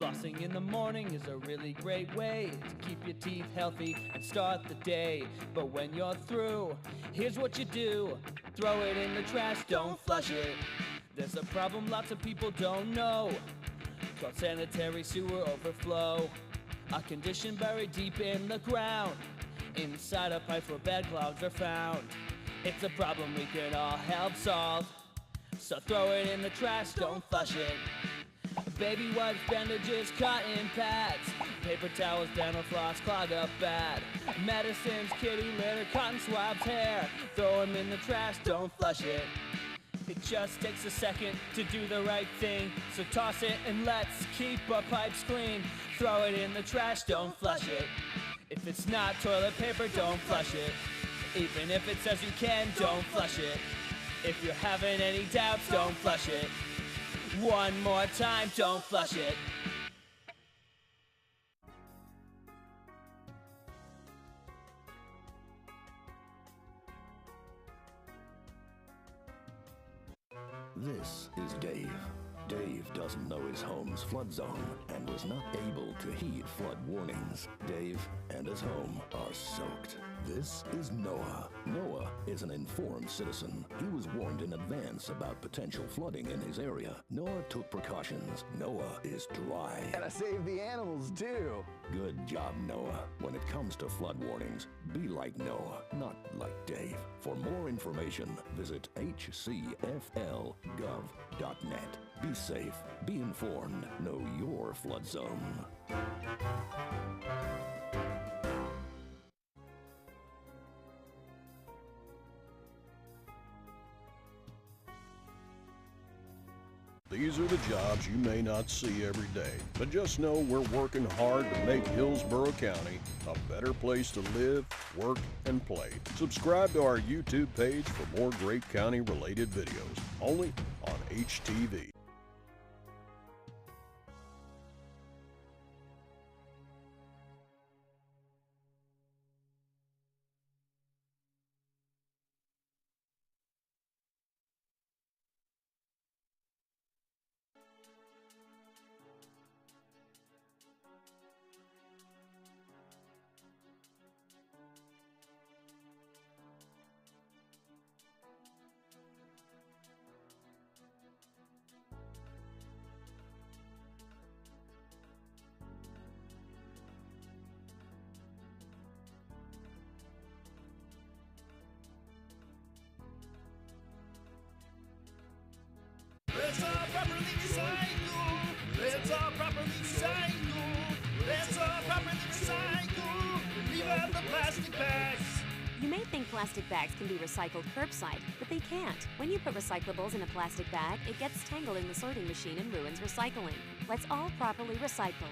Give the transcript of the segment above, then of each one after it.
Flossing in the morning is a really great way to keep your teeth healthy and start the day. But when you're through, here's what you do. Throw it in the trash, don't flush it. There's a problem lots of people don't know, called sanitary sewer overflow. A condition buried deep in the ground, inside a pipe where bad clogs are found. It's a problem we can all help solve, so throw it in the trash, don't flush it. Baby wipes, bandages, cotton pads, paper towels, dental floss, clog up bad. Medicines, kitty litter, cotton swabs, hair. Throw them in the trash, don't flush it. It just takes a second to do the right thing, so toss it and let's keep our pipes clean. Throw it in the trash, don't flush it. If it's not toilet paper, don't flush it. Even if it says you can, don't flush it. If you're having any doubts, don't flush it. One more time, don't flush it. This is Dave. Dave doesn't know his home's flood zone and was not able to heed flood warnings. Dave and his home are soaked. This is Noah. Noah is an informed citizen. He was warned in advance about potential flooding in his area. Noah took precautions. Noah is dry. Gotta save the animals too. Good job, Noah. When it comes to flood warnings, be like Noah, not like Dave. For more information, visit hcfl.gov.net. Be safe, be informed, know your flood zone. These are the jobs you may not see every day, but just know we're working hard to make Hillsborough County a better place to live, work, and play. Subscribe to our YouTube page for more great county-related videos, only on HTV. Let's all properly recycle. Let's all properly recycle. Let's all properly recycle. Leave out the plastic bags. You may think plastic bags can be recycled curbside, but they can't. When you put recyclables in a plastic bag, it gets tangled in the sorting machine and ruins recycling. Let's all properly recycle.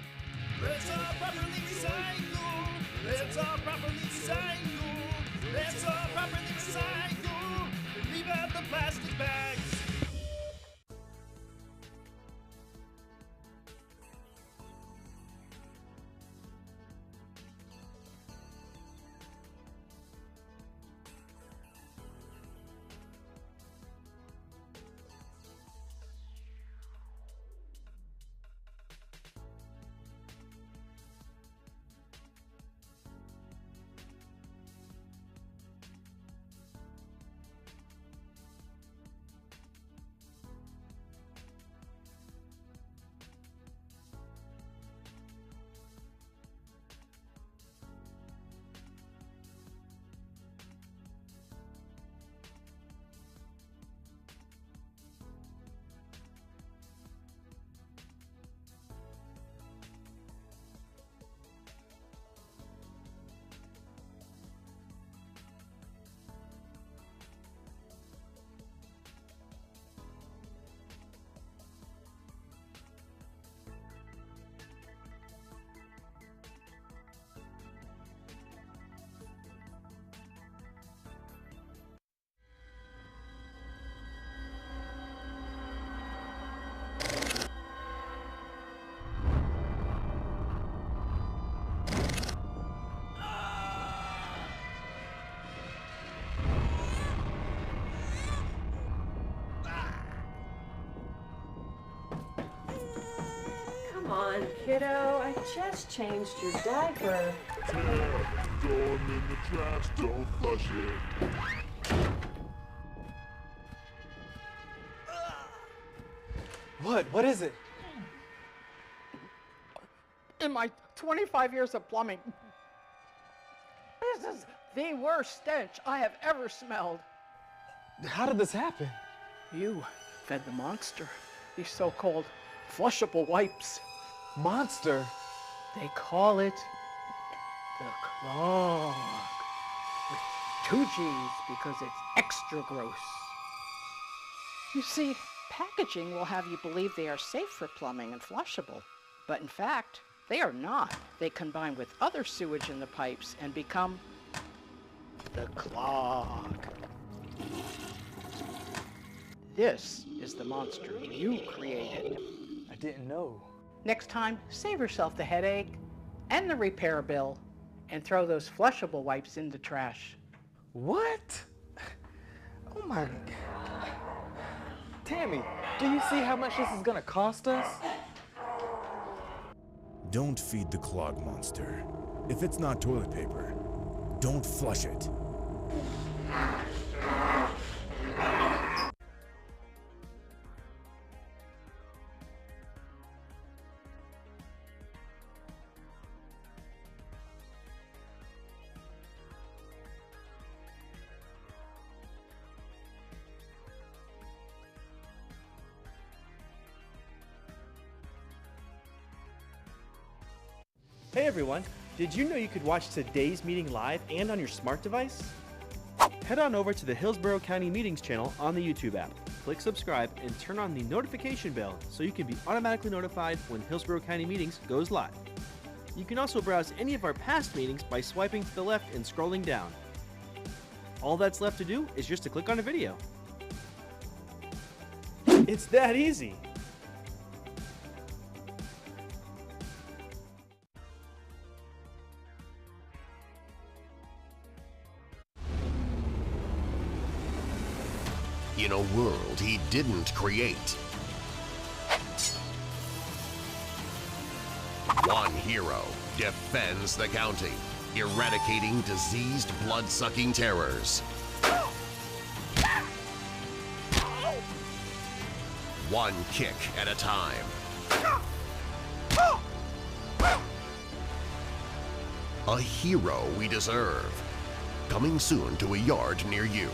Let's all properly recycle. Let's all properly recycle. Let's all properly recycle. Leave out the plastic bags. on, kiddo. I just changed your diaper. Throw them in the trash, don't flush it. What is it? In my 25 years of plumbing, this is the worst stench I have ever smelled. How did this happen? You fed the monster these so-called flushable wipes. Monster? They call it the Clog. With 2 G's because it's extra gross. You see, packaging will have you believe they are safe for plumbing and flushable. But in fact, they are not. They combine with other sewage in the pipes and become the Clog. This is the monster you created. I didn't know. Next time, save yourself the headache and the repair bill and throw those flushable wipes in the trash. What? Oh my... Tammy, do you see how much this is gonna cost us? Don't feed the Clog monster. If it's not toilet paper, don't flush it. Hey everyone, did you know you could watch today's meeting live and on your smart device? Head on over to the Hillsborough County Meetings channel on the YouTube app. Click subscribe and turn on the notification bell so you can be automatically notified when Hillsborough County Meetings goes live. You can also browse any of our past meetings by swiping to the left and scrolling down. All that's left to do is just to click on a video. It's that easy! In a world he didn't create, one hero defends the county, eradicating diseased, blood-sucking terrors. One kick at a time. A hero we deserve. Coming soon to a yard near you.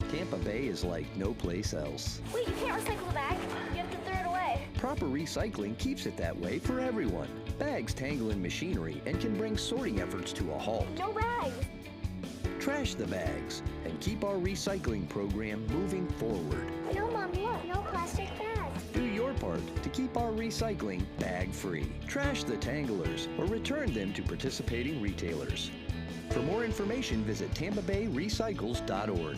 Tampa Bay is like no place else. Wait, you can't recycle the bag? You have to throw it away. Proper recycling keeps it that way for everyone. Bags tangle in machinery and can bring sorting efforts to a halt. No bags. Trash the bags and keep our recycling program moving forward. No, Mom, look, no plastic bags. Do your part to keep our recycling bag-free. Trash the tanglers or return them to participating retailers. For more information, visit tampabayrecycles.org.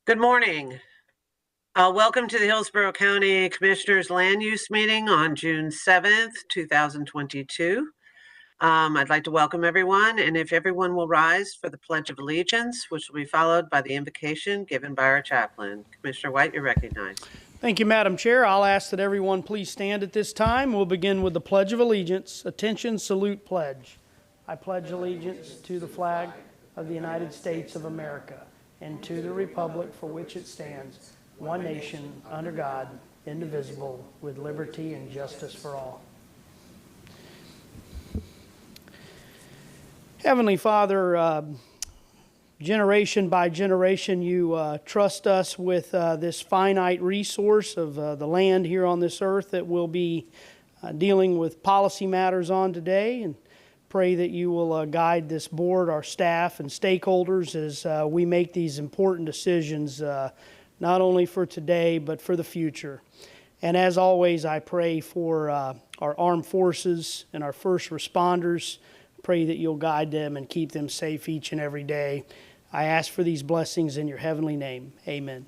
Good morning. Welcome to the Hillsborough County Commissioners Land Use Meeting on June 7th, 2022. I'd like to welcome everyone, and if everyone will rise for the Pledge of Allegiance, which will be followed by the invocation given by our chaplain. Commissioner White, you're recognized. Thank you, Madam Chair. I'll ask that everyone please stand at this time. We'll begin with the Pledge of Allegiance. Attention, salute, pledge. I pledge allegiance to the flag of the United States of America and to the republic for which it stands, one nation, under God, indivisible, with liberty and justice for all. Heavenly Father, generation by generation, you trust us with this finite resource of the land here on this earth that we'll be dealing with policy matters on today, and pray that you will guide this board, our staff, and stakeholders as we make these important decisions, not only for today, but for the future. And as always, I pray for our armed forces and our first responders. Pray that you'll guide them and keep them safe each and every day. I ask for these blessings in your heavenly name. Amen.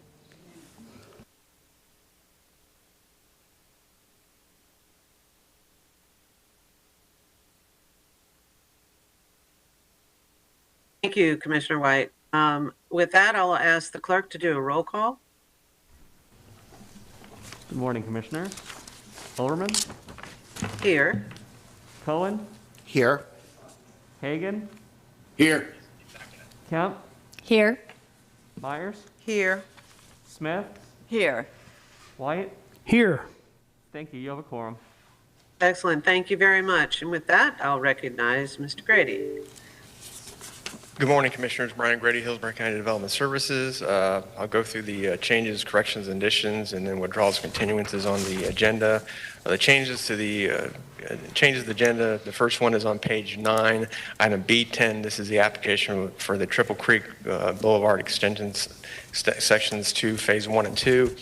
Thank you, Commissioner White. With that, I'll ask the clerk to do a roll call. Good morning, Commissioner. Overman? Here. Cohen? Here. Hagan? Here. Kemp? Here. Myers? Here. Smith? Here. White? Here. Thank you. You have a quorum. Excellent. Thank you very much. And with that, I'll recognize Mr. Grady. Good morning, Commissioners. Brian Grady, Hillsborough County Development Services. I'll go through the changes, corrections, and additions, and then withdrawals, continuances on the agenda. The changes to the agenda, the first one is on page 9, item B10. This is the application for the Triple Creek Boulevard extensions, sections 2, phase 1 and 2.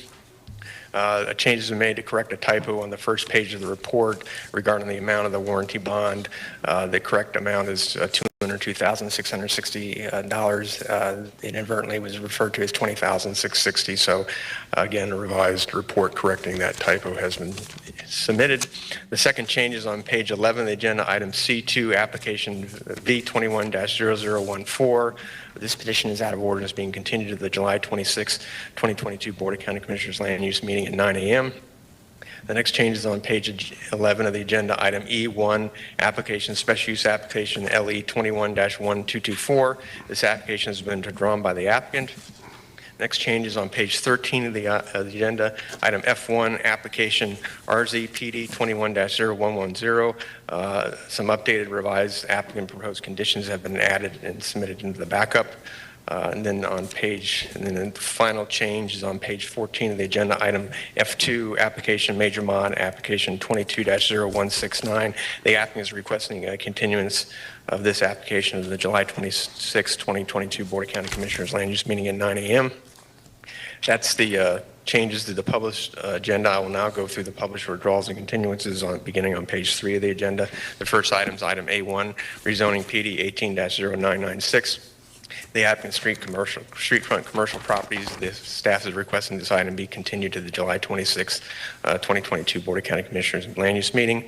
Changes were made to correct a typo on the first page of the report regarding the amount of the warranty bond. The correct amount is $202,660. It inadvertently was referred to as $20,660. So again, a revised report correcting that typo has been submitted. The second change is on page 11 of the agenda, item C2, application V21-0014. This petition is out of order and is being continued to the July 26, 2022 Board of County Commissioners Land Use meeting at 9 a.m. The next change is on page 11 of the agenda, item E1, application, special use application LE 21-1224. This application has been withdrawn by the applicant. Next change is on page 13 of the agenda, item F1, application RZPD 21-0110. Some updated, revised applicant proposed conditions have been added and submitted into the backup. And then the final change is on page 14 of the agenda, item F2, application major mod, application 22-0169. The applicant is requesting a continuance of this application of the July 26, 2022 Board of County Commissioners Land Use meeting at 9 a.m. That's the changes to the published agenda. I will now go through the published withdrawals and continuances beginning on page 3 of the agenda. The first item is item A1, rezoning PD 18-0996. The applicant streetfront commercial properties. The staff is requesting this item be continued to the July 26, 2022 Board of County Commissioners Land Use meeting.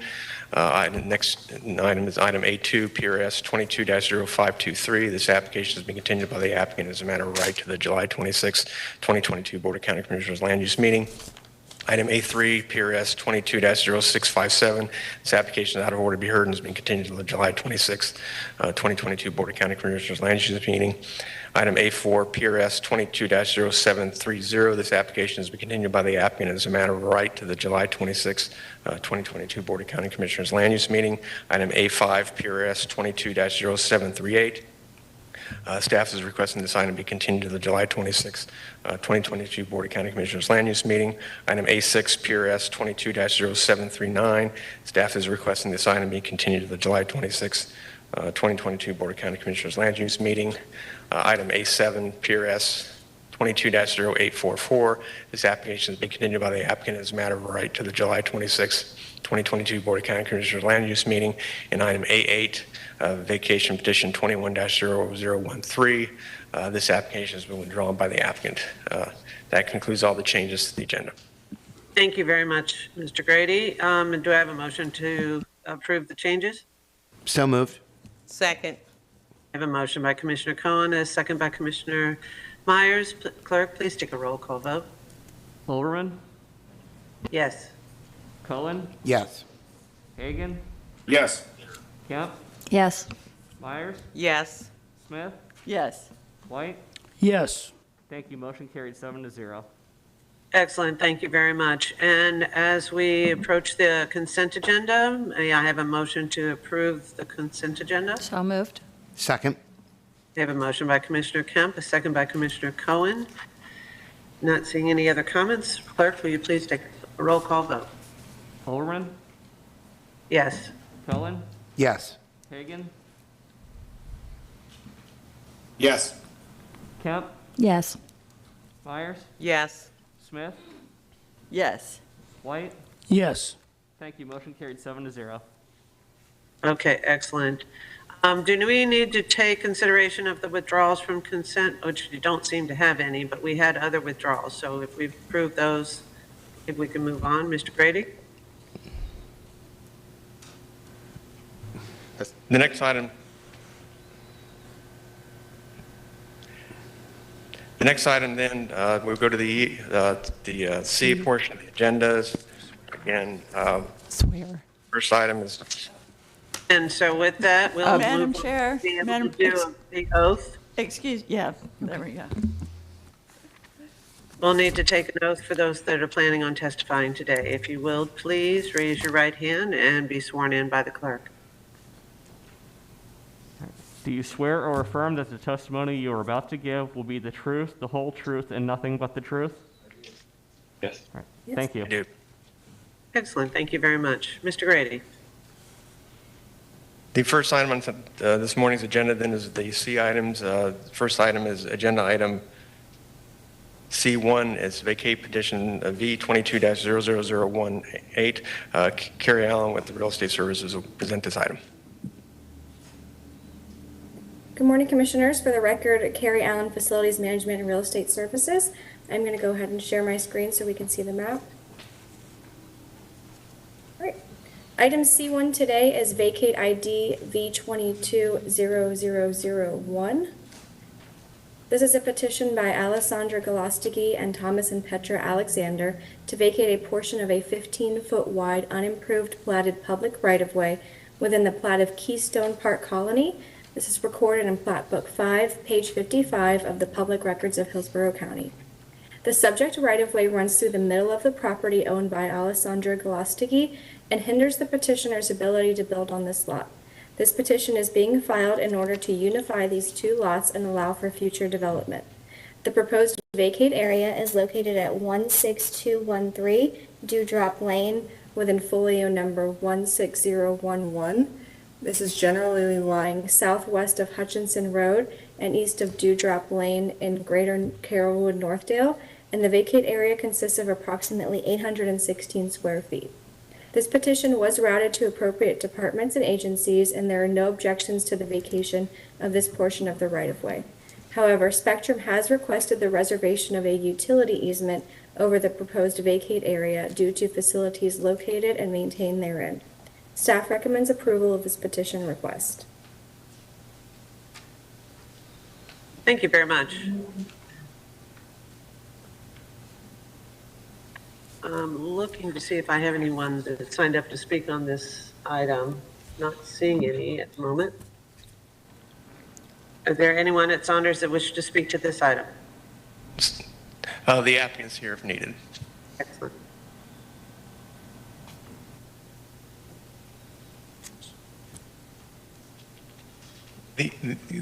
Next item is item A2, PRS 22-0523. This application has been continued by the applicant as a matter of right to the July 26, 2022 Board of County Commissioners Land Use meeting. Item A3, PRS 22-0657. This application is out of order to be heard and has been continued to the July 26, 2022 Board of County Commissioners Land Use meeting. Item A4, PRS 22-0730. This application has been continued by the applicant as a matter of right to the July 26, 2022 Board of County Commissioners Land Use meeting. Item A5, PRS 22-0738. Staff is requesting this item be continued to the July 26, 2022 Board of County Commissioners Land Use meeting. Item A6, PRS 22-0739. Staff is requesting this item be continued to the July 26, 2022 Board of County Commissioners Land Use meeting. Item A7, PRS 22-0844. This application has been continued by the applicant as a matter of right to the July 26, 2022 Board of County Commissioners Land Use meeting. And item A8, vacation petition 21-0013. this application has been withdrawn by the applicant. That concludes all the changes to the agenda. Thank you very much, Mr. Grady. Do I have a motion to approve the changes? So moved. Second. I have a motion by Commissioner Cohen, a second by Commissioner Myers. Clerk, please take a roll call vote. Hilberman? Yes. Cullen? Yes. Hagan? Yes. Kemp? Yes. Myers? Yes. Smith? Yes. White? Yes. Thank you. Motion carried 7-0. Excellent. Thank you very much. And as we approach the consent agenda, may I have a motion to approve the consent agenda? So moved. Second. I have a motion by Commissioner Kemp, a second by Commissioner Cohen. Not seeing any other comments. Clerk, will you please take a roll call vote? Hilberman? Yes. Cullen? Yes. Hagan? Yes. Kemp? Yes. Myers? Yes. Smith? Yes. White? Yes. Thank you. Motion carried 7-0. Okay, excellent. Do we need to take consideration of the withdrawals from consent, which you don't seem to have any, but we had other withdrawals. So if we've approved those, if we can move on. Mr. Grady? The next item. The next item then, we'll go to the C portion of the agendas. Again, Swear. first item is. And so with that, we'll Madam move Chair, on to be able Madam- to do the oath. Yeah, there we go. We'll need to take an oath for those that are planning on testifying today. If you will, please raise your right hand and be sworn in by the clerk. Do you swear or affirm that the testimony you are about to give will be the truth, the whole truth, and nothing but the truth? Yes. All right. Thank you. I do. Excellent. Thank you very much. Mr. Grady? The first item on this morning's agenda then is the C items. First item is agenda item C1 is vacate petition V22-00018. Carrie Allen with the Real Estate Services will present this item. Good morning, Commissioners. For the record, Carrie Allen, Facilities Management and Real Estate Services. I'm going to go ahead and share my screen so we can see the map. All right. Item C1 today is vacate ID V22-0001. This is a petition by Alessandra Galostegui and Thomas and Petra Alexander to vacate a portion of a 15-foot wide unimproved platted public right-of-way within the plat of Keystone Park Colony. This is recorded in Plat Book 5, page 55 of the Public Records of Hillsborough County. The subject right-of-way runs through the middle of the property owned by Alessandra Galostegui and hinders the petitioner's ability to build on this lot. This petition is being filed in order to unify these two lots and allow for future development. The proposed vacate area is located at 16213 Dewdrop Lane within folio number 16011. This is generally lying southwest of Hutchinson Road and east of Dewdrop Lane in Greater Carrollwood, Northdale, and the vacate area consists of approximately 816 square feet. This petition was routed to appropriate departments and agencies, and there are no objections to the vacation of this portion of the right-of-way. However, Spectrum has requested the reservation of a utility easement over the proposed vacate area due to facilities located and maintained therein. Staff recommends approval of this petition request. Thank you very much. I'm looking to see if I have anyone that signed up to speak on this item. Not seeing any at the moment. Is there anyone at Saunders that wishes to speak to this item? The applicant's here if needed. Excellent.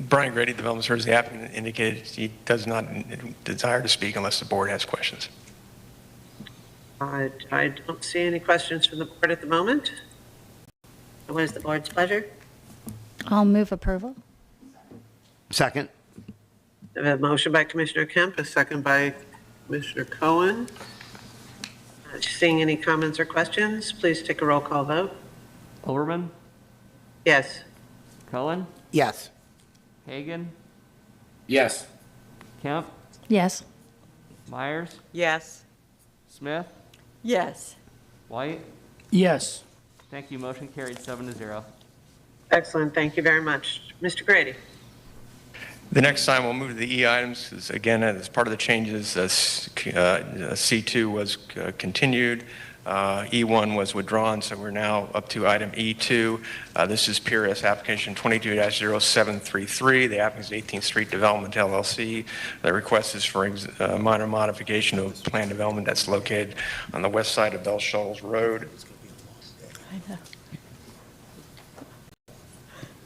Brian Grady, Development Services, the applicant indicated he does not desire to speak unless the board has questions. I don't see any questions from the board at the moment. What is the board's pleasure? I'll move approval. Second. I have a motion by Commissioner Kemp, a second by Commissioner Cohen. Seeing any comments or questions, please take a roll call vote. Hilberman? Yes. Cullen? Yes. Hagan? Yes. Kemp, Yes. Myers, Yes. Smith, Yes. White. Yes. Thank you. Motion carried 7-0. Excellent. Thank you very much. Mr. Grady. The next time we'll move to the E items is, again, as part of the changes, C2 was continued, E1 was withdrawn, so we're now up to item E2. This is PRS application 22-0733. The applicant is 18th Street Development LLC. The request is for minor modification of plan development that's located on the west side of Bell Shoals Road. I know.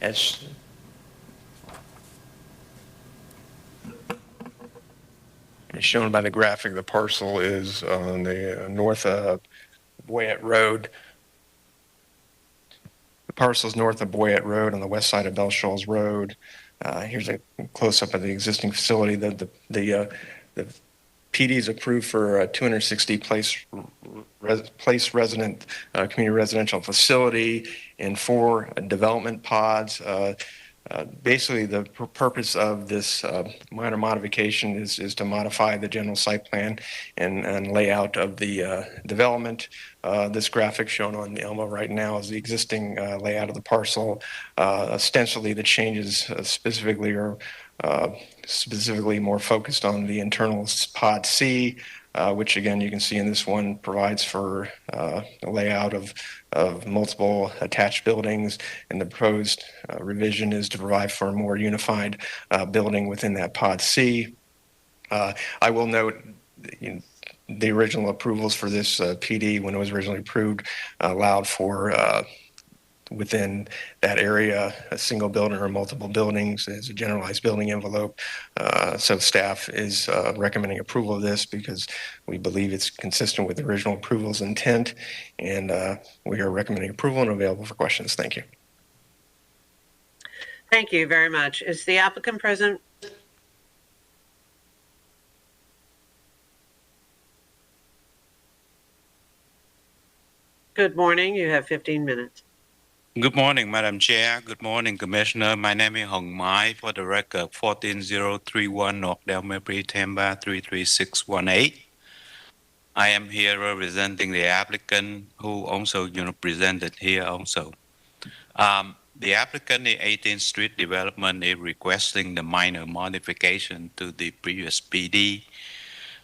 As shown by the graphic, the parcel is on the north of Boyette Road. The parcel is north of Boyette Road on the west side of Bell Shoals Road. Here's a close-up of the existing facility. The PD is approved for a 260 place resident community residential facility in 4 development pods. Basically, the purpose of this minor modification is to modify the general site plan and layout of the development. This graphic shown on the Elmo right now is the existing layout of the parcel. Ostensibly, the changes specifically are specifically more focused on the internal pod C, which again you can see in this one provides for a layout of multiple attached buildings, and the proposed revision is to provide for a more unified building within that pod C. I will note the original approvals for this PD, when it was originally approved, allowed for within that area a single building or multiple buildings as a generalized building envelope. So staff is recommending approval of this because we believe it's consistent with the original approval's intent, and we are recommending approval and available for questions. Thank you. Thank you very much. Is the applicant present? Good morning. You have 15 minutes. Good morning, Madam Chair. Good morning, Commissioner. My name is Hong Mai. For the record, 14031 North Delmary, Tampa 33618. I am here representing the applicant who also presented here also. The applicant in 18th Street Development is requesting the minor modification to the previous PD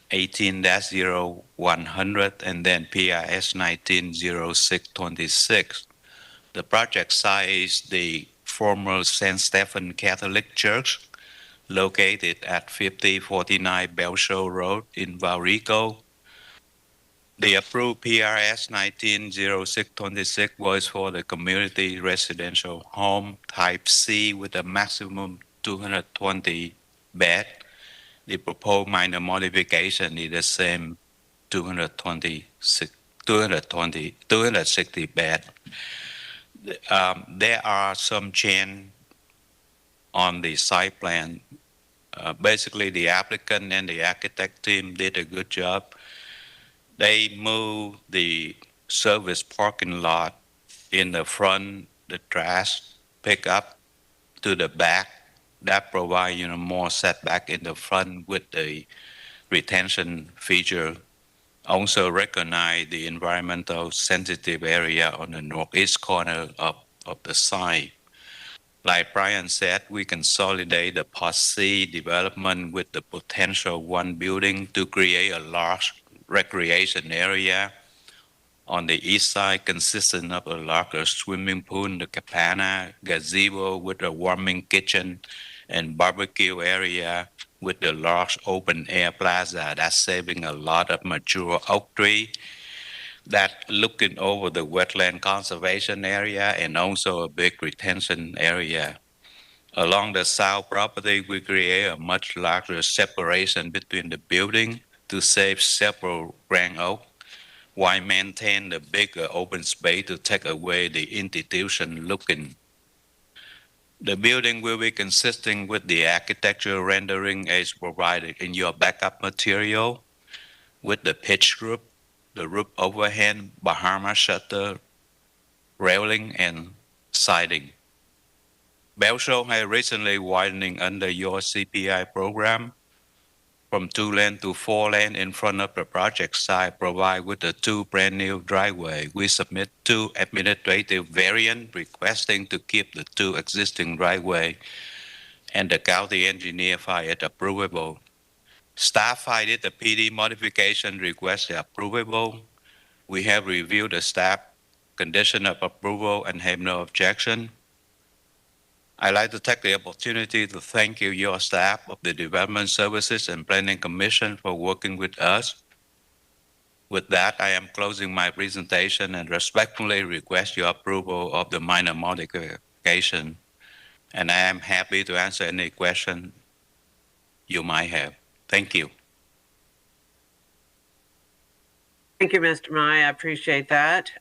18-0100 and then PRS 19-0626. The project site is the former St. Stephen Catholic Church, located at 5049 Belshaw Road in Valrico. The approved PRS 19-0626 was for the community residential home type C with a maximum 220 bed. The proposed minor modification is the same 260 bed. There are some change on the site plan. Basically, the applicant and the architect team did a good job. They moved the service parking lot in the front, the trash pickup to the back. That provides more setback in the front with the retention feature. Also recognize the environmental sensitive area on the northeast corner of the site. Like Brian said, we consolidate the Pod C development with the potential one building to create a large recreation area on the east side, consisting of a larger swimming pool, the cabana, gazebo with a warming kitchen, and barbecue area with the large open air plaza that's saving a lot of mature oak tree that looking over the wetland conservation area and also a big retention area. Along the south property, we create a much larger separation between the building to save several grand oak, while maintain the bigger open space to take away the institution looking. The building will be consisting with the architectural rendering as provided in your backup material, with the pitch roof, the roof overhang, Bahama shutter, railing, and siding. Belshaw has recently widening under your CPI program. from 2-lane to 4-lane in front of the project site, provide with the 2 brand new driveway. We submit 2 administrative variants requesting to keep the 2 existing driveway, and the county engineer find it approvable. Staff find it the PD modification request approvable. We have reviewed the staff condition of approval and have no objection. I'd like to take the opportunity to thank you, your staff of the Development Services and Planning Commission, for working with us. With that, I am closing my presentation and respectfully request your approval of the minor modification. And I am happy to answer any question you might have. Thank you. Thank you, Mr. Mai. I appreciate that.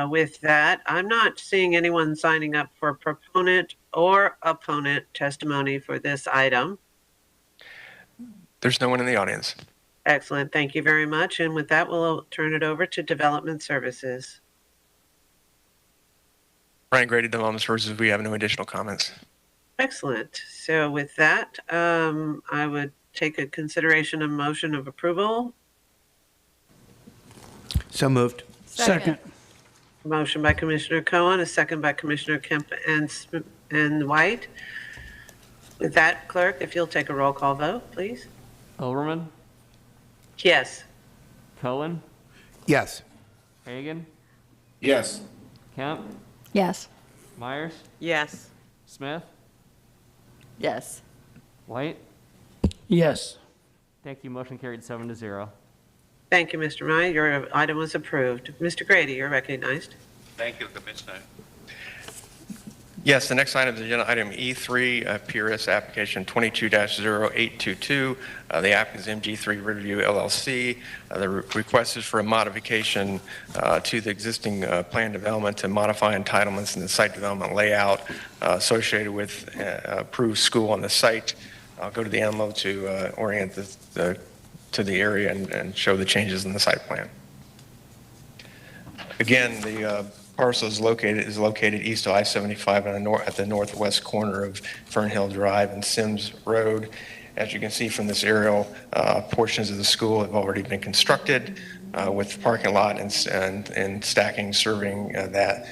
With that, I'm not seeing anyone signing up for proponent or opponent testimony for this item. There's no one in the audience. Excellent. Thank you very much. And with that, we'll turn it over to Development Services. Brian Grady, Development Services, we have no additional comments. Excellent. So with that, I would take a consideration of motion of approval. So moved. Second. Motion by Commissioner Cohen, a second by Commissioner Kemp and White. With that, clerk, if you'll take a roll call vote, please. Overman, Yes. Cohen, Yes. Hagan, Yes. Kemp, Yes. Myers, Yes. Smith, Yes. White. Yes. Thank you. Motion carried 7-0. Thank you, Mr. Mai. Your item was approved. Mr. Grady, you're recognized. Thank you, Commissioner. Yes, the next item is agenda item E3, PRS application 22-0822. The applicant is MG3 Riverview LLC. The request is for a modification to the existing plan development to modify entitlements in the site development layout associated with approved school on the site. I'll go to the AMLO to orient to the area and show the changes in the site plan. Again, the parcel is located east of I-75 at the northwest corner of Fernhill Drive and Sims Road. As you can see from this aerial, portions of the school have already been constructed with parking lot and stacking serving that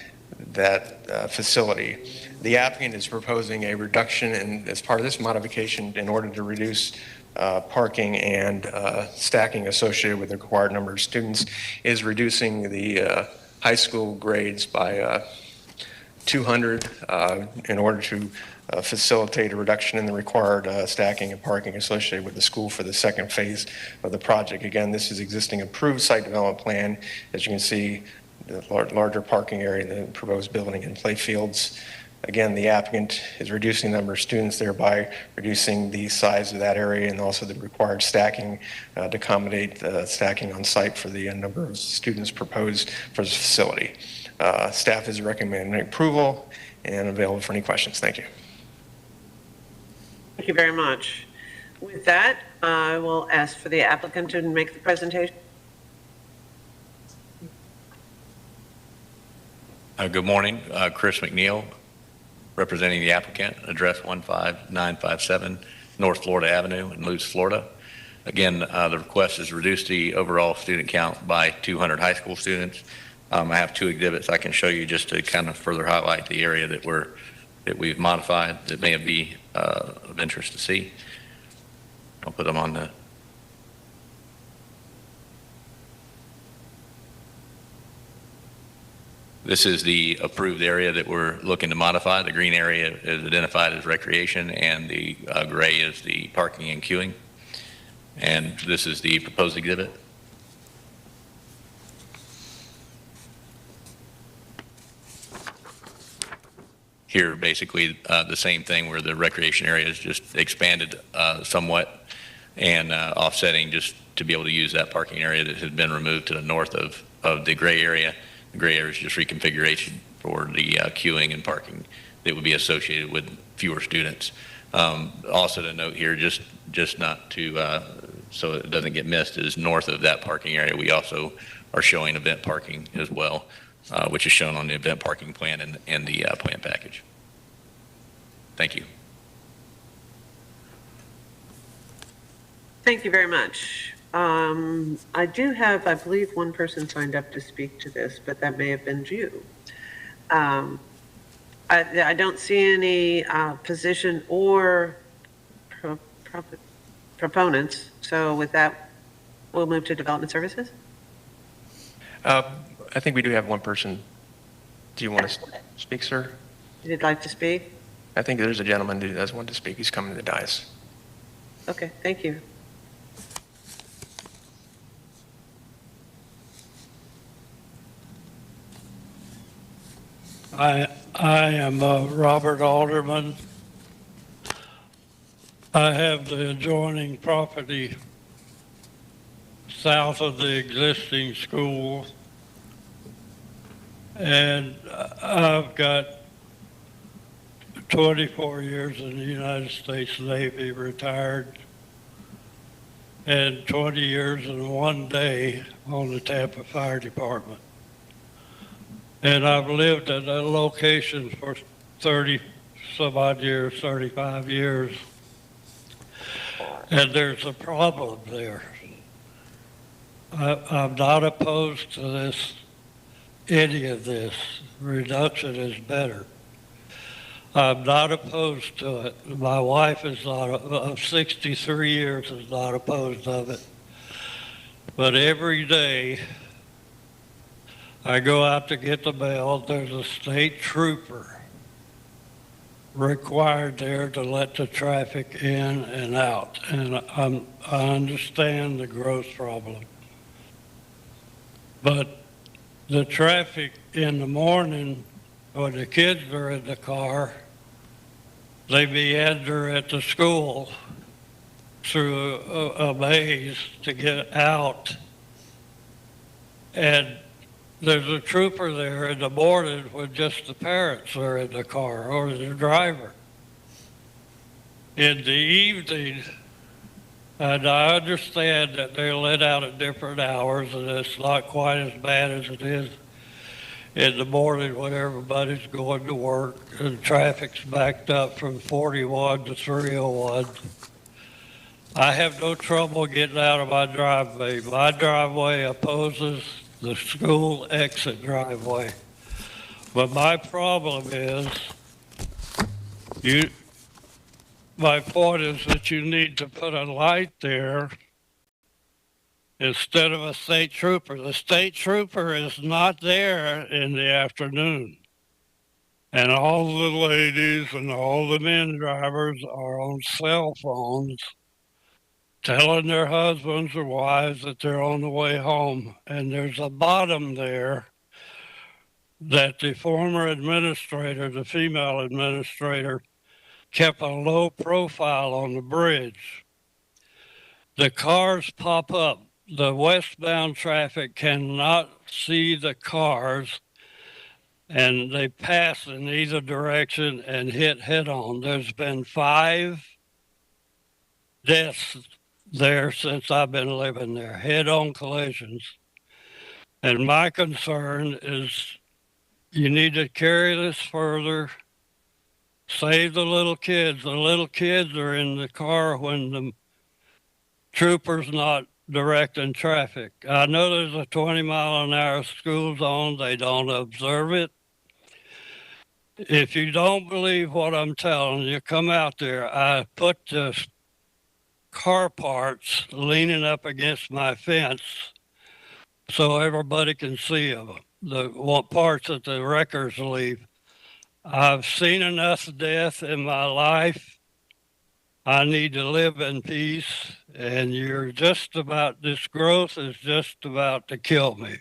facility. The applicant is proposing a reduction as part of this modification in order to reduce parking and stacking associated with the required number of students, is reducing the high school grades by 200 in order to facilitate a reduction in the required stacking and parking associated with the school for the second phase of the project. Again, this is existing approved site development plan. As you can see, the larger parking area, the proposed building and play fields. Again, the applicant is reducing the number of students, thereby reducing the size of that area and also the required stacking to accommodate stacking on site for the number of students proposed for the facility. Staff is recommending approval and available for any questions. Thank you. Thank you very much. With that, I will ask for the applicant to make the presentation. Good morning, Chris McNeil, representing the applicant, address 15957 North Florida Avenue in Luz, Florida. Again, the request is reduce the overall student count by 200 high school students. I have 2 exhibits I can show you just to kind of further highlight the area that we've modified that may be of interest to see. I'll put them on the. This is the approved area that we're looking to modify. The green area is identified as recreation, and the gray is the parking and queuing. And this is the proposed exhibit. Here, basically, the same thing where the recreation area is just expanded somewhat and offsetting just to be able to use that parking area that has been removed to the north of the gray area. The gray area is just reconfiguration for the queuing and parking that would be associated with fewer students. Also to note here, just not to, so it doesn't get missed, is north of that parking area, we also are showing event parking as well, which is shown on the event parking plan and the plan package. Thank you. Thank you very much. I do have, I believe, one person signed up to speak to this, but that may have been you. I don't see any position or proponents. So with that, we'll move to development services. I think we do have one person. Do you want to speak, sir? You'd like to speak? I think there's a gentleman who does want to speak. He's coming to the dais. Okay, thank you. I am Robert Alderman. I have the adjoining property south of the existing school, and I've got 24 years in the United States Navy, retired, and 20 years and 1 day on the Tampa Fire Department. And I've lived at that location for 30 some odd years, 35 years. And there's a problem there. I'm not opposed to this, any of this. Reduction is better. I'm not opposed to it. My wife is not, of 63 years, is not opposed of it. But every day, I go out to get the mail, there's a state trooper required there to let the traffic in and out. And I understand the growth problem. But the traffic in the morning, when the kids are in the car, they meander at the school through a maze to get out. And there's a trooper there in the morning when just the parents are in the car or the driver. In the evening, and I understand that they're let out at different hours and it's not quite as bad as it is in the morning when everybody's going to work and traffic's backed up from 41 to 301. I have no trouble getting out of my driveway. My driveway opposes the school exit driveway. But my problem is, my point is that you need to put a light there instead of a state trooper. The state trooper is not there in the afternoon. And all the ladies and all the men drivers are on cell phones telling their husbands or wives that they're on the way home. And there's a bottom there that the former administrator, the female administrator, kept a low profile on the bridge. The cars pop up. The westbound traffic cannot see the cars, and they pass in either direction and hit head on. There's been 5 deaths there since I've been living there, head-on collisions. And my concern is you need to carry this further, save the little kids. The little kids are in the car when the trooper's not directing traffic. I know there's a 20-mile-an-hour school zone. They don't observe it. If you don't believe what I'm telling you, come out there. I put the car parts leaning up against my fence so everybody can see them, the parts that the wreckers leave. I've seen enough death in my life. I need to live in peace, and this growth is just about to kill me.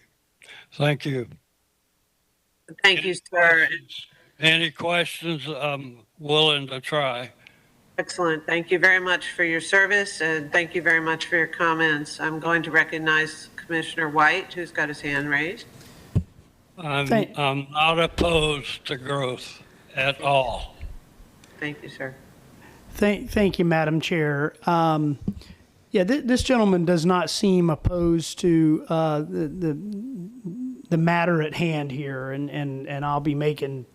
Thank you. Thank you, sir. Any questions? I'm willing to try. Excellent. Thank you very much for your service, and thank you very much for your comments. I'm going to recognize Commissioner White, who's got his hand raised. I'm not opposed to growth at all. Thank you, sir. Thank you, Madam Chair. This gentleman does not seem opposed to the matter at hand here, and I'll be making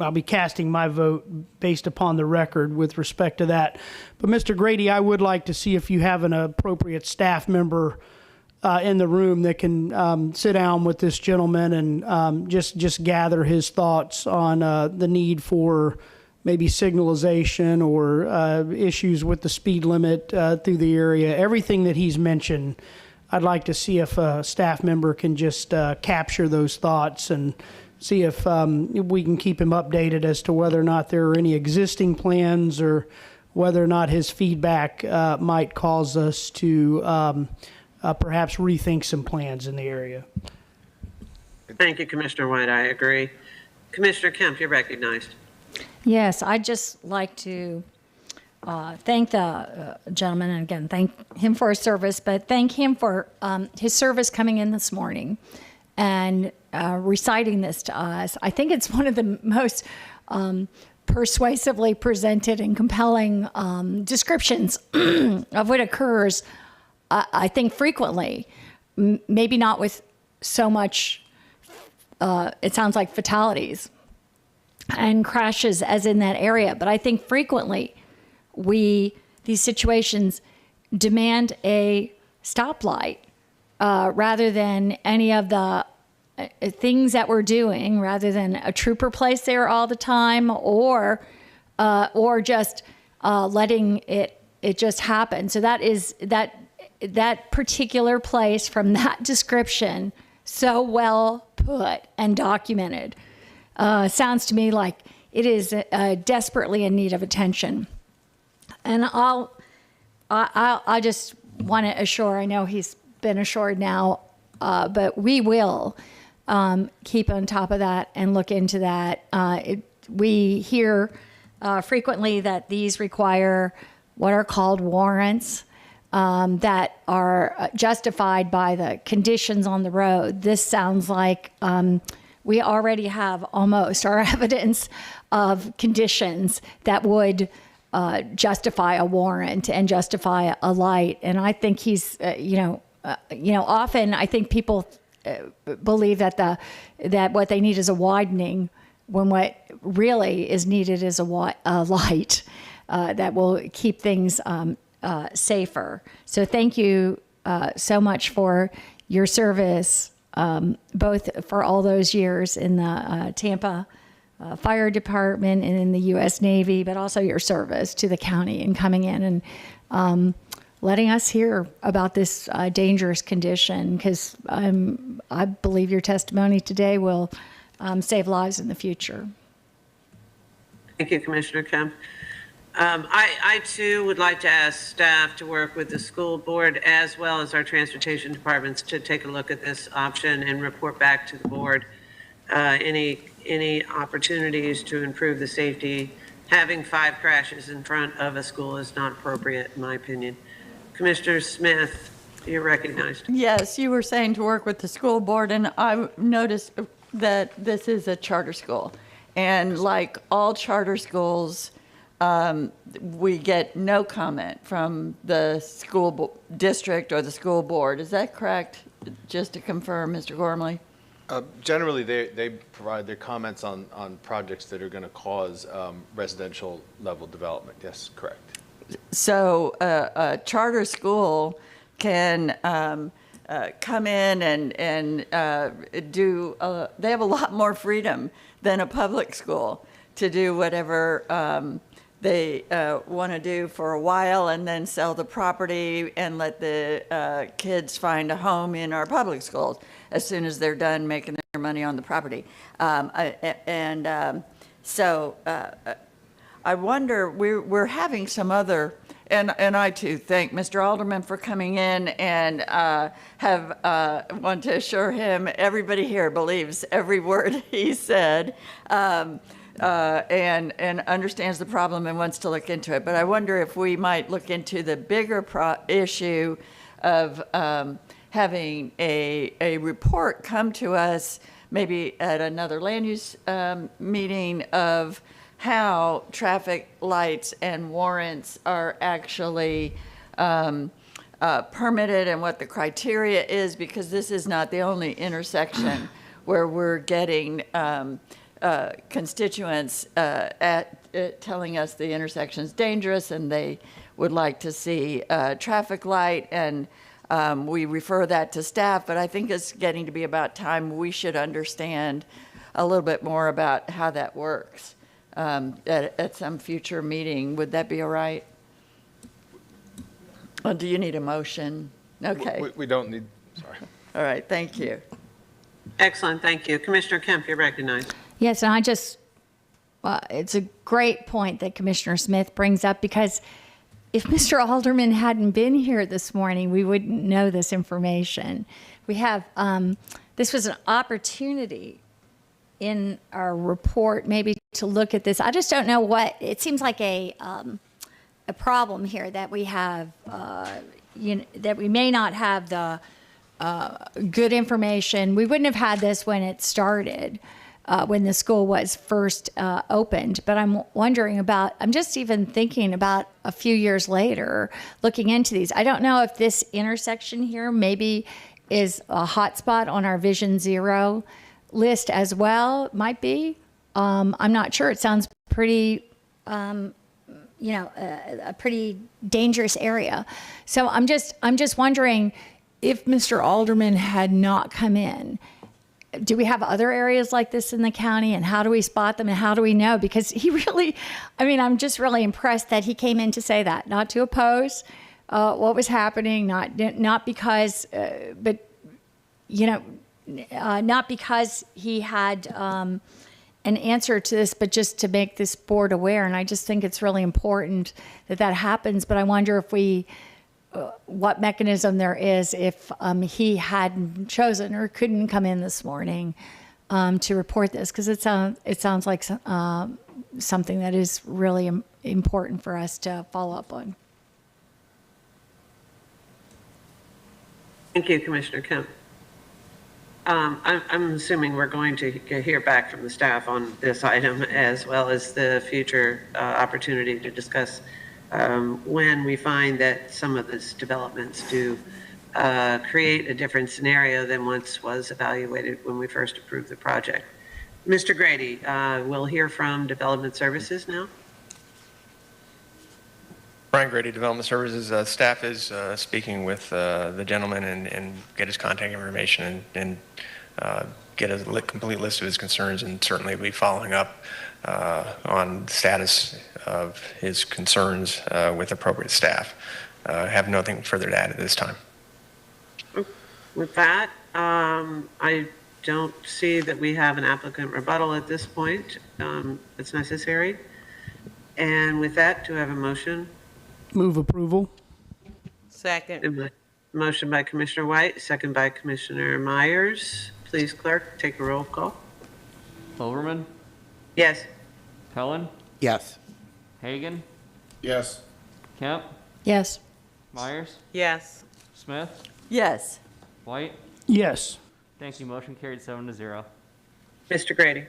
I'll be casting my vote based upon the record with respect to that. But Mr. Grady, I would like to see if you have an appropriate staff member in the room that can sit down with this gentleman and just gather his thoughts on the need for maybe signalization or issues with the speed limit through the area. Everything that he's mentioned, I'd like to see if a staff member can just capture those thoughts and see if we can keep him updated as to whether or not there are any existing plans or whether or not his feedback might cause us to perhaps rethink some plans in the area. Thank you, Commissioner White. I agree. Commissioner Kemp, you're recognized. Yes, I'd just like to thank the gentleman, and again, thank him for his service, but thank him for his service coming in this morning and reciting this to us. I think it's one of the most persuasively presented and compelling descriptions of what occurs, I think, frequently. Maybe not with so much, it sounds like fatalities and crashes as in that area, but I think frequently these situations demand a stoplight rather than any of the things that we're doing, rather than a trooper placed there all the time or just letting it just happen. So that is that particular place from that description, so well put and documented, sounds to me like it is desperately in need of attention. And I just want to assure, I know he's been assured now, but we will keep on top of that and look into that. We hear frequently that these require what are called warrants that are justified by the conditions on the road. This sounds like we already have almost our evidence of conditions that would justify a warrant and justify a light. And I think he's, often I think people believe that what they need is a widening, when what really is needed is a light that will keep things safer. So thank you so much for your service, both for all those years in the Tampa Fire Department and in the U.S. Navy, but also your service to the county and coming in and letting us hear about this dangerous condition, because I believe your testimony today will save lives in the future. Thank you, Commissioner Kemp. I too would like to ask staff to work with the school board as well as our transportation departments to take a look at this option and report back to the board any opportunities to improve the safety. Having 5 crashes in front of a school is not appropriate, in my opinion. Commissioner Smith, you're recognized. Yes, you were saying to work with the school board, and I noticed that this is a charter school. And like all charter schools, we get no comment from the school district or the school board. Is that correct? Just to confirm, Mr. Gormley? Generally, they provide their comments on projects that are going to cause residential level development. Yes, correct. So a charter school can come in and do, they have a lot more freedom than a public school to do whatever they want to do for a while and then sell the property and let the kids find a home in our public schools as soon as they're done making their money on the property. So I wonder, we're having some other, and I too thank Mr. Alderman for coming in and want to assure him everybody here believes every word he said. And understands the problem and wants to look into it. But I wonder if we might look into the bigger issue of having a report come to us, maybe at another land use meeting, of how traffic lights and warrants are actually permitted and what the criteria is, because this is not the only intersection where we're getting constituents telling us the intersection is dangerous and they would like to see a traffic light, and we refer that to staff, but I think it's getting to be about time we should understand a little bit more about how that works at some future meeting. Would that be all right? Or do you need a motion? Okay. We don't need, sorry. All right, thank you. Excellent, thank you. Commissioner Kemp, you're recognized. Yes, and it's a great point that Commissioner Smith brings up, because if Mr. Alderman hadn't been here this morning, we wouldn't know this information. We have, this was an opportunity in our report maybe to look at this. I just don't know it seems like a problem here that we have, that we may not have the good information. We wouldn't have had this when it started, when the school was first opened. But I'm just even thinking about a few years later, looking into these. I don't know if this intersection here maybe is a hotspot on our Vision Zero list as well. It might be. I'm not sure. It sounds pretty, a pretty dangerous area. So I'm just wondering, if Mr. Alderman had not come in, do we have other areas like this in the county, and how do we spot them, and how do we know? Because I'm just really impressed that he came in to say that, not to oppose what was happening, not because, not because he had an answer to this, but just to make this board aware. And I just think it's really important that happens. But I wonder if what mechanism there is if he hadn't chosen or couldn't come in this morning to report this, because it sounds like something that is really important for us to follow up on. Thank you, Commissioner Kemp. I'm assuming we're going to hear back from the staff on this item, as well as the future opportunity to discuss when we find that some of these developments do create a different scenario than once was evaluated when we first approved the project. Mr. Grady, we'll hear from Development Services now. Brian Grady, Development Services. Staff is speaking with the gentleman and get his contact information and get a complete list of his concerns, and certainly be following up on the status of his concerns with appropriate staff. Have nothing further to add at this time. With that, I don't see that we have an applicant rebuttal at this point. It's necessary. And with that, do I have a motion? Move approval. Second. Motion by Commissioner White, second by Commissioner Myers. Please, clerk, take a roll call. Silverman? Yes. Helen? Yes. Hagan? Yes. Kemp? Yes. Myers? Yes. Smith? Yes. White? Yes. Thank you. Motion carried 7-0. Mr. Grady.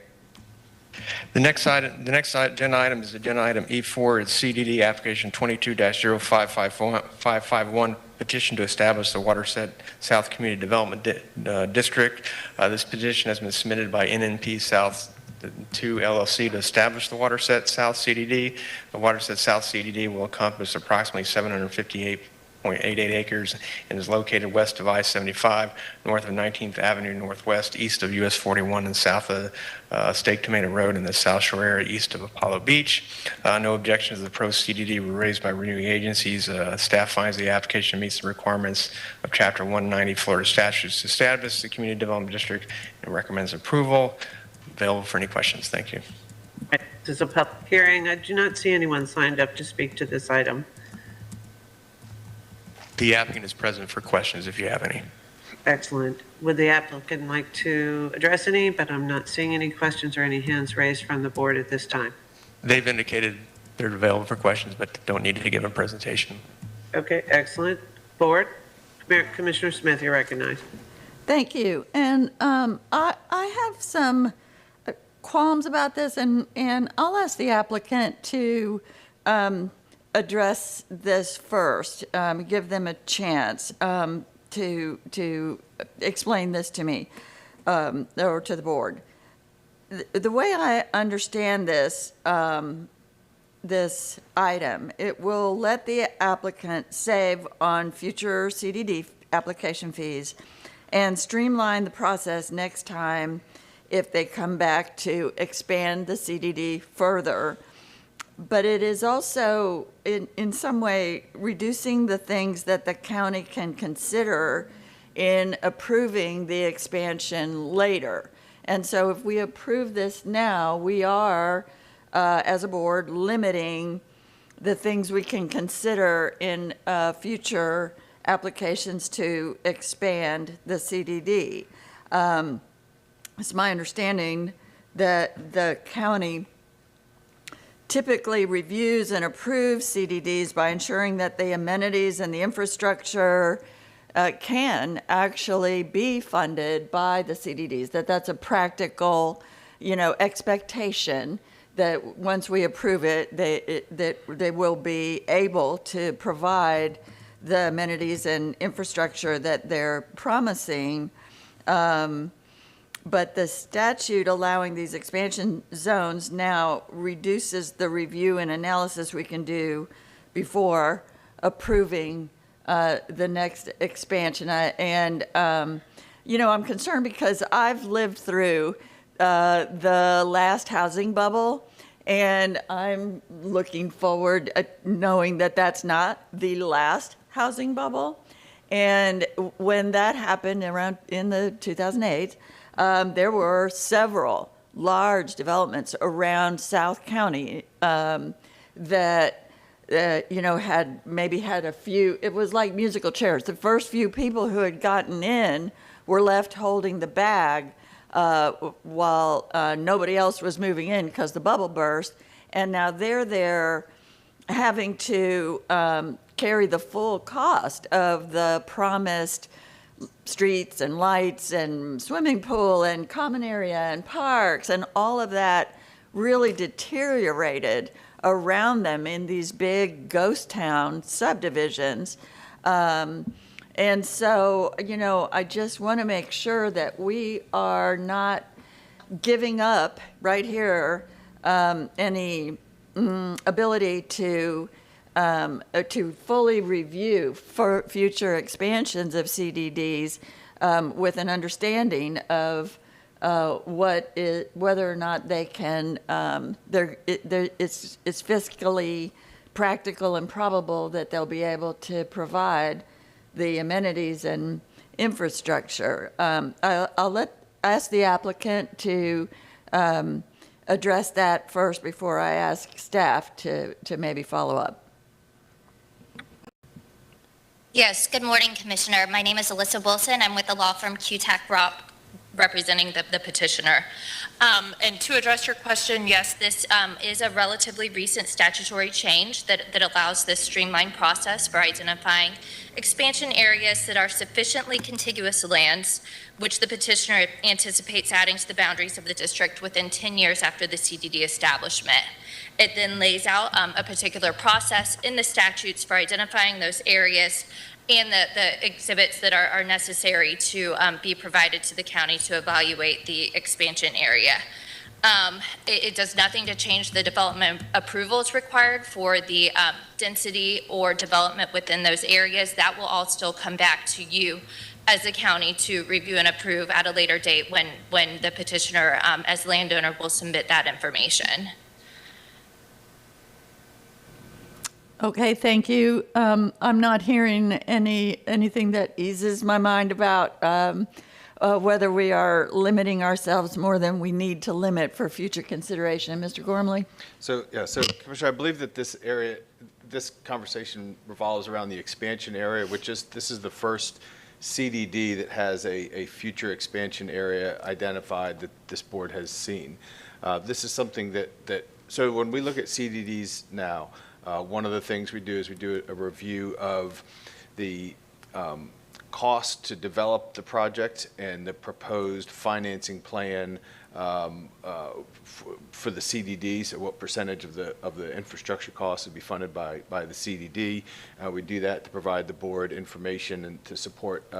The next agenda item is agenda item E4. It's CDD application 22-0551, petition to establish the Watershed South Community Development District. This petition has been submitted by NNP South 2 LLC to establish the Watershed South CDD. The Watershed South CDD will encompass approximately 758.88 acres and is located west of I-75, north of 19th Avenue Northwest, east of US 41, and south of Stake Tomato Road in the South Shore area, east of Apollo Beach. No objections to the proposed CDD were raised by renewing agencies. Staff finds the application meets the requirements of Chapter 190 Florida statutes to establish the Community Development District and recommends approval. Available for any questions. Thank you. This is a public hearing. I do not see anyone signed up to speak to this item. The applicant is present for questions if you have any. Excellent. Would the applicant like to address any? But I'm not seeing any questions or any hands raised from the board at this time. They've indicated they're available for questions, but don't need to give a presentation. Okay, excellent. Board, Commissioner Smith, you're recognized. Thank you. And I have some qualms about this, and I'll ask the applicant to address this first, give them a chance to explain this to me or to the board. the way I understand this, this item, it will let the applicant save on future CDD application fees and streamline the process next time if they come back to expand the CDD further. But it is also, in some way, reducing the things that the county can consider in approving the expansion later. And so if we approve this now, we are, as a board, limiting the things we can consider in future applications to expand the CDD. It's my understanding that the county typically reviews and approves CDDs by ensuring that the amenities and the infrastructure can actually be funded by the CDDs, that's a practical, expectation that once we approve it, that they will be able to provide the amenities and infrastructure that they're promising. But the statute allowing these expansion zones now reduces the review and analysis we can do before approving the next expansion. I'm concerned because I've lived through the last housing bubble, and I'm looking forward knowing that that's not the last housing bubble. And when that happened around in the 2008, there were several large developments around South County that had a few. It was like musical chairs. The first few people who had gotten in were left holding the bag while nobody else was moving in because the bubble burst. And now they're there having to carry the full cost of the promised streets and lights and swimming pool and common area and parks, and all of that really deteriorated around them in these big ghost town subdivisions. And so, I just want to make sure that we are not giving up right here any ability to fully review for future expansions of CDDs with an understanding of whether or not they can, it's fiscally practical and probable that they'll be able to provide the amenities and infrastructure. I'll ask the applicant to address that first before I ask staff to maybe follow up. Yes, good morning, Commissioner. My name is Alyssa Wilson. I'm with the law firm QTAC Ropp, representing the petitioner. And to address your question, yes, this is a relatively recent statutory change that allows this streamlined process for identifying expansion areas that are sufficiently contiguous lands, which the petitioner anticipates adding to the boundaries of the district within 10 years after the CDD establishment. It then lays out a particular process in the statutes for identifying those areas and the exhibits that are necessary to be provided to the county to evaluate the expansion area. It does nothing to change the development approvals required for the density or development within those areas. That will all still come back to you as a county to review and approve at a later date when the petitioner as landowner will submit that information. Okay, thank you. I'm not hearing anything that eases my mind about whether we are limiting ourselves more than we need to limit for future consideration. Mr. Gormley? So Commissioner, I believe that this conversation revolves around the expansion area, this is the first CDD that has a future expansion area identified that this board has seen. This is something so when we look at CDDs now, one of the things we do is we do a review of the cost to develop the project and the proposed financing plan for the CDD. So what percentage of the infrastructure costs would be funded by the CDD. We do that to provide the board information and to support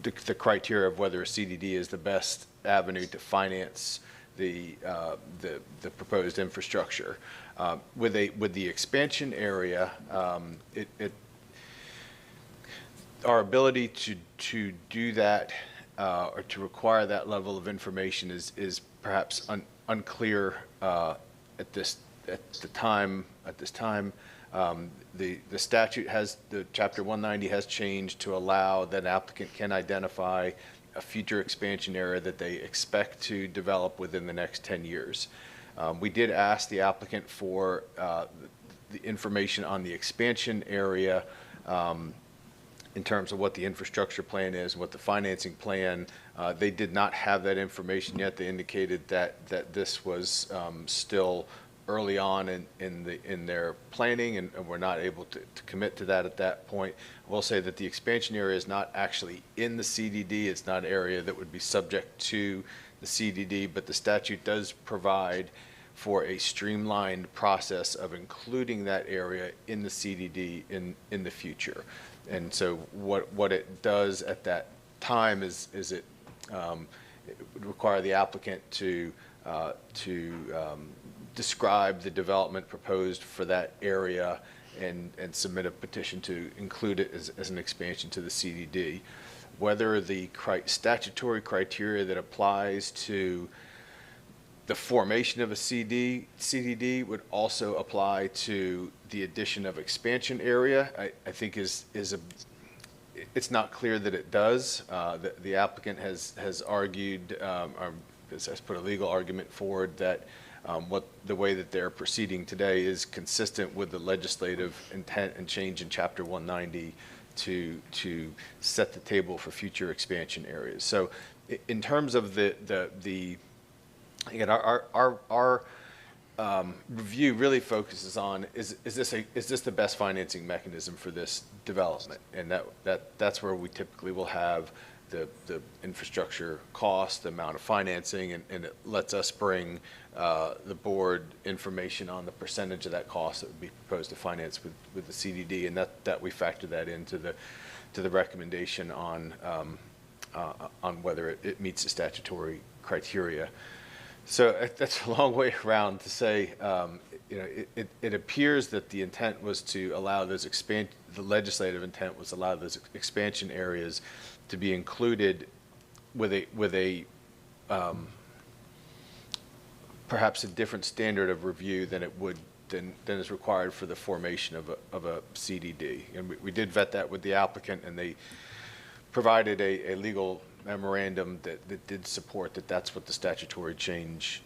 the criteria of whether a CDD is the best avenue to finance the proposed infrastructure. With the expansion area, our ability to do that or to require that level of information is perhaps unclear at this time. The statute the Chapter 190 has changed to allow that an applicant can identify a future expansion area that they expect to develop within the next 10 years. We did ask the applicant for the information on the expansion area in terms of what the infrastructure plan is, what the financing plan. They did not have that information yet. They indicated that this was still early on in their planning, and we're not able to commit to that at that point. I will say that the expansion area is not actually in the CDD. It's not an area that would be subject to the CDD, but the statute does provide for a streamlined process of including that area in the CDD in the future. And so what it does at that time is it would require the applicant to describe the development proposed for that area and submit a petition to include it as an expansion to the CDD. Whether the statutory criteria that applies to the formation of a CDD would also apply to the addition of expansion area, I think it's not clear that it does. The applicant has argued, or has put a legal argument forward that the way that they're proceeding today is consistent with the legislative intent and change in Chapter 190 to set the table for future expansion areas. So in terms of again, our review really focuses on is this the best financing mechanism for this development, and that's where we typically will have the infrastructure cost, the amount of financing, and it lets us bring the board information on the percentage of that cost that would be proposed to finance with the CDD, and that we factor that into the recommendation on whether it meets the statutory criteria. So that's a long way around to say, it appears that the intent was to allow those the legislative intent was to allow those expansion areas to be included with a perhaps a different standard of review than is required for the formation of a CDD. And we did vet that with the applicant, and they provided a legal memorandum that did support that's what the statutory change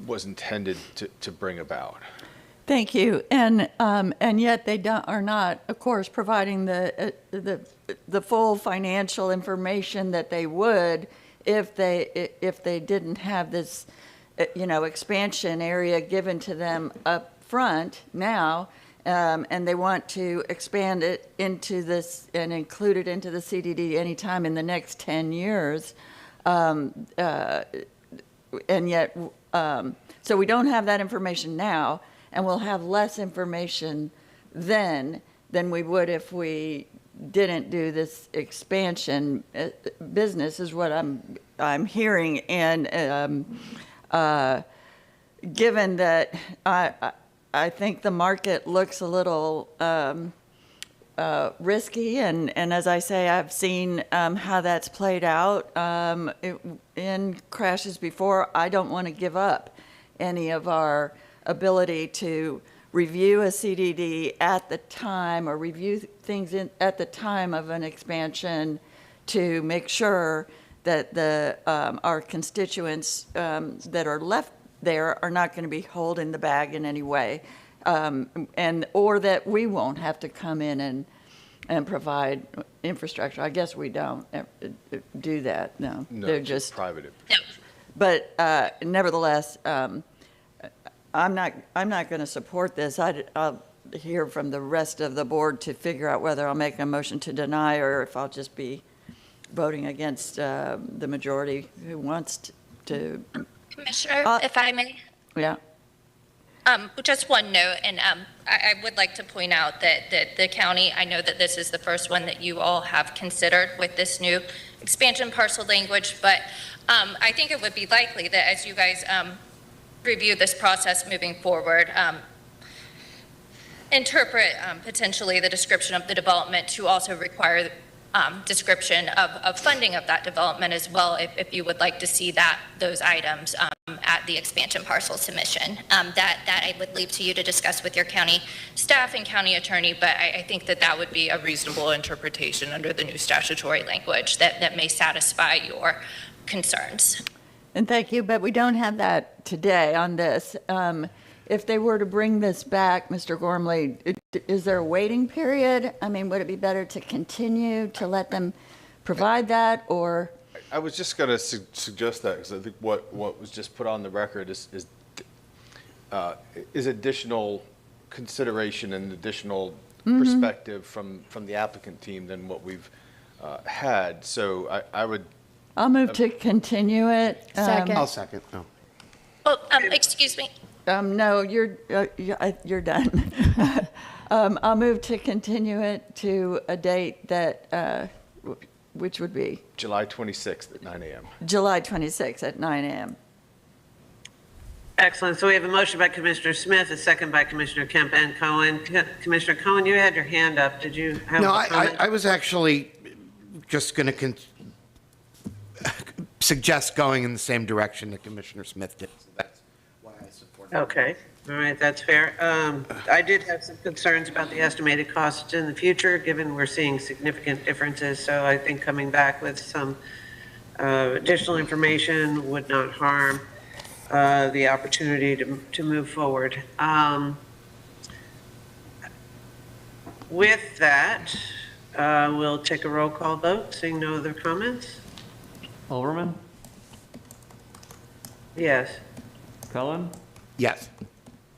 was intended to bring about. Thank you. And yet they are not, of course, providing the full financial information that they would if they didn't have this, expansion area given to them up front now, and they want to expand it into this and include it into the CDD anytime in the next 10 years. And yet, so we don't have that information now, and we'll have less information then than we would if we didn't do this expansion business, is what I'm hearing. And given that I think the market looks a little risky, and as I say, I've seen how that's played out in crashes before. I don't want to give up any of our ability to review a CDD at the time, or review things at the time of an expansion, to make sure that our constituents that are left there are not going to be holding the bag in any way, or that we won't have to come in and provide infrastructure. I guess we don't do that. No, they're just private. But nevertheless, I'm not going to support this. I'll hear from the rest of the board to figure out whether I'll make a motion to deny or if I'll just be voting against the majority who wants to. Commissioner, if I may. Yeah. Just one note, and I would like to point out that the county, I know that this is the first one that you all have considered with this new expansion parcel language, but I think it would be likely that as you guys review this process moving forward, interpret potentially the description of the development to also require description of funding of that development as well, if you would like to see those items at the expansion parcel submission. That I would leave to you to discuss with your county staff and county attorney, but I think that would be a reasonable interpretation under the new statutory language that may satisfy your concerns. And thank you, but we don't have that today on this. If they were to bring this back, Mr. Gormley, is there a waiting period? I mean, would it be better to continue to let them provide that, or? I was just going to suggest that, because I think what was just put on the record is additional consideration and additional perspective from the applicant team than what we've had. So I would. I'll move to continue it. Second. I'll second. No. Oh, excuse me. No, you're done. I'll move to continue it to a date that, which would be? July 26th at 9 a.m. July 26th at 9 a.m. Excellent. So we have a motion by Commissioner Smith, a second by Commissioner Kemp and Cohen. Commissioner Cohen, you had your hand up. Did you have a comment? I was actually just going to suggest going in the same direction that Commissioner Smith did. So that's why I support it. Okay. All right. That's fair. I did have some concerns about the estimated costs in the future, given we're seeing significant differences. So I think coming back with some additional information would not harm the opportunity to move forward. With that, we'll take a roll call vote, seeing no other comments. Overman? Yes. Cullen? Yes.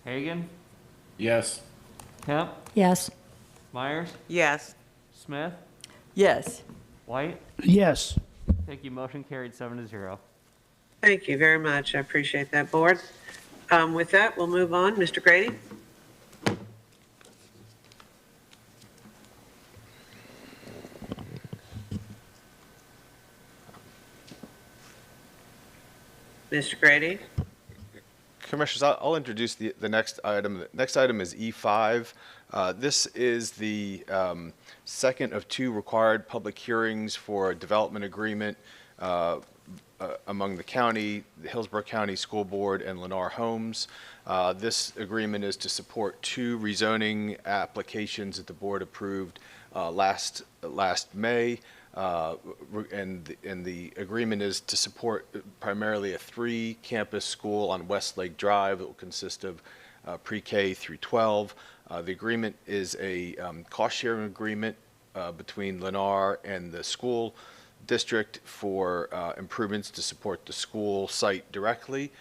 Hagan? Yes. Kemp? Yes. Myers? Yes. Smith? Yes. White? Yes. Thank you. Motion carried 7-0. Thank you very much. I appreciate that, board. With that, we'll move on. Mr. Grady? Mr. Grady? Commissioners, I'll introduce the next item. The next item is E5. This is the second of two required public hearings for a development agreement among the county, the Hillsborough County School Board, and Lennar Homes. This agreement is to support two rezoning applications that the board approved last May. And the agreement is to support primarily a 3-campus school on Westlake Drive. It will consist of pre-K through 12. The agreement is a cost-sharing agreement between Lennar and the school district for improvements to support the school site directly.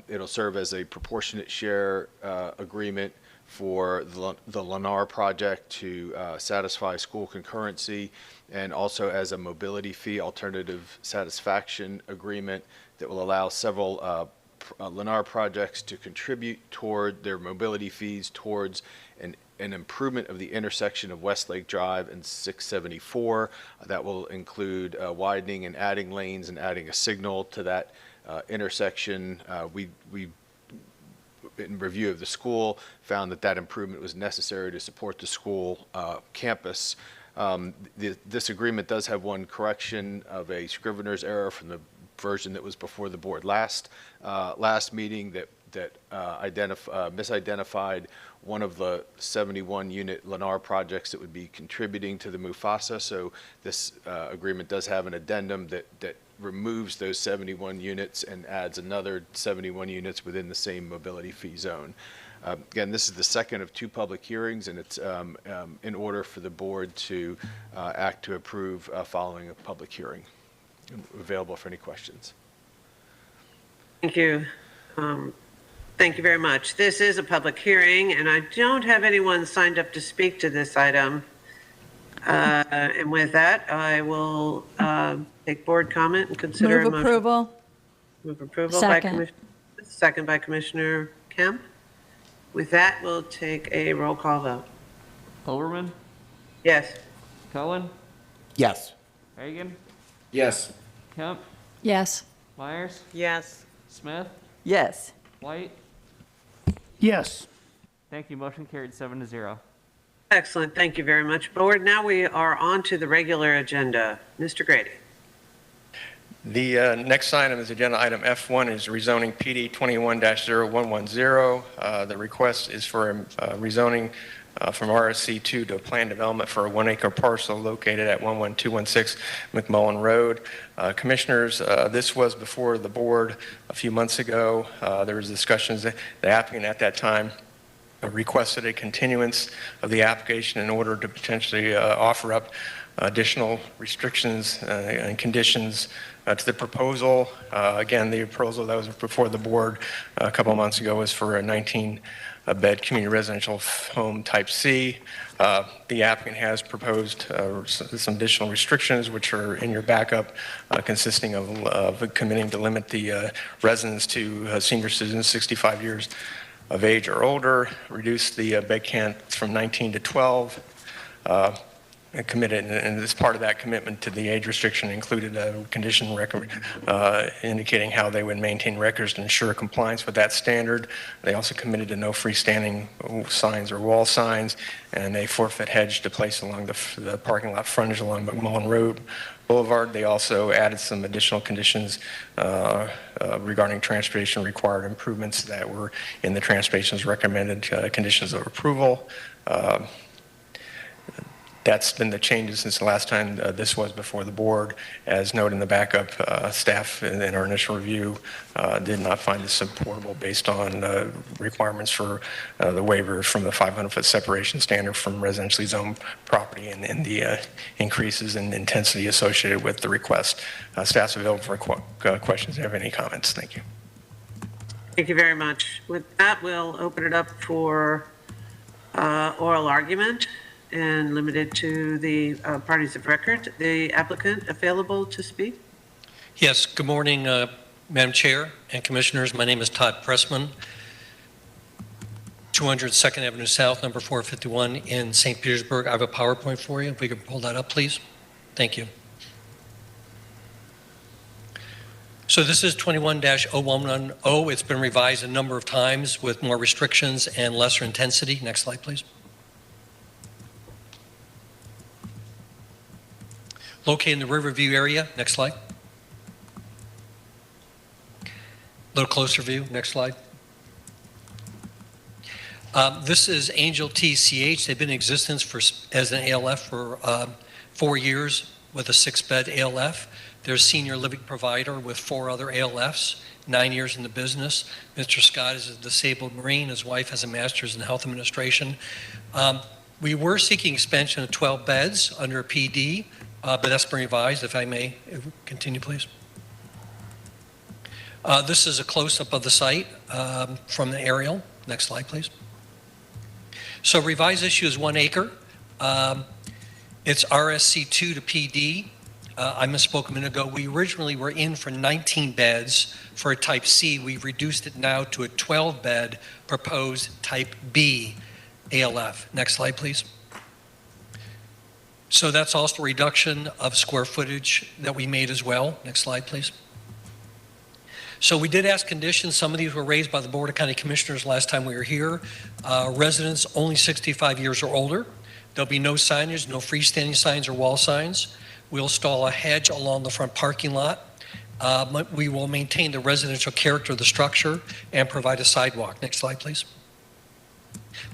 It'll serve as a proportionate share agreement for the Lennar project to satisfy school concurrency, and also as a mobility fee alternative satisfaction agreement that will allow several Lennar projects to contribute toward their mobility fees towards an improvement of the intersection of Westlake Drive and 674. That will include widening and adding lanes and adding a signal to that intersection. We in review of the school, found that improvement was necessary to support the school campus. This agreement does have one correction of a scrivener's error from the version that was before the board last meeting that misidentified one of the 71-unit Lennar projects that would be contributing to the Mufasa. So this agreement does have an addendum that removes those 71 units and adds another 71 units within the same mobility fee zone. Again, this is the second of two public hearings, and it's in order for the board to act to approve following a public hearing. Available for any questions. Thank you. Thank you very much. This is a public hearing, and I don't have anyone signed up to speak to this item. And with that, I will take board comment and consider Move approval. Move approval Second. second by Commissioner Kemp. With that, we'll take a roll call vote. Overman, Yes. Cullen, Yes. Hagan, Yes. Kemp, Yes. Myers, Yes. Smith, Yes. White. Yes. Thank you. Motion carried 7-0. Excellent. Thank you very much, Board. Now we are on to the regular agenda. Mr. Grady. The next item is agenda item F1 is rezoning PD 21-0110. The request is for rezoning from RSC2 to planned development for a 1-acre parcel located at 11216 McMullen Road. Commissioners, this was before the board a few months ago. There was discussions that the applicant at that time requested a continuance of the application in order to potentially offer up additional restrictions and conditions to the proposal. Again, the proposal that was before the board a couple of months ago was for a 19-bed community residential home type C. The applicant has proposed some additional restrictions, which are in your backup, consisting of committing to limit the residence to senior citizens 65 years of age or older, reduce the bed count from 19 to 12, committed, and as part of that commitment to the age restriction included a condition record indicating how they would maintain records to ensure compliance with that standard. They also committed to no freestanding signs or wall signs and a 4-foot hedge to place along the parking lot frontage along McMullen Road Boulevard. They also added some additional conditions regarding transportation required improvements that were in the transportation's recommended conditions of approval. That's been the changes since the last time this was before the board. As noted in the backup, staff in our initial review did not find this supportable based on requirements for the waiver from the 500-foot separation standard from residentially zoned property and the increases in intensity associated with the request. Staff's available for questions if you have any comments. Thank you. Thank you very much. With that, we'll open it up for oral argument and limited to the parties of record. The applicant available to speak? Yes, good morning, Madam Chair and Commissioners. My name is Todd Pressman, 200 2nd Avenue South, number 451 in St. Petersburg. I have a PowerPoint for you. If we could pull that up, please. Thank you. So this is 21-0110. It's been revised a number of times with more restrictions and lesser intensity. Next slide, please. Located in the Riverview area. Next slide. A little closer view. Next slide. This is Angel TCH. They've been in existence as an ALF for 4 years with a 6-bed ALF. They're a senior living provider with 4 other ALFs, 9 years in the business. Mr. Scott is a disabled Marine. His wife has a master's in health administration. We were seeking expansion of 12 beds under a PD. But that's been revised, if I may continue, please. This is a close-up of the site from the aerial. Next slide, please. So revised issue is 1 acre. It's RSC2 to PD. I misspoke a minute ago. We originally were in for 19 beds for a type C. We've reduced it now to a 12-bed proposed type B ALF. Next slide, please. So that's also a reduction of square footage that we made as well. Next slide, please. So we did ask conditions. Some of these were raised by the Board of County Commissioners last time we were here. Residents only 65 years or older. There'll be no signage, no freestanding signs or wall signs. We'll install a hedge along the front parking lot. We will maintain the residential character of the structure and provide a sidewalk. Next slide, please.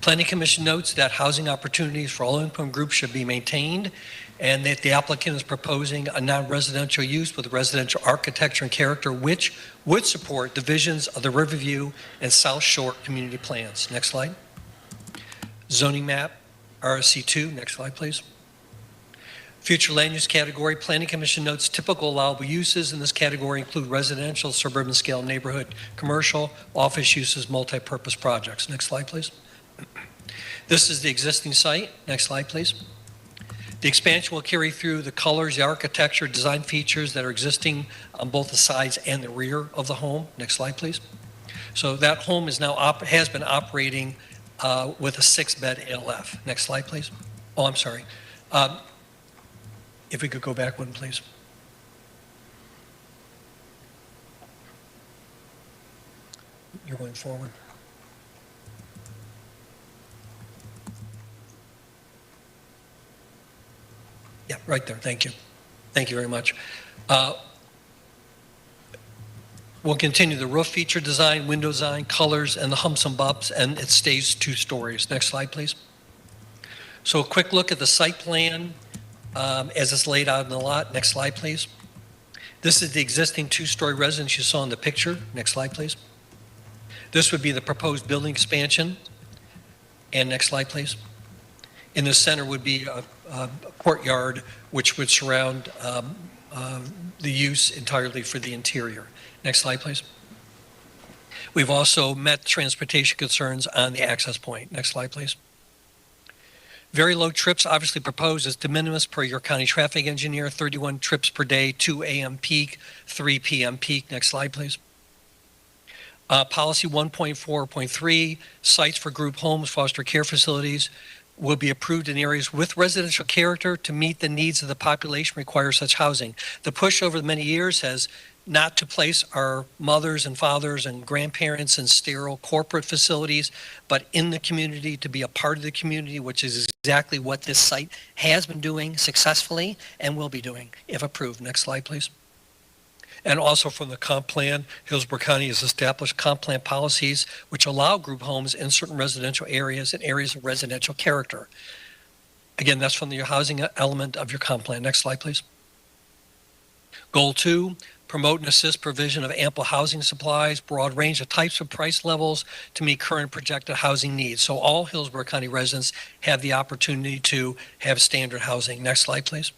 Planning Commission notes that housing opportunities for all income groups should be maintained and that the applicant is proposing a non-residential use with residential architecture and character which would support the visions of the Riverview and South Shore community plans. Next slide. Zoning map, RSC2. Next slide, please. Future land use category, Planning Commission notes typical allowable uses in this category include residential, suburban scale, neighborhood, commercial, office uses, multi-purpose projects. Next slide, please. This is the existing site. Next slide, please. The expansion will carry through the colors, the architecture, design features that are existing on both the sides and the rear of the home. Next slide, please. So that home is now has been operating with a 6-bed ALF. Next slide, please. Oh, I'm sorry. If we could go back one, please. You're going forward. Yeah, right there. Thank you. Thank you very much. We'll continue the roof feature design, window design, colors, and the humps and bumps, and it stays 2 stories. Next slide, please. So a quick look at the site plan as it's laid out in the lot. Next slide, please. This is the existing 2-story residence you saw in the picture. Next slide, please. This would be the proposed building expansion. And next slide, please. In the center would be a courtyard, which would surround the use entirely for the interior. Next slide, please. We've also met transportation concerns on the access point. Next slide, please. Very low trips obviously proposed as de minimis per your county traffic engineer, 31 trips per day, 2 a.m. peak, 3 p.m. peak. Next slide, please. Policy 1.4.3, sites for group homes, foster care facilities will be approved in areas with residential character to meet the needs of the population require such housing. The push over the many years has not to place our mothers and fathers and grandparents in sterile corporate facilities, but in the community, to be a part of the community, which is exactly what this site has been doing successfully and will be doing if approved. Next slide, please. And also from the comp plan, Hillsborough County has established comp plan policies which allow group homes in certain residential areas and areas of residential character. Again, that's from the housing element of your comp plan. Next slide, please. Goal 2, promote and assist provision of ample housing supplies, broad range of types of price levels to meet current projected housing needs. So all Hillsborough County residents have the opportunity to have standard housing. Next slide, please.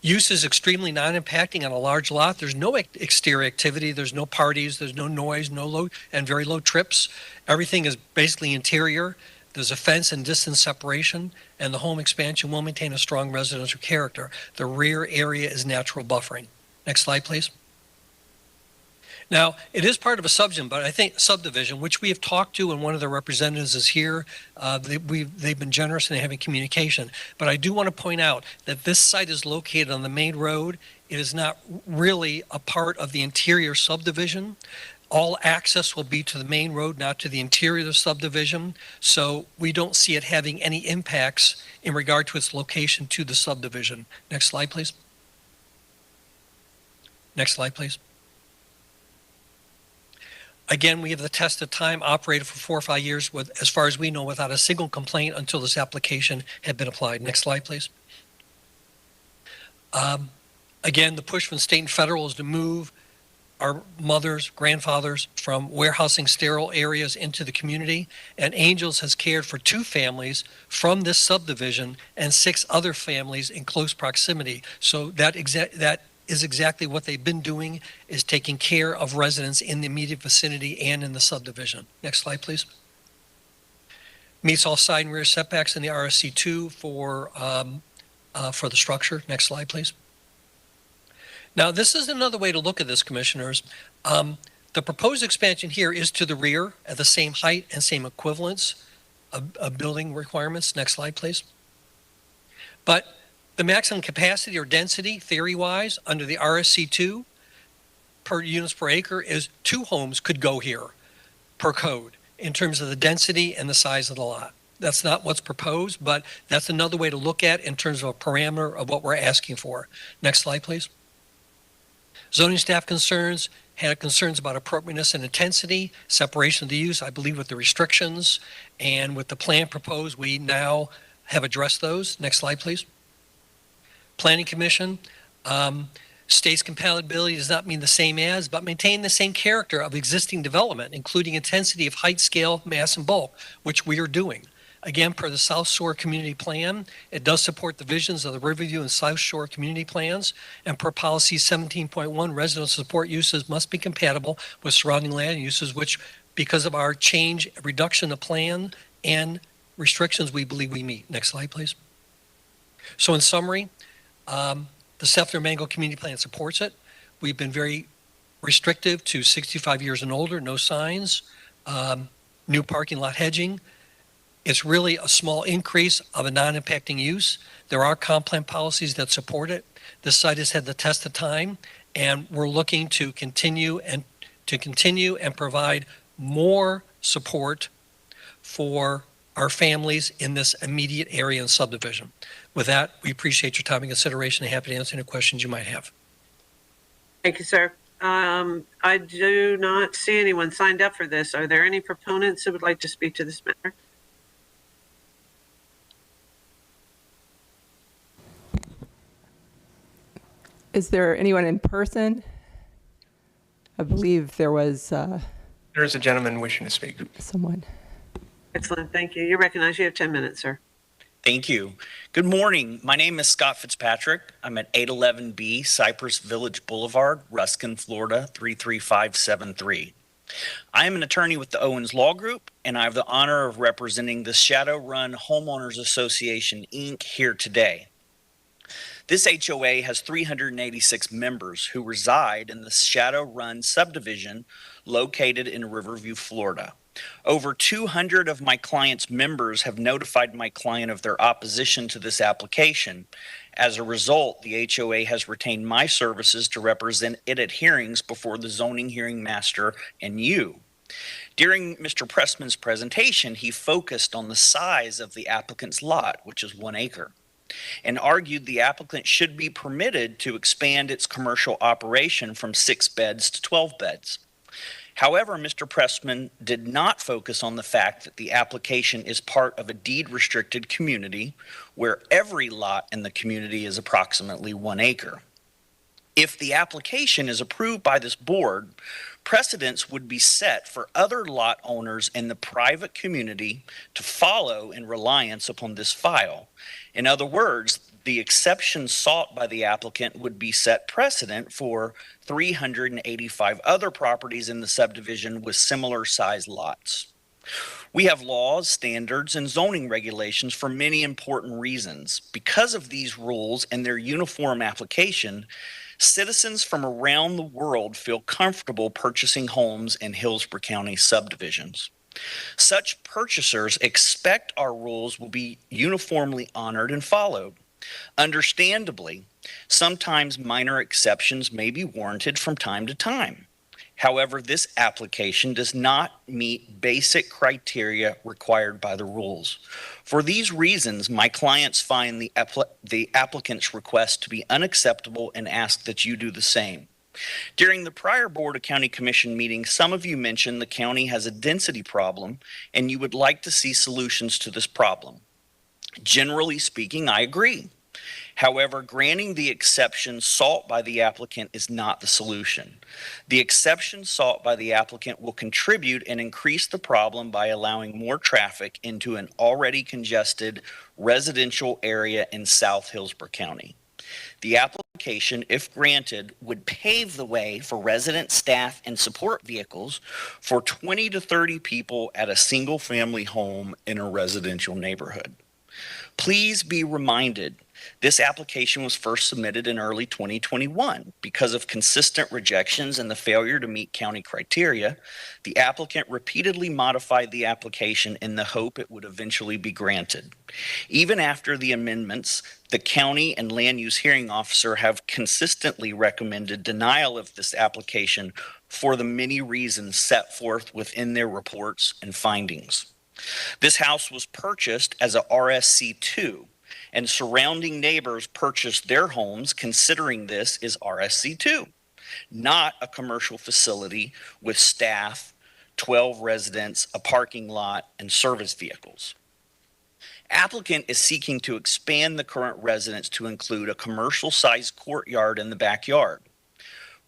Use is extremely non-impacting on a large lot. There's no exterior activity. There's no parties. There's no noise, no low and very low trips. Everything is basically interior. There's a fence and distance separation, and the home expansion will maintain a strong residential character. The rear area is natural buffering. Next slide, please. Now, it is part of a subdivision, which we have talked to, and one of the representatives is here. They've been generous in having communication. But I do want to point out that this site is located on the main road. It is not really a part of the interior subdivision. All access will be to the main road, not to the interior of the subdivision. So we don't see it having any impacts in regard to its location to the subdivision. Next slide, please. Next slide, please. Again, we have the tested time operated for 4 or 5 years, with, as far as we know, without a single complaint until this application had been applied. Next slide, please. Again, the push from state and federal is to move our mothers, grandfathers from warehousing sterile areas into the community. And Angels has cared for 2 families from this subdivision and 6 other families in close proximity. So that is exactly what they've been doing, is taking care of residents in the immediate vicinity and in the subdivision. Next slide, please. Meets all side and rear setbacks in the RSC2 for the structure. Next slide, please. Now, this is another way to look at this, commissioners. The proposed expansion here is to the rear at the same height and same equivalence of building requirements. Next slide, please. But the maximum capacity or density, theory-wise, under the RSC2 per units per acre is 2 homes could go here per code in terms of the density and the size of the lot. That's not what's proposed, but that's another way to look at in terms of a parameter of what we're asking for. Next slide, please. Zoning staff had concerns about appropriateness and intensity, separation of the use, I believe with the restrictions, and with the plan proposed, we now have addressed those. Next slide, please. Planning Commission, states compatibility does not mean the same as, but maintain the same character of existing development, including intensity of height, scale, mass, and bulk, which we are doing. Again, per the South Shore Community Plan, it does support the visions of the Riverview and South Shore Community Plans, and per Policy 17.1, residential support uses must be compatible with surrounding land uses, which, because of our change, reduction of plan, and restrictions, we believe we meet. Next slide, please. So in summary, the Sefner Mango Community Plan supports it. We've been very restrictive to 65 years and older, no signs, new parking lot hedging. It's really a small increase of a non-impacting use. There are comp plan policies that support it. This site has had the test of time, and we're looking to continue and provide more support for our families in this immediate area and subdivision. With that, we appreciate your time and consideration and happy to answer any questions you might have. Thank you, sir. I do not see anyone signed up for this. Are there any proponents who would like to speak to this matter? Is there anyone in person? I believe there was There's a gentleman wishing to speak. someone. Excellent. Thank you. You recognize you have 10 minutes, sir. Thank you. Good morning. My name is Scott Fitzpatrick. I'm at 811B Cypress Village Boulevard, Ruskin, Florida, 33573. I am an attorney with the Owens Law Group, and I have the honor of representing the Shadowrun Homeowners Association, Inc. here today. This HOA has 386 members who reside in the Shadowrun subdivision located in Riverview, Florida. Over 200 of my client's members have notified my client of their opposition to this application. As a result, the HOA has retained my services to represent it at hearings before the zoning hearing master and you. During Mr. Pressman's presentation, he focused on the size of the applicant's lot, which is 1 acre, and argued the applicant should be permitted to expand its commercial operation from 6 beds to 12 beds. However, Mr. Pressman did not focus on the fact that the application is part of a deed-restricted community where every lot in the community is approximately 1 acre. If the application is approved by this board, precedents would be set for other lot owners in the private community to follow in reliance upon this file. In other words, the exception sought by the applicant would be set precedent for 385 other properties in the subdivision with similar size lots. We have laws, standards, and zoning regulations for many important reasons. Because of these rules and their uniform application, citizens from around the world feel comfortable purchasing homes in Hillsborough County subdivisions. Such purchasers expect our rules will be uniformly honored and followed. Understandably, sometimes minor exceptions may be warranted from time to time. However, this application does not meet basic criteria required by the rules. For these reasons, my clients find the applicant's request to be unacceptable and ask that you do the same. During the prior Board of County Commission meeting, some of you mentioned the county has a density problem and you would like to see solutions to this problem. Generally speaking, I agree. However, granting the exception sought by the applicant is not the solution. The exception sought by the applicant will contribute and increase the problem by allowing more traffic into an already congested residential area in South Hillsborough County. The application, if granted, would pave the way for resident staff and support vehicles for 20 to 30 people at a single-family home in a residential neighborhood. Please be reminded, this application was first submitted in early 2021. Because of consistent rejections and the failure to meet county criteria, the applicant repeatedly modified the application in the hope it would eventually be granted. Even after the amendments, the county and land use hearing officer have consistently recommended denial of this application for the many reasons set forth within their reports and findings. This house was purchased as a RSC2, and surrounding neighbors purchased their homes considering this is RSC2, not a commercial facility with staff, 12 residents, a parking lot, and service vehicles. Applicant is seeking to expand the current residence to include a commercial-sized courtyard in the backyard.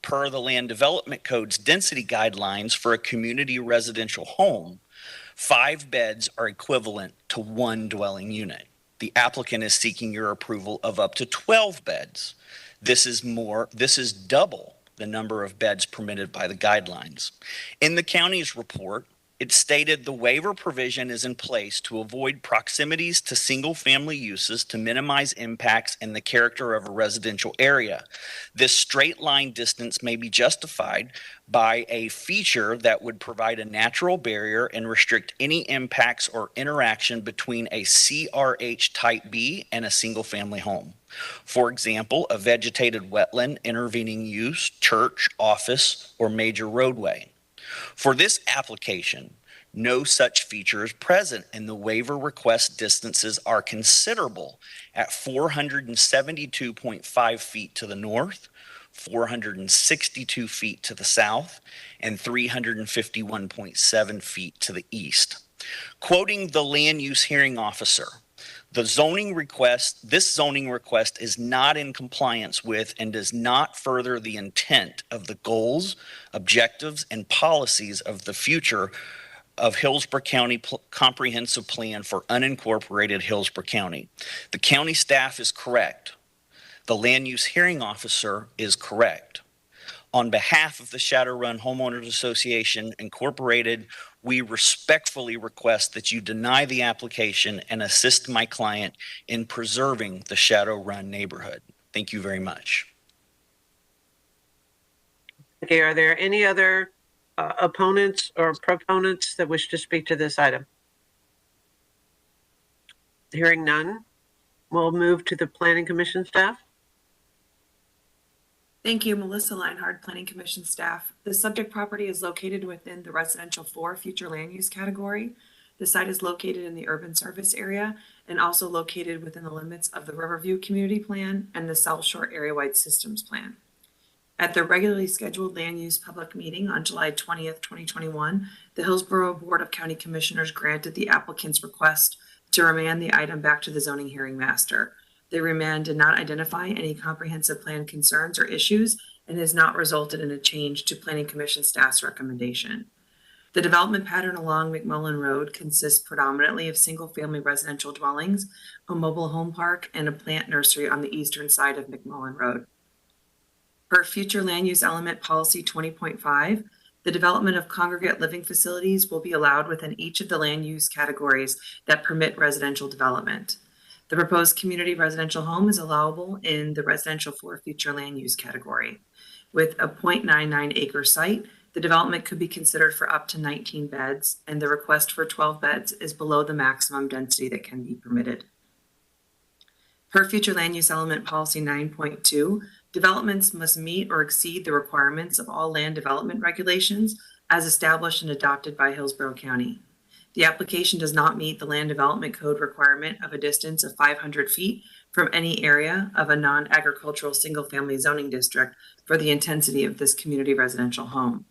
Per the Land Development Code's density guidelines for a community residential home, 5 beds are equivalent to 1 dwelling unit. The applicant is seeking your approval of up to 12 beds. This is double the number of beds permitted by the guidelines. In the county's report, It stated the waiver provision is in place to avoid proximities to single-family uses to minimize impacts in the character of a residential area. This straight line distance may be justified by a feature that would provide a natural barrier and restrict any impacts or interaction between a CRH Type B and a single-family home. For example, a vegetated wetland, intervening use, church, office, or major roadway. For this application, no such feature is present, and the waiver request distances are considerable at 472.5 feet to the north, 462 feet to the south, and 351.7 feet to the east. Quoting the land use hearing officer, this zoning request is not in compliance with and does not further the intent of the goals, objectives, and policies of the future of Hillsborough County Comprehensive Plan for unincorporated Hillsborough County. The county staff is correct. The land use hearing officer is correct. On behalf of the Shadowrun Homeowners Association Incorporated, we respectfully request that you deny the application and assist my client in preserving the Shadowrun neighborhood. Thank you very much. Okay, are there any other opponents or proponents that wish to speak to this item? Hearing none, we'll move to the Planning Commission staff. Thank you, Melissa Leinhardt, Planning Commission staff. The subject property is located within the Residential 4 future land use category. The site is located in the urban service area and also located within the limits of the Riverview Community Plan and the South Shore Area-Wide Systems Plan. At the regularly scheduled land use public meeting on July 20th, 2021, the Hillsborough Board of County Commissioners granted the applicant's request to remand the item back to the zoning hearing master. The remand did not identify any comprehensive plan concerns or issues and has not resulted in a change to Planning Commission staff's recommendation. The development pattern along McMullen Road consists predominantly of single-family residential dwellings, a mobile home park, and a plant nursery on the eastern side of McMullen Road. Per future land use element policy 20.5, the development of congregate living facilities will be allowed within each of the land use categories that permit residential development. The proposed community residential home is allowable in the residential 4 future land use category. With a 0.99 acre site, the development could be considered for up to 19 beds, and the request for 12 beds is below the maximum density that can be permitted. Per future land use element policy 9.2, developments must meet or exceed the requirements of all land development regulations as established and adopted by Hillsborough County. The application does not meet the Land Development Code requirement of a distance of 500 feet from any area of a non-agricultural single-family zoning district for the intensity of this community residential home.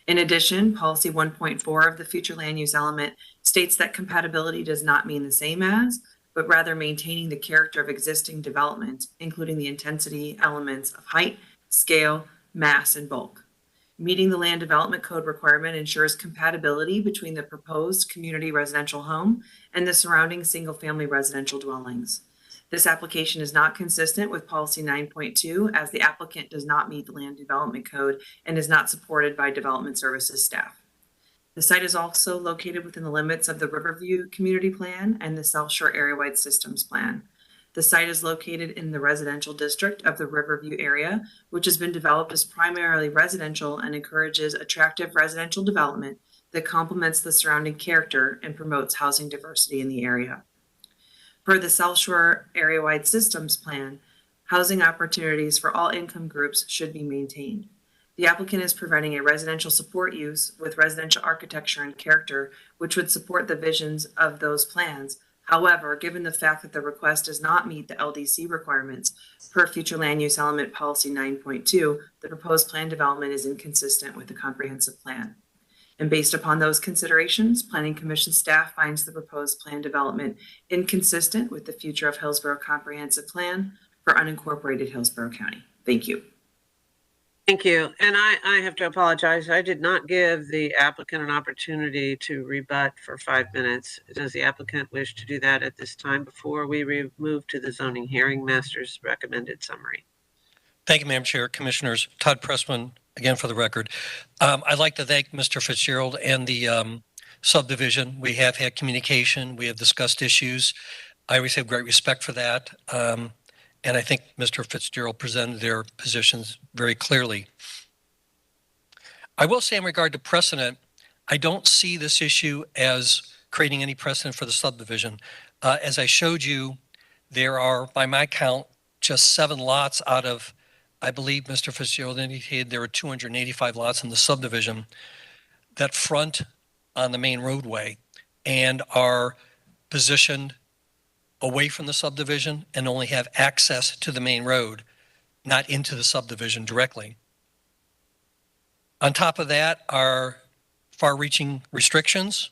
In addition, policy 1.4 of the future land use element states that compatibility does not mean the same as, but rather maintaining the character of existing development, including the intensity elements of height, scale, mass, and bulk. Meeting the Land Development Code requirement ensures compatibility between the proposed community residential home and the surrounding single-family residential dwellings. This application is not consistent with policy 9.2 as the applicant does not meet the Land Development Code and is not supported by Development Services staff. The site is also located within the limits of the Riverview Community Plan and the South Shore Area-Wide Systems Plan. The site is located in the residential district of the Riverview area, which has been developed as primarily residential and encourages attractive residential development that complements the surrounding character and promotes housing diversity in the area. Per the South Shore Area-Wide Systems Plan, housing opportunities for all income groups should be maintained. The applicant is presenting a residential support use with residential architecture and character, which would support the visions of those plans. However, given the fact that the request does not meet the LDC requirements per future land use element policy 9.2, the proposed plan development is inconsistent with the comprehensive plan. And based upon those considerations, Planning Commission staff finds the proposed plan development inconsistent with the future of Hillsborough Comprehensive Plan for unincorporated Hillsborough County. Thank you. Thank you. And I have to apologize. I did not give the applicant an opportunity to rebut for 5 minutes. Does the applicant wish to do that at this time before we move to the zoning hearing master's recommended summary? Thank you, Madam Chair. Commissioners, Todd Pressman, again for the record. I'd like to thank Mr. Fitzgerald and the subdivision. We have had communication. We have discussed issues. I always have great respect for that. And I think Mr. Fitzgerald presented their positions very clearly. I will say in regard to precedent, I don't see this issue as creating any precedent for the subdivision. As I showed you, there are, by my count, just 7 lots out of, I believe Mr. Fitzgerald indicated there are 285 lots in the subdivision that front on the main roadway and are positioned away from the subdivision and only have access to the main road, not into the subdivision directly. On top of that are far-reaching restrictions.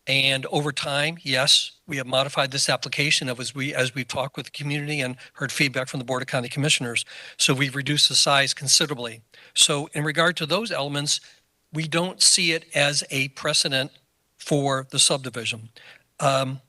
And over time, yes, we have modified this application as we've talked with the community and heard feedback from the Board of County Commissioners. So we've reduced the size considerably. So in regard to those elements, we don't see it as a precedent for the subdivision. Mr.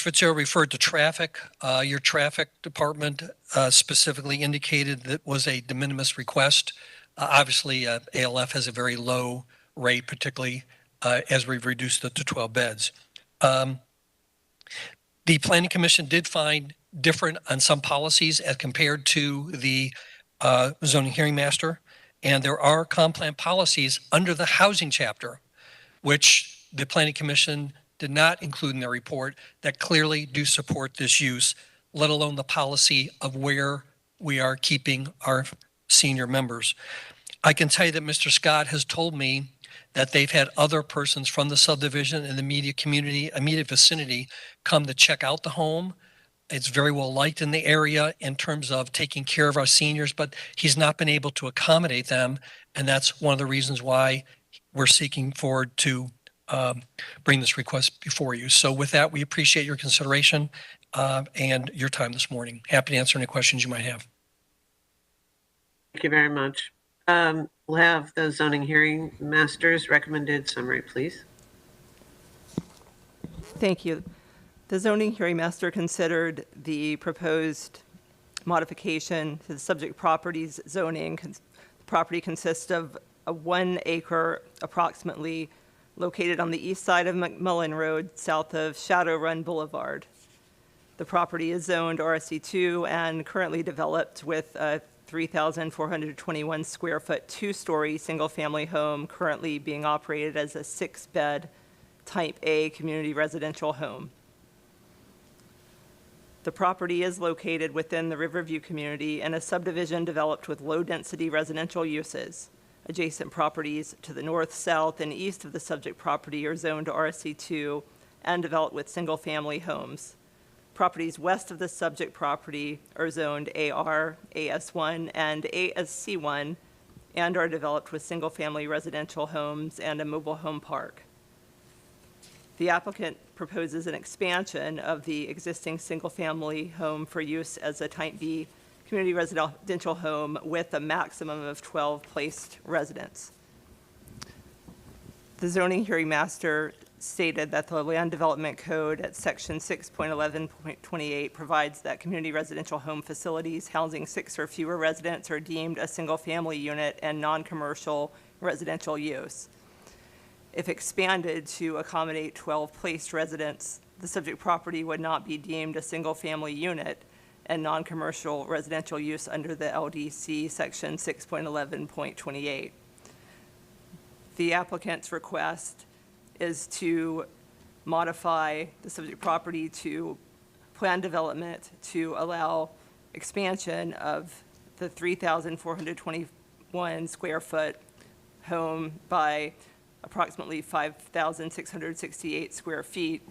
Fitzgerald referred to traffic. Your traffic department specifically indicated that was a de minimis request. Obviously, ALF has a very low rate, particularly as we've reduced it to 12 beds. The Planning Commission did find different on some policies as compared to the zoning hearing master. And there are comp plan policies under the housing chapter, which the Planning Commission did not include in their report, that clearly do support this use, let alone the policy of where we are keeping our senior members. I can tell you that Mr. Scott has told me that they've had other persons from the subdivision and the immediate vicinity come to check out the home. It's very well liked in the area in terms of taking care of our seniors, but he's not been able to accommodate them. And that's one of the reasons why we're seeking forward to bring this request before you. So with that, we appreciate your consideration and your time this morning. Happy to answer any questions you might have. Thank you very much. We'll have the zoning hearing master's recommended summary, please. Thank you. The zoning hearing master considered the proposed modification to the subject properties zoning. The property consists of a 1 acre approximately located on the east side of McMullen Road, south of Shadow Run Boulevard. The property is zoned RSC2 and currently developed with a 3,421 square foot, 2-story single-family home currently being operated as a 6-bed type A community residential home. The property is located within the Riverview community in a subdivision developed with low-density residential uses. Adjacent properties to the north, south, and east of the subject property are zoned RSC2 and developed with single-family homes. Properties west of the subject property are zoned AR, AS1, and ASC1 and are developed with single-family residential homes and a mobile home park. The applicant proposes an expansion of the existing single-family home for use as a Type B community residential home with a maximum of 12 placed residents. The zoning hearing master stated that the Land Development Code at section 6.11.28 provides that community residential home facilities housing 6 or fewer residents are deemed a single-family unit and non-commercial residential use. If expanded to accommodate 12 placed residents, the subject property would not be deemed a single-family unit and non-commercial residential use under the LDC section 6.11.28. The applicant's request is to modify the subject property to plan development to allow expansion of the 3,421 square foot home by approximately 5,668 square feet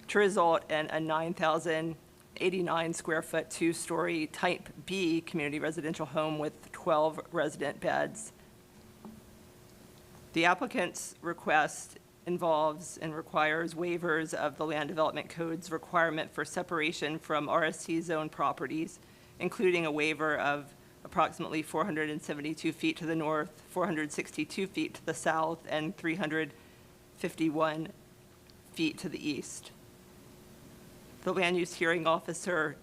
to result in a 9,089 square foot, 2-story Type B community residential home with 12 resident beds. The applicant's request involves and requires waivers of the Land Development Code's requirement for separation from RSC zone properties, including a waiver of approximately 472 feet to the north, 462 feet to the south, and 351 feet to the east. The land use hearing officer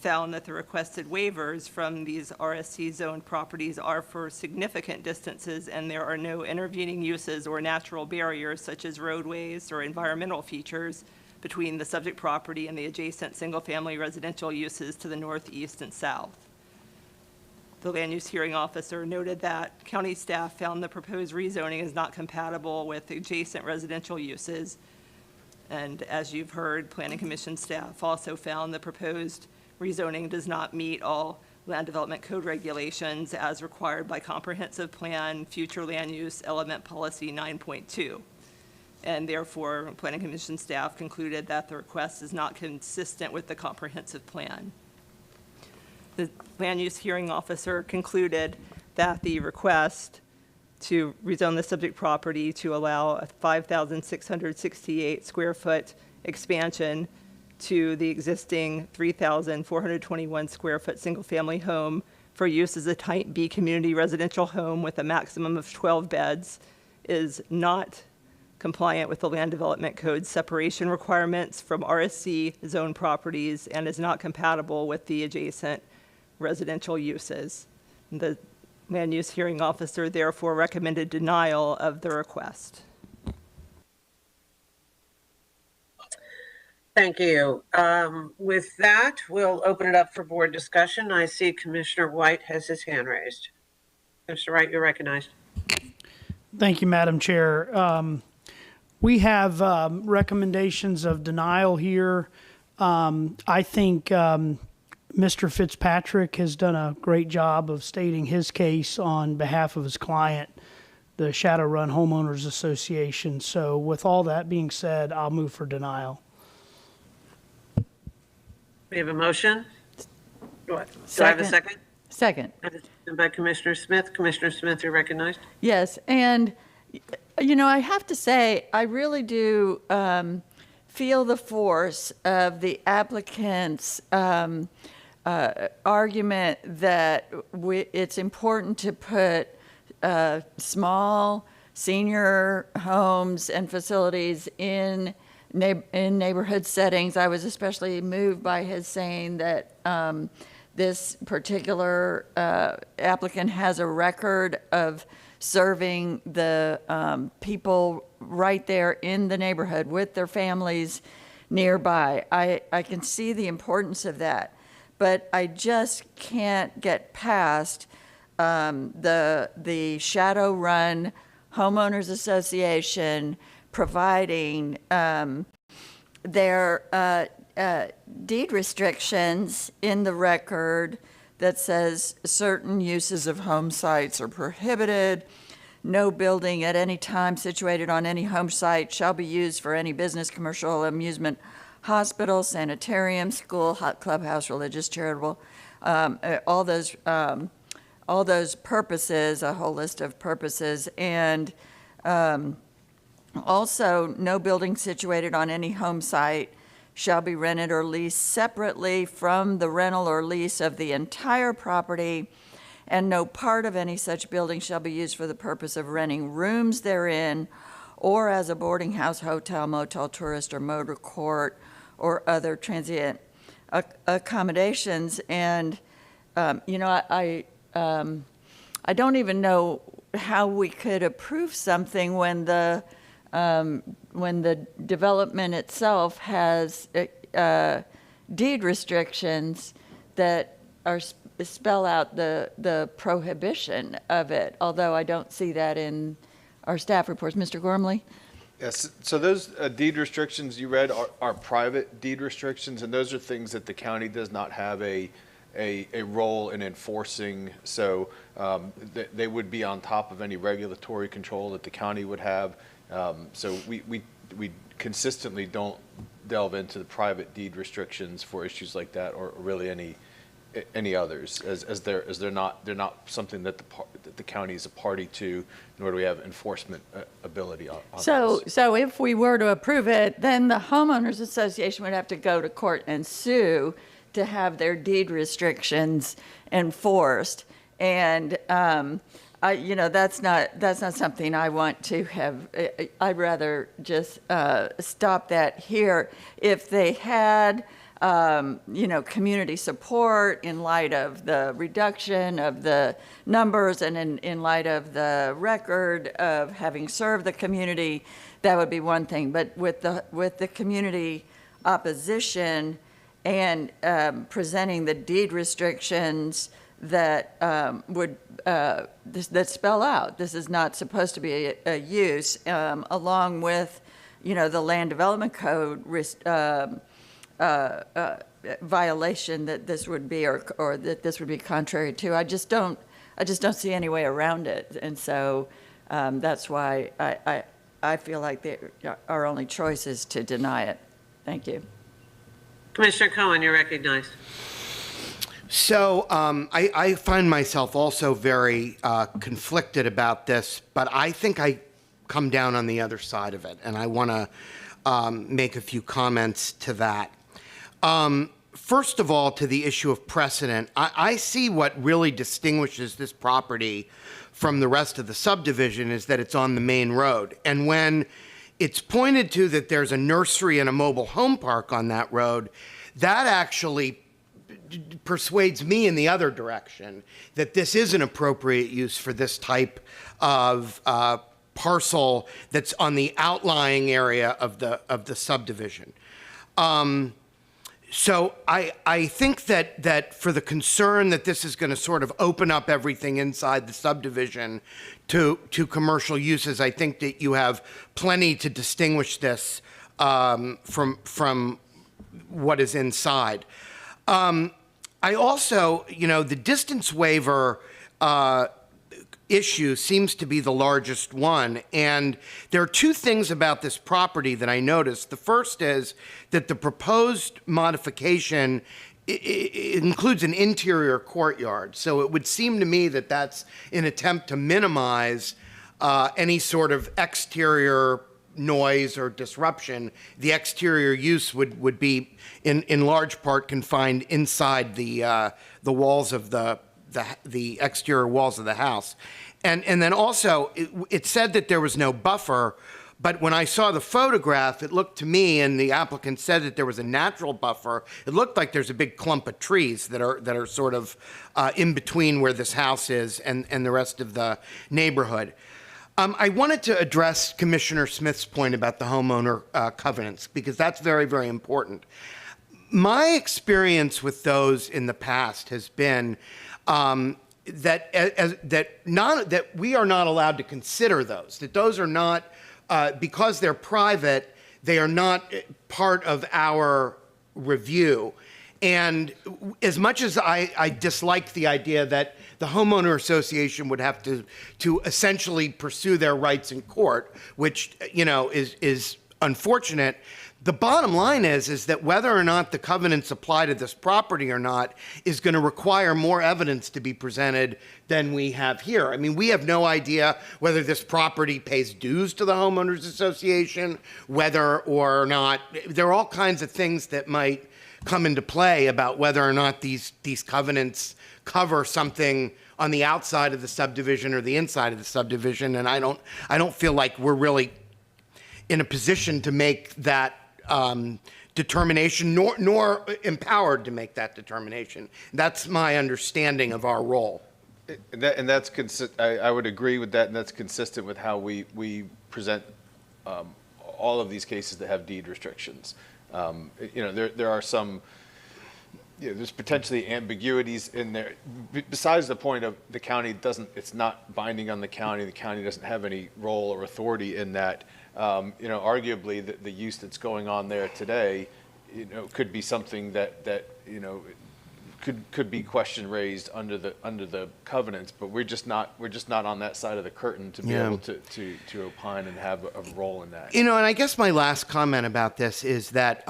found that the requested waivers from these RSC zoned properties are for significant distances, and there are no intervening uses or natural barriers such as roadways or environmental features between the subject property and the adjacent single-family residential uses to the north, east, and south. The land use hearing officer noted that county staff found the proposed rezoning is not compatible with adjacent residential uses. And as you've heard, Planning Commission staff also found the proposed rezoning does not meet all land development code regulations as required by Comprehensive Plan Future Land Use Element Policy 9.2. And therefore, Planning Commission staff concluded that the request is not consistent with the comprehensive plan. The land use hearing officer concluded that the request to rezone the subject property to allow a 5,668 square foot expansion to the existing 3,421 square foot single-family home for use as a type B community residential home with a maximum of 12 beds is not compliant with the Land Development Code separation requirements from RSC zone properties and is not compatible with the adjacent residential uses. The land use hearing officer therefore recommended denial of the request. Thank you. With that, we'll open it up for board discussion. I see Commissioner White has his hand raised. Commissioner White, you're recognized. Thank you, Madam Chair. We have recommendations of denial here. I think Mr. Fitzpatrick has done a great job of stating his case on behalf of his client, the Shadowrun Homeowners Association. So with all that being said, I'll move for denial. We have a motion. Do I have a second? Second. And by Commissioner Smith. Commissioner Smith, you're recognized. Yes, and you know, I have to say, I really do feel the force of the applicant's argument that it's important to put small senior homes and facilities in neighborhood settings. I was especially moved by his saying that this particular applicant has a record of serving the people right there in the neighborhood with their families nearby. I can see the importance of that, but I just can't get past the Shadowrun Homeowners Association providing their deed restrictions in the record that says certain uses of home sites are prohibited. No building at any time situated on any home site shall be used for any business, commercial, amusement, hospital, sanitarium, school, clubhouse, religious, charitable, all those purposes, a whole list of purposes. And also, no building situated on any home site shall be rented or leased separately from the rental or lease of the entire property, and no part of any such building shall be used for the purpose of renting rooms therein or as a boarding house, hotel, motel, tourist, or motor court, or other transient accommodations. And, you know, I don't even know how we could approve something when the development itself has deed restrictions that spell out the prohibition of it, although I don't see that in our staff reports. Mr. Gormley? Yes, so those deed restrictions you read are private deed restrictions, and those are things that the county does not have a role in enforcing. So they would be on top of any regulatory control that the county would have. So we consistently don't delve into the private deed restrictions for issues like that, or really any others, as they're not something that the county is a party to, nor do we have enforcement ability on So those. so if we were to approve it, then the homeowners association would have to go to court and sue to have their deed restrictions enforced. And you know, that's not something I want to have. I'd rather just stop that here. If they had community support in light of the reduction of the numbers and in light of the record of having served the community, that would be one thing. But with the community opposition and presenting the deed restrictions that that spell out this is not supposed to be a use, along with, the land development code violation that this would be, or that this would be contrary to. I just don't see any way around it, and so that's why I feel like our only choice is to deny it. Thank you. Commissioner Cohen, you're recognized. So I find myself also very conflicted about this, but I think I come down on the other side of it, and I want to make a few comments to that. First of all, to the issue of precedent, I see what really distinguishes this property from the rest of the subdivision is that it's on the main road. And when it's pointed to that there's a nursery and a mobile home park on that road, that actually persuades me in the other direction, that this is an appropriate use for this type of parcel that's on the outlying area of the subdivision. So I think that for the concern that this is going to sort of open up everything inside the subdivision to commercial uses, I think that you have plenty to distinguish this from what is inside. I also, the distance waiver issue seems to be the largest one. And there are two things about this property that I noticed. The first is that the proposed modification includes an interior courtyard. So it would seem to me that that's an attempt to minimize any sort of exterior noise or disruption. The exterior use would be in large part confined inside the walls of the exterior walls of the house. And then also, it said that there was no buffer, but when I saw the photograph, it looked to me, and the applicant said that there was a natural buffer, it looked like there's a big clump of trees that are sort of in between where this house is and the rest of the neighborhood. I wanted to address Commissioner Smith's point about the homeowner covenants, because that's very, very important. My experience with those in the past has been that we are not allowed to consider those. That those are not, because they're private, they are not part of our review. And as much as I dislike the idea that the homeowner association would have to essentially pursue their rights in court, which is unfortunate. The bottom line is that whether or not the covenants apply to this property or not is going to require more evidence to be presented than we have here. I mean, we have no idea whether this property pays dues to the homeowners association, whether or not there are all kinds of things that might come into play about whether or not these covenants cover something on the outside of the subdivision or the inside of the subdivision. And I don't feel like we're really in a position to make that determination, nor empowered to make that determination. That's my understanding of our role. I would agree with that, and that's consistent with how we present all of these cases that have deed restrictions. There are some, there's potentially ambiguities in there. Besides the point of the county it's not binding on the county doesn't have any role or authority in that. Arguably the use that's going on there today, could be something that could be question raised under the covenants, but we're just not on that side of the curtain to be able to opine and have a role in that. And I guess my last comment about this is that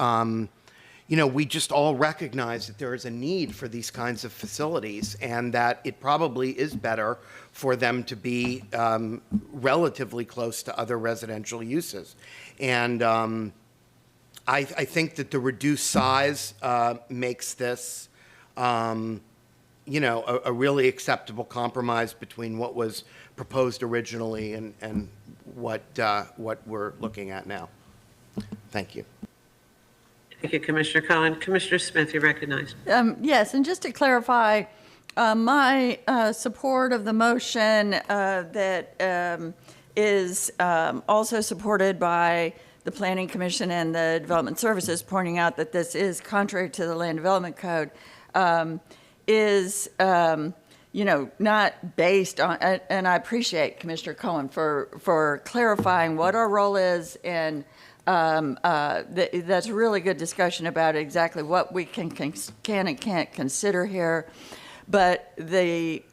we just all recognize that there is a need for these kinds of facilities, and that it probably is better for them to be relatively close to other residential uses. And I think that the reduced size makes this, a really acceptable compromise between what was proposed originally and what we're looking at now. Thank you. Thank you, Commissioner Cohen. Commissioner Smith, you're recognized. Yes, and just to clarify, my support of the motion that is also supported by the Planning Commission and the Development Services, pointing out that this is contrary to the Land Development Code, is not based on, and I appreciate Commissioner Cohen for clarifying what our role is, and that's a really good discussion about exactly what we can and can't consider here. But I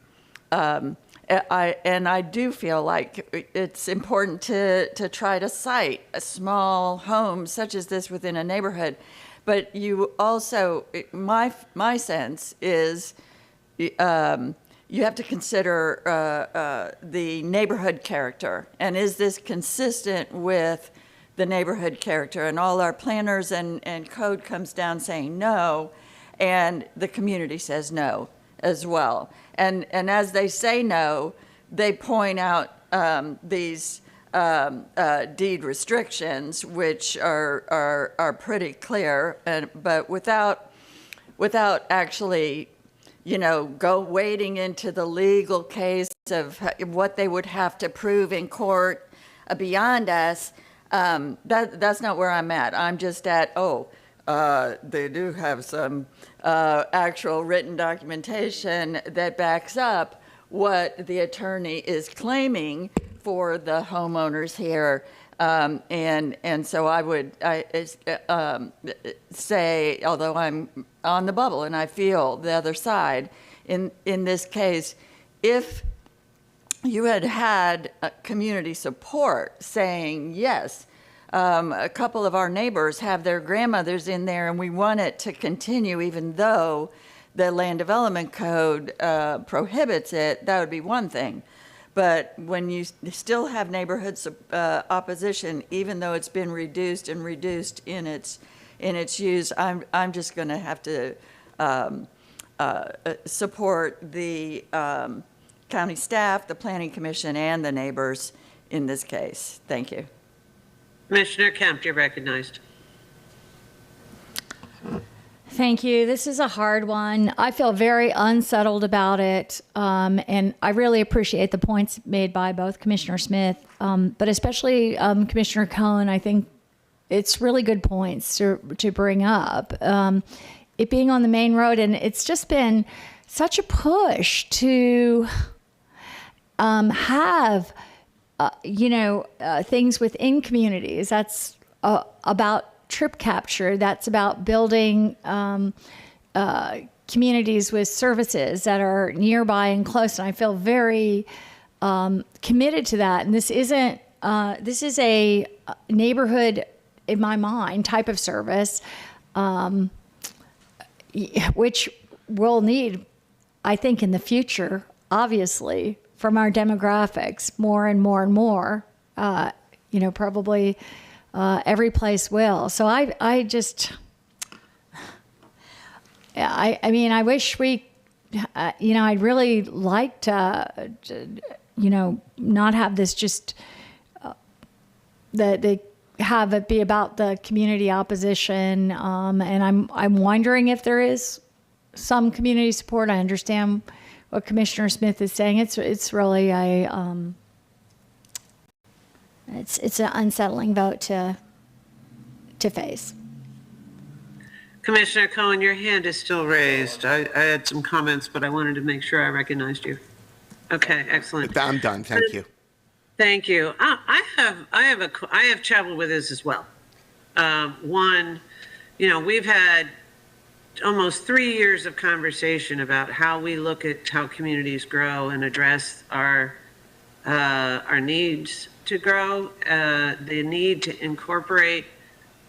do feel like it's important to try to cite a small home such as this within a neighborhood. But you also, my sense is, you have to consider the neighborhood character, and is this consistent with the neighborhood character? And all our planners and code comes down saying no, and the community says no as well. And as they say no, they point out these deed restrictions, which are pretty clear, but without actually, wading into the legal case of what they would have to prove in court beyond us. That's not where I'm at. I'm just at, they do have some actual written documentation that backs up what the attorney is claiming for the homeowners here. And so I would say, although I'm on the bubble and I feel the other side, in this case, if you had community support saying, yes, a couple of our neighbors have their grandmothers in there and we want it to continue even though the Land Development Code prohibits it, that would be one thing. But when you still have neighborhood opposition, even though it's been reduced in its use, I'm just going to have to support the county staff, the Planning Commission, and the neighbors in this case. Thank you. Commissioner Kemp, you're recognized. Thank you. This is a hard one. I feel very unsettled about it, and I really appreciate the points made by both Commissioner Smith, but especially Commissioner Cohen. I think it's really good points to bring up. It being on the main road, and it's just been such a push to have things within communities. That's about trip capture. That's about building communities with services that are nearby and close. And I feel very committed to that. And this isn't. This is a neighborhood, in my mind, type of service, which we'll need, I think, in the future. Obviously, from our demographics, more and more and more. Probably. Every place will. So I just, I mean, I wish we, I'd really like to not have this just, that they have it be about the community opposition. And I'm wondering if there is some community support. I understand what Commissioner Smith is saying. It's really a, it's an unsettling vote to face. Commissioner Cohen, your hand is still raised. I had some comments, but I wanted to make sure I recognized you. Okay, excellent. I'm done. Thank you. Thank you. I have traveled with this as well. One, we've had almost 3 years of conversation about how we look at how communities grow and address our needs to grow, the need to incorporate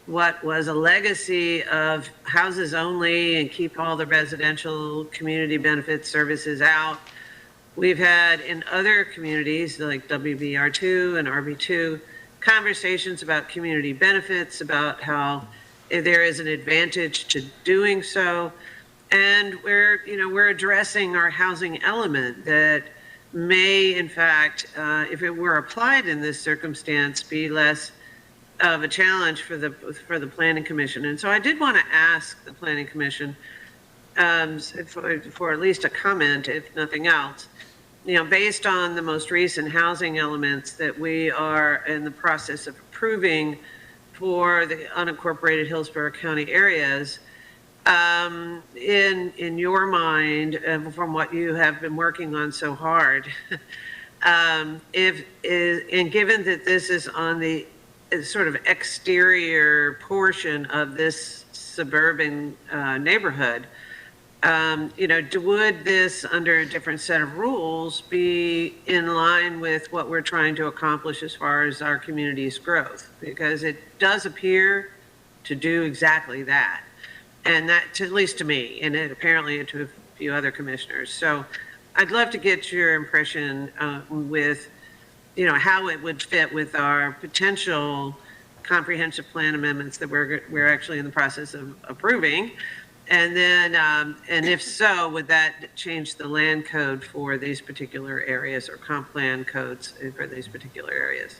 what was a legacy of houses only and keep all the residential community benefit services out. We've had in other communities like WBR2 and RB2 conversations about community benefits, about how there is an advantage to doing so. And we're addressing our housing element that may, in fact, if it were applied in this circumstance, be less of a challenge for the Planning Commission. And so I did want to ask the Planning Commission for at least a comment, if nothing else. Based on the most recent housing elements that we are in the process of approving for the unincorporated Hillsborough County areas, in your mind, from what you have been working on so hard, and given that this is on the sort of exterior portion of this suburban neighborhood, would this, under a different set of rules, be in line with what we're trying to accomplish as far as our community's growth? Because it does appear to do exactly that. And that, at least to me, and it apparently to a few other commissioners. So I'd love to get your impression with, how it would fit with our potential comprehensive plan amendments that we're actually in the process of approving. And then, and if so, would that change the land code for these particular areas, or comp plan codes for these particular areas?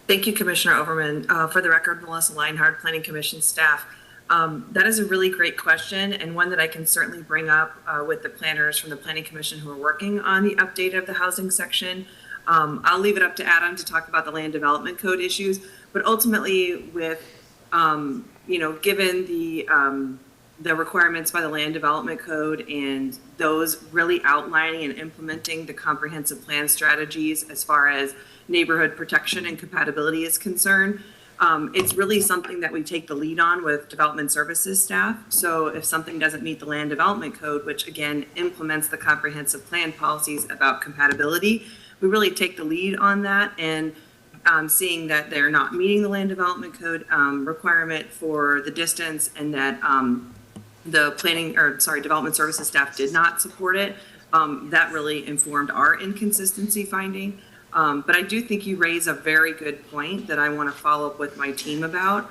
Thank you, Commissioner Overman. For the record, Melissa Leinhardt, Planning Commission staff. That is a really great question, and one that I can certainly bring up with the planners from the Planning Commission who are working on the update of the housing section. I'll leave it up to Adam to talk about the land development code issues, but ultimately with given the requirements by the land development code and those really outlining and implementing the comprehensive plan strategies as far as neighborhood protection and compatibility is concerned, it's really something that we take the lead on with development services staff. So if something doesn't meet the land development code, which again implements the comprehensive plan policies about compatibility, we really take the lead on that, and seeing that they're not meeting the land development code requirement for the distance, and that the development services staff did not support it, that really informed our inconsistency finding. But I do think you raise a very good point that I want to follow up with my team about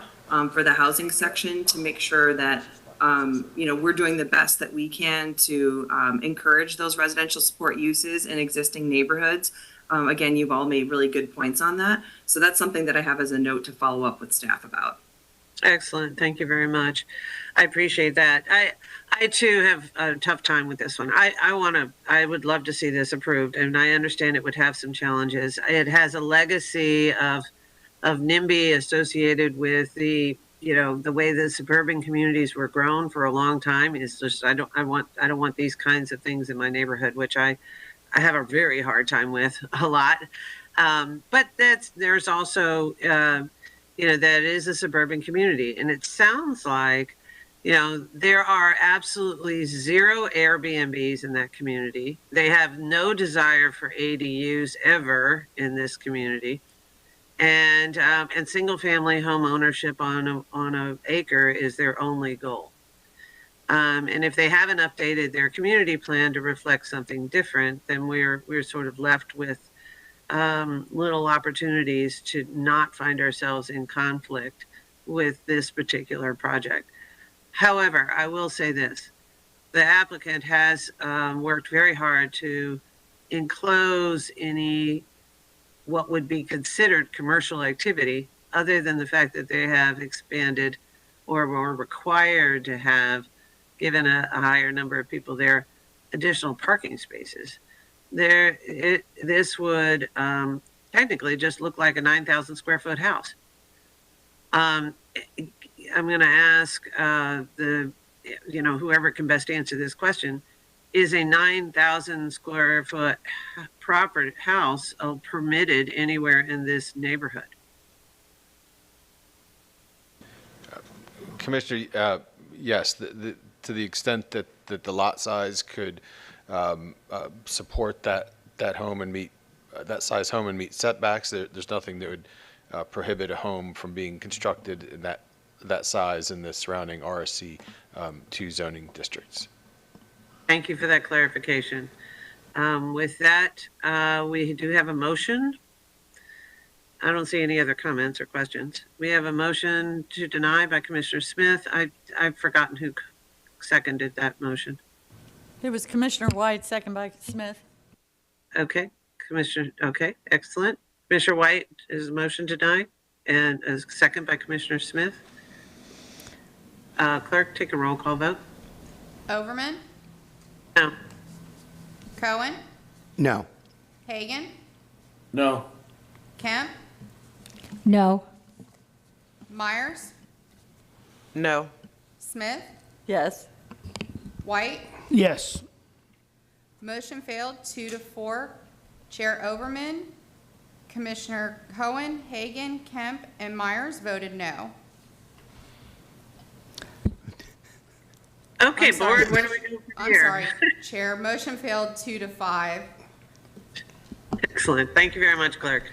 for the housing section, to make sure that we're doing the best that we can to encourage those residential support uses in existing neighborhoods. Again, you've all made really good points on that. So that's something that I have as a note to follow up with staff about. Excellent. Thank you very much. I appreciate that. I too have a tough time with this one. I would love to see this approved, and I understand it would have some challenges. It has a legacy of NIMBY associated with the way the suburban communities were grown for a long time. It's just, I don't want these kinds of things in my neighborhood, which I have a very hard time with a lot. But there's also, that is a suburban community. And it sounds like, there are absolutely zero Airbnbs in that community. They have no desire for ADUs ever in this community. And single family home ownership on a acre is their only goal. And if they haven't updated their community plan to reflect something different, then we're sort of left with little opportunities to not find ourselves in conflict with this particular project. However, I will say this: the applicant has worked very hard to enclose any what would be considered commercial activity, other than the fact that they have expanded or were required to have, given a higher number of people there, additional parking spaces. This would technically just look like a 9,000 square foot house. I'm going to ask whoever can best answer this question: is a 9,000 square foot property house permitted anywhere in this neighborhood? Commissioner, yes, to the extent that the lot size could support that home and meet that size home and meet setbacks, there's nothing that would prohibit a home from being constructed in that size in the surrounding RSC 2 zoning districts. Thank you for that clarification. With that, we do have a motion. I don't see any other comments or questions. We have a motion to deny by Commissioner Smith. I've forgotten who seconded that motion. It was Commissioner White, second by Smith. Okay, Commissioner. Okay, excellent. Commissioner White is a motion denied, and a second by Commissioner Smith. Clerk, take a roll call vote. Overman, No. Cohen, No. Hagan, No. Kemp, No. Myers, No. Smith, Yes. White. Yes. Motion failed 2-4. Chair Overman, Commissioner Cohen, Hagan, Kemp, and Myers voted no. Okay, I'm sorry. board, where do we go from I'm here? sorry, Chair. Motion failed 2-5. Excellent. Thank you very much, clerk.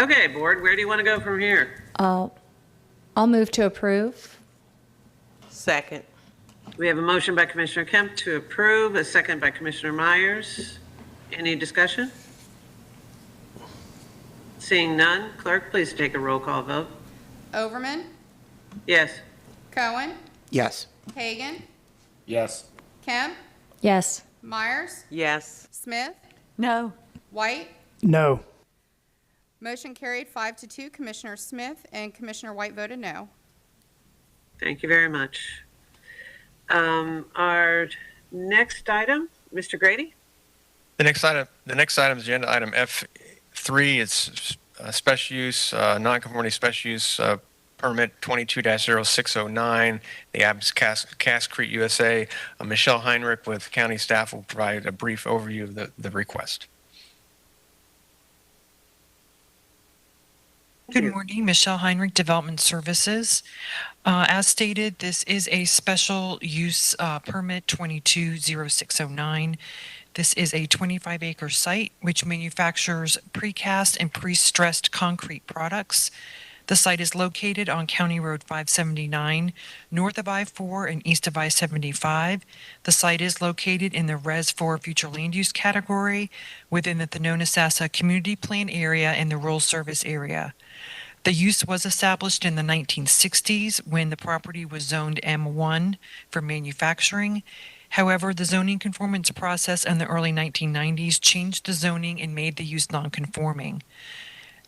Okay, board, where do you want to go from here? I'll move to approve. Second. We have a motion by Commissioner Kemp to approve, a second by Commissioner Myers. Any discussion? Seeing none, clerk, please take a roll call vote. Overman, Yes. Cohen, Yes. Hagan, Yes. Kemp, Yes. Myers, Yes. Smith, No. White. No. Motion carried 5-2. Commissioner Smith and Commissioner White voted no. Thank you very much. Our next item, Mr. Grady? The next item is agenda item F3. It's special use, non-conformity special use permit 22-0609, the Abs Cascrete USA. Michelle Heinrich with county staff will provide a brief overview of the request. Good morning, Michelle Heinrich, Development Services. As stated, this is a special use permit 22-0609. This is a 25-acre site which manufactures precast and pre-stressed concrete products. The site is located on County Road 579, north of I-4 and east of I-75. The site is located in the Res 4 Future Land Use category within the Thonotosassa Community Plan area and the Rural Service area. The use was established in the 1960s when the property was zoned M1 for manufacturing. However, the zoning conformance process in the early 1990s changed the zoning and made the use non-conforming.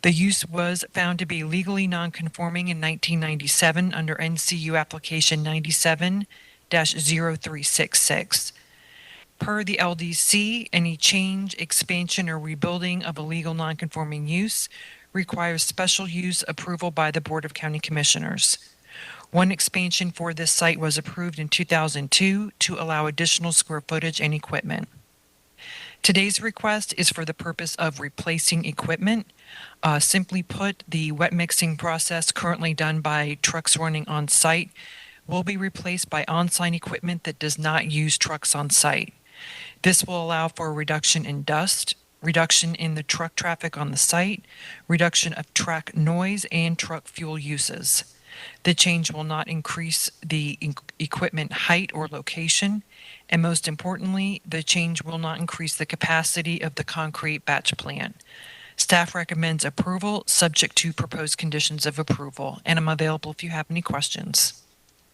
The use was found to be legally non-conforming in 1997 under NCU application 97-0366. Per the LDC, any change, expansion, or rebuilding of a legal non-conforming use requires special use approval by the Board of County Commissioners. One expansion for this site was approved in 2002 to allow additional square footage and equipment. Today's request is for the purpose of replacing equipment. Simply put, the wet mixing process currently done by trucks running on site will be replaced by on-site equipment that does not use trucks on site. This will allow for a reduction in dust, reduction in the truck traffic on the site, reduction of track noise, and truck fuel uses. The change will not increase the equipment height or location, and most importantly, the change will not increase the capacity of the concrete batch plant. Staff recommends approval subject to proposed conditions of approval, and I'm available if you have any questions.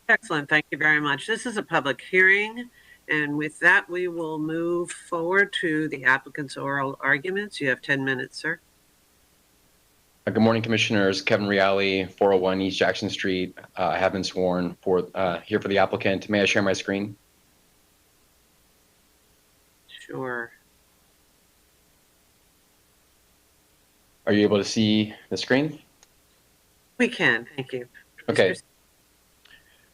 Excellent. Thank you very much. This is a public hearing. And with that, we will move forward to the applicant's oral arguments. You have 10 minutes, sir. Good morning, Commissioners. Kevin Reale, 401 East Jackson Street. I have been sworn for here for the applicant. May I share my screen? Sure. Are you able to see the screen? We can. Thank you. Okay.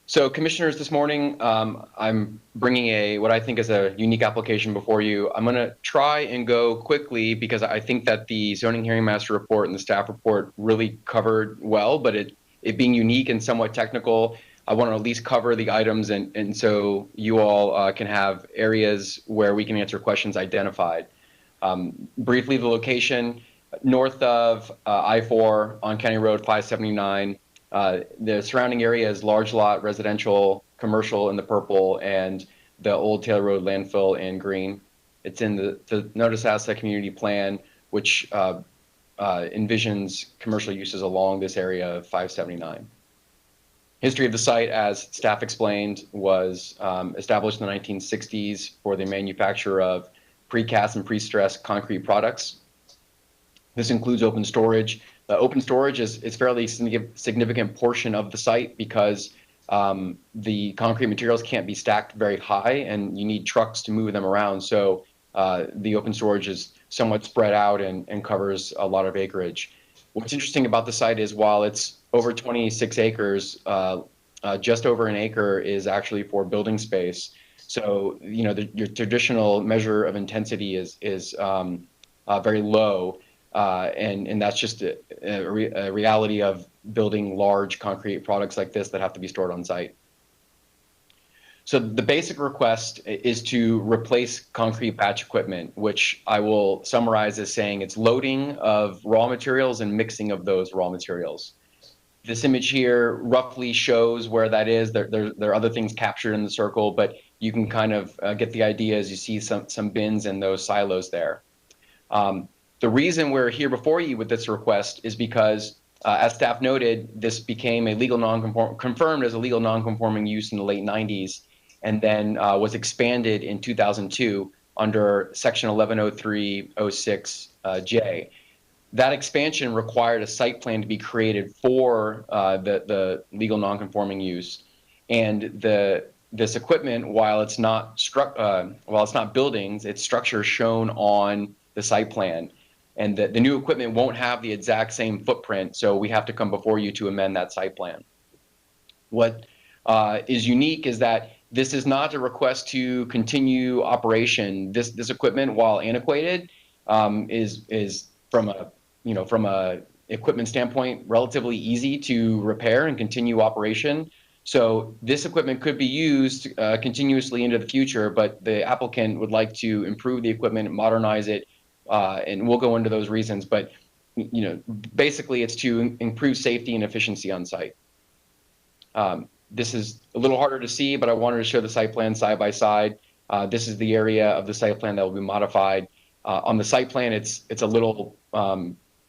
So, Commissioners, this morning I'm bringing what I think is a unique application before you. I'm going to try and go quickly because I think that the zoning hearing master report and the staff report really covered well, but it being unique and somewhat technical, I want to at least cover the items and so you all can have areas where we can answer questions identified. Briefly, the location north of I-4 on County Road 579. The surrounding area is large lot, residential, commercial in the purple, and the old Taylor Road landfill in green. It's in the Thonotosassa Community Plan, which envisions commercial uses along this area of 579. History of the site, as staff explained, was established in the 1960s for the manufacture of precast and pre-stressed concrete products. This includes open storage. Open storage is fairly significant portion of the site because the concrete materials can't be stacked very high and you need trucks to move them around. So the open storage is somewhat spread out and covers a lot of acreage. What's interesting about the site is while it's over 26 acres, just over an acre is actually for building space. So, you know, your traditional measure of intensity is very low. And that's just a reality of building large concrete products like this that have to be stored on site. So the basic request is to replace concrete batch equipment, which I will summarize as saying it's loading of raw materials and mixing of those raw materials. This image here roughly shows where that is. There are other things captured in the circle, but you can kind of get the idea as you see some bins and those silos there. The reason we're here before you with this request is because, as staff noted, this became a confirmed as a legal non-conforming use in the late 90s, and then was expanded in 2002 under Section 110306J. That expansion required a site plan to be created for the legal non-conforming use, and this equipment, while it's not buildings, it's structure shown on the site plan. And the new equipment won't have the exact same footprint, so we have to come before you to amend that site plan. What is unique is that this is not a request to continue operation. This equipment, while antiquated, is from a equipment standpoint relatively easy to repair and continue operation. So this equipment could be used continuously into the future, but the applicant would like to improve the equipment, modernize it. And we'll go into those reasons, but basically it's to improve safety and efficiency on site. This is a little harder to see, but I wanted to show the site plan side by side. This is the area of the site plan that will be modified. On the site plan, it's a little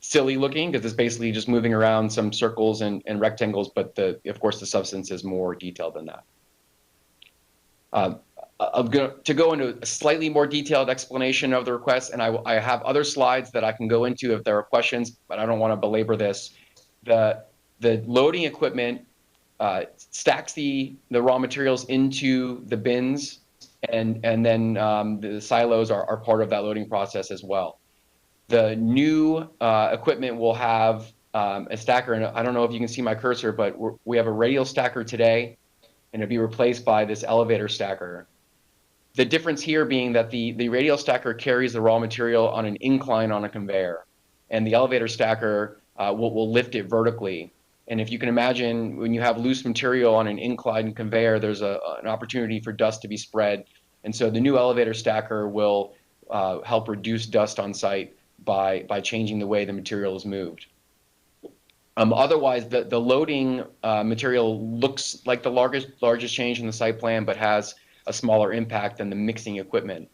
silly looking because it's basically just moving around some circles and rectangles, but of course the substance is more detailed than that. I'm going to go into a slightly more detailed explanation of the request, and I have other slides that I can go into if there are questions, but I don't want to belabor this. The loading equipment stacks the raw materials into the bins, and then the silos are part of that loading process as well. The new equipment will have a stacker, and I don't know if you can see my cursor, but we have a radial stacker today, and it'll be replaced by this elevator stacker. The difference here being that the radial stacker carries the raw material on an incline on a conveyor, and the elevator stacker will lift it vertically. And if you can imagine, when you have loose material on an incline conveyor, there's an opportunity for dust to be spread. And so the new elevator stacker will help reduce dust on site by changing the way the material is moved. Otherwise, the loading material looks like the largest change in the site plan, but has a smaller impact than the mixing equipment.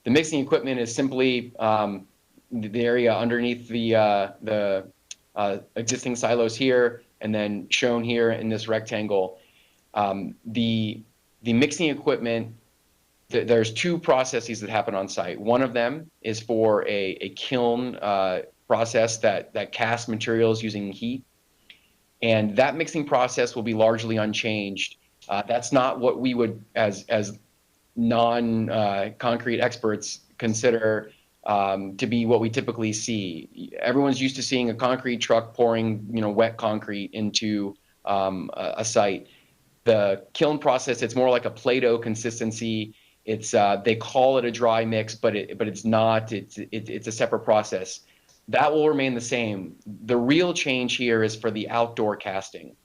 The mixing equipment is simply the area underneath the existing silos here, and then shown here in this rectangle. The mixing equipment, there's two processes that happen on site. One of them is for a kiln process that casts materials using heat, and that mixing process will be largely unchanged. That's not what we would, as non-concrete experts, consider to be what we typically see. Everyone's used to seeing a concrete truck pouring, wet concrete into a site. The kiln process, it's more like a Play-Doh consistency. It's they call it a dry mix, but it's not. It's a separate process. That will remain the same. The real change here is for the outdoor casting.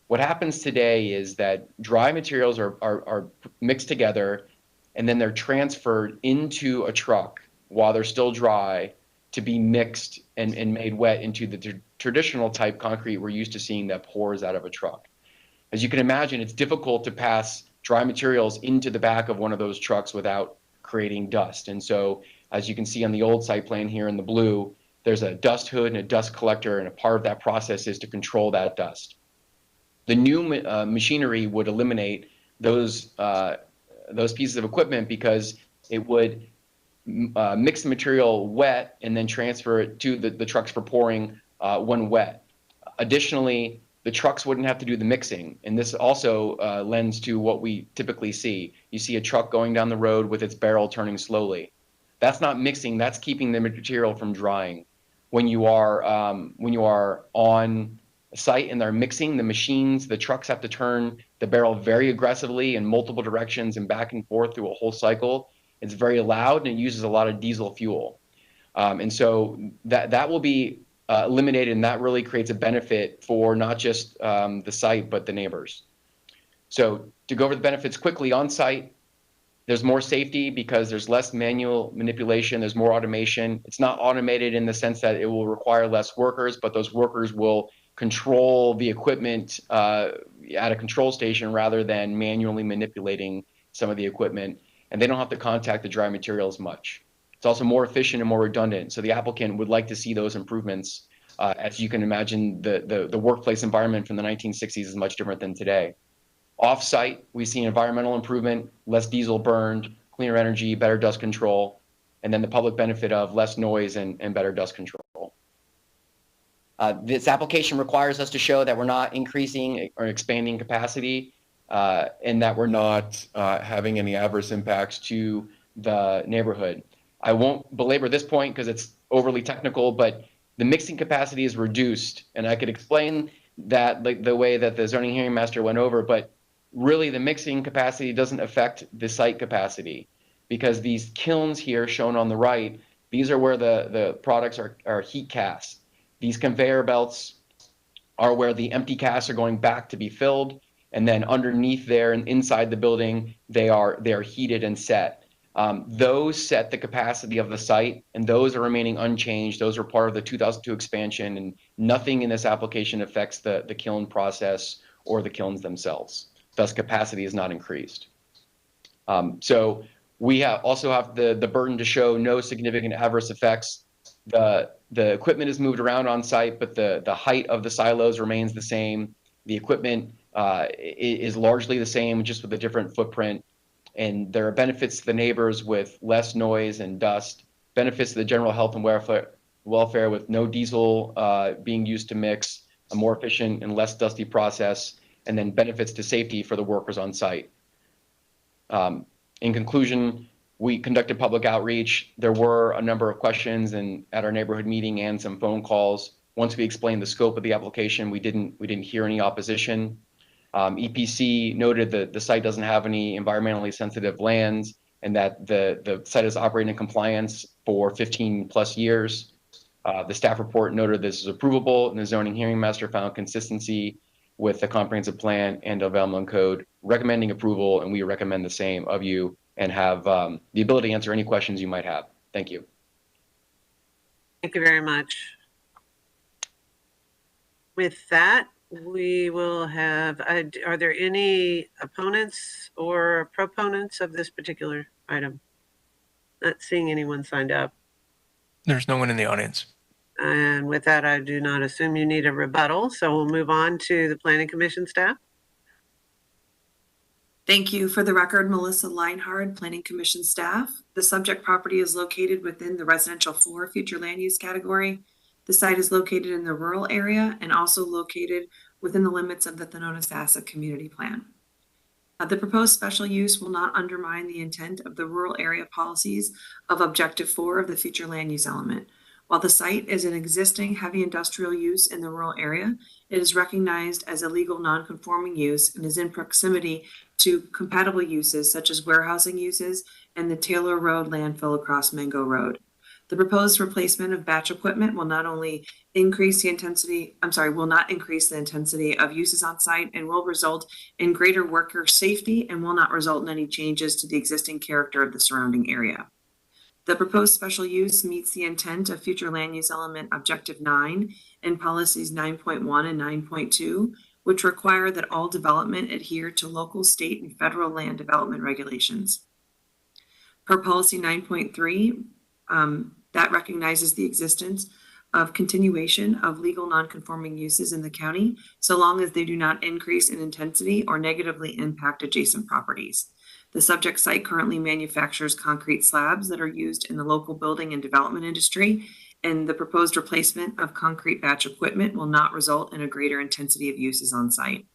What happens today is that dry materials are mixed together, and then they're transferred into a truck while they're still dry to be mixed and made wet into the traditional type concrete we're used to seeing that pours out of a truck. As you can imagine, it's difficult to pass dry materials into the back of one of those trucks without creating dust. And so, as you can see on the old site plan here in the blue, there's a dust hood and a dust collector, and a part of that process is to control that dust. The new machinery would eliminate those pieces of equipment because it would mix the material wet and then transfer it to the trucks for pouring when wet. Additionally, the trucks wouldn't have to do the mixing, and this also lends to what we typically see. You see a truck going down the road with its barrel turning slowly. That's not mixing, that's keeping the material from drying. When you are on site and they're mixing, the machines, the trucks have to turn the barrel very aggressively in multiple directions and back and forth through a whole cycle. It's very loud and it uses a lot of diesel fuel. And so that will be eliminated, and that really creates a benefit for not just the site, but the neighbors. So to go over the benefits quickly, on site, there's more safety because there's less manual manipulation, there's more automation. It's not automated in the sense that it will require less workers, but those workers will control the equipment at a control station rather than manually manipulating some of the equipment. And they don't have to contact the dry material as much. It's also more efficient and more redundant. So the applicant would like to see those improvements. As you can imagine, the workplace environment from the 1960s is much different than today. Off-site, we see environmental improvement, less diesel burned, cleaner energy, better dust control, and then the public benefit of less noise and better dust control. This application requires us to show that we're not increasing or expanding capacity and that we're not having any adverse impacts to the neighborhood. I won't belabor this point because it's overly technical, but the mixing capacity is reduced, and I could explain that like the way that the zoning hearing master went over, but really the mixing capacity doesn't affect the site capacity because these kilns here shown on the right, these are where the products are heat cast. These conveyor belts are where the empty casts are going back to be filled, and then underneath there and inside the building, they are heated and set. Those set the capacity of the site, and those are remaining unchanged. Those are part of the 2002 expansion, and nothing in this application affects the kiln process or the kilns themselves. Thus, capacity is not increased. So we also have the burden to show no significant adverse effects. The equipment is moved around on site, but the height of the silos remains the same. The equipment is largely the same, just with a different footprint. And there are benefits to the neighbors with less noise and dust, benefits to the general health and welfare with no diesel being used to mix, a more efficient and less dusty process, and then benefits to safety for the workers on site. In conclusion, we conducted public outreach. There were a number of questions at our neighborhood meeting and some phone calls. Once we explained the scope of the application, we didn't hear any opposition. EPC noted that the site doesn't have any environmentally sensitive lands and that the site is operating in compliance for 15 plus years. The staff report noted this is approvable, and the zoning hearing master found consistency with the comprehensive plan and development code, recommending approval, and we recommend the same of you and have the ability to answer any questions you might have. Thank you. Thank you very much. With that, we will have, are there any opponents or proponents of this particular item? Not seeing anyone signed up. There's no one in the audience. And with that, I do not assume you need a rebuttal, so we'll move on to the Planning Commission staff. Thank you. For the record, Melissa Leinhard, Planning Commission staff. The subject property is located within the residential 4 future land use category. The site is located in the rural area and also located within the limits of the Thonotosassa Community Plan. The proposed special use will not undermine the intent of the rural area policies of Objective 4 of the future land use element. While the site is an existing heavy industrial use in the rural area, it is recognized as a legal non-conforming use and is in proximity to compatible uses such as warehousing uses and the Taylor Road landfill across Mango Road. The proposed replacement of batch equipment will not increase the intensity of uses on site and will result in greater worker safety and will not result in any changes to the existing character of the surrounding area. The proposed special use meets the intent of future land use element Objective 9 and policies 9.1 and 9.2, which require that all development adhere to local, state, and federal land development regulations. Per policy 9.3, that recognizes the existence of continuation of legal non-conforming uses in the county, so long as they do not increase in intensity or negatively impact adjacent properties. The subject site currently manufactures concrete slabs that are used in the local building and development industry, and the proposed replacement of concrete batch equipment will not result in a greater intensity of uses on site.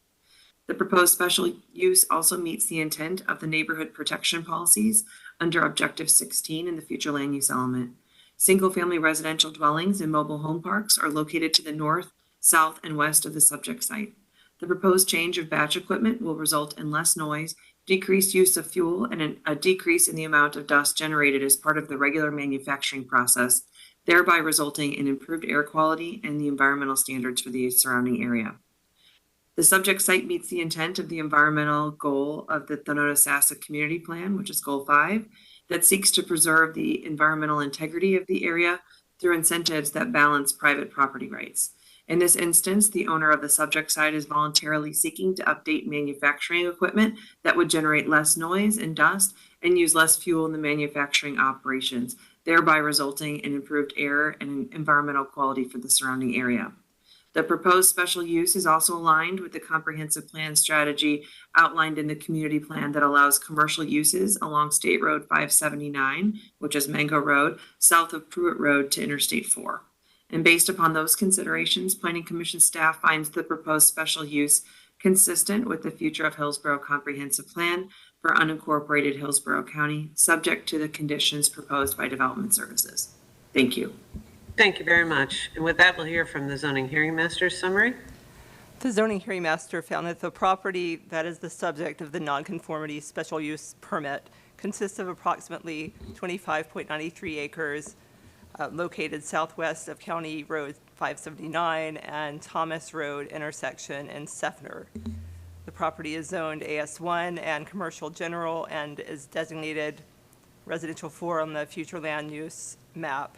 The proposed special use also meets the intent of the neighborhood protection policies under Objective 16 in the future land use element. Single-family residential dwellings and mobile home parks are located to the north, south, and west of the subject site. The proposed change of batch equipment will result in less noise, decreased use of fuel, and a decrease in the amount of dust generated as part of the regular manufacturing process, thereby resulting in improved air quality and the environmental standards for the surrounding area. The subject site meets the intent of the environmental goal of the Thanota-Sassa Community Plan, which is Goal 5, that seeks to preserve the environmental integrity of the area through incentives that balance private property rights. In this instance, the owner of the subject site is voluntarily seeking to update manufacturing equipment that would generate less noise and dust and use less fuel in the manufacturing operations, thereby resulting in improved air and environmental quality for the surrounding area. The proposed special use is also aligned with the comprehensive plan strategy outlined in the community plan that allows commercial uses along State Road 579, which is Mango Road, south of Pruitt Road to Interstate 4. And based upon those considerations, Planning Commission staff finds the proposed special use consistent with the future of Hillsborough Comprehensive Plan for unincorporated Hillsborough County, subject to the conditions proposed by Development Services. Thank you. Thank you very much. And with that, we'll hear from the zoning hearing master's summary. The zoning hearing master found that the property that is the subject of the nonconformity special use permit consists of approximately 25.93 acres located southwest of County Road 579 and Thomas Road intersection in Seffner. The property is zoned AS1 and commercial general and is designated residential 4 on the future land use map.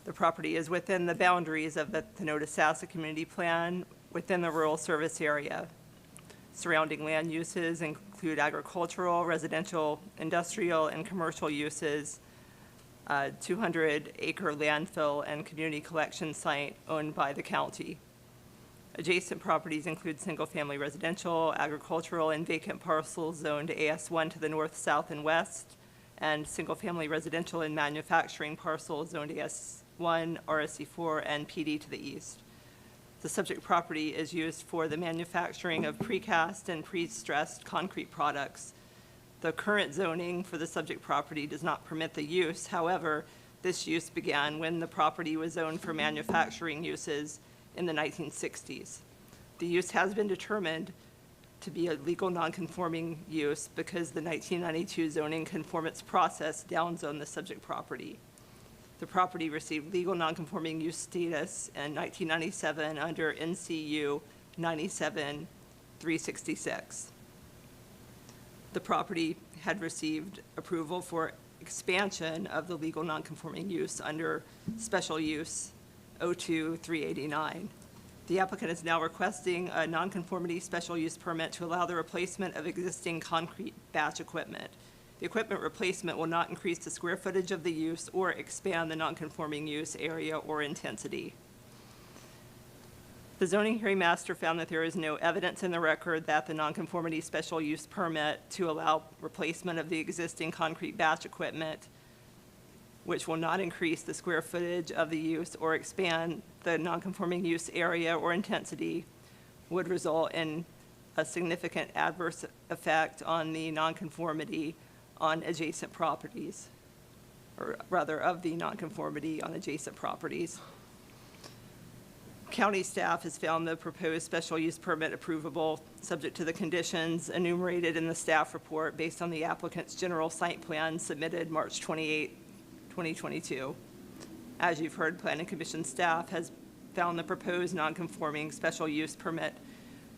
The property is within the boundaries of the Thanota-Sassa Community Plan within the rural service area. Surrounding land uses include agricultural, residential, industrial, and commercial uses, 200-acre landfill and community collection site owned by the county. Adjacent properties include single-family residential, agricultural, and vacant parcels zoned AS1 to the north, south, and west, and single-family residential and manufacturing parcels zoned AS1, RSC4, and PD to the east. The subject property is used for the manufacturing of precast and pre-stressed concrete products. The current zoning for the subject property does not permit the use. However, this use began when the property was zoned for manufacturing uses in the 1960s. The use has been determined to be a legal nonconforming use because the 1992 zoning conformance process downzoned the subject property. The property received legal nonconforming use status in 1997 under NCU 97-366. The property had received approval for expansion of the legal nonconforming use under special use 02389. The applicant is now requesting a nonconformity special use permit to allow the replacement of existing concrete batch equipment. The equipment replacement will not increase the square footage of the use or expand the nonconforming use area or intensity. The zoning hearing master found that there is no evidence in the record that the nonconformity special use permit to allow replacement of the existing concrete batch equipment, which will not increase the square footage of the use or expand the nonconforming use area or intensity, would result in a significant adverse effect on the nonconformity on adjacent properties, or rather of the nonconformity on adjacent properties. County staff has found the proposed special use permit approvable, subject to the conditions enumerated in the staff report based on the applicant's general site plan submitted March 28, 2022. As you've heard, Planning Commission staff has found the proposed nonconforming special use permit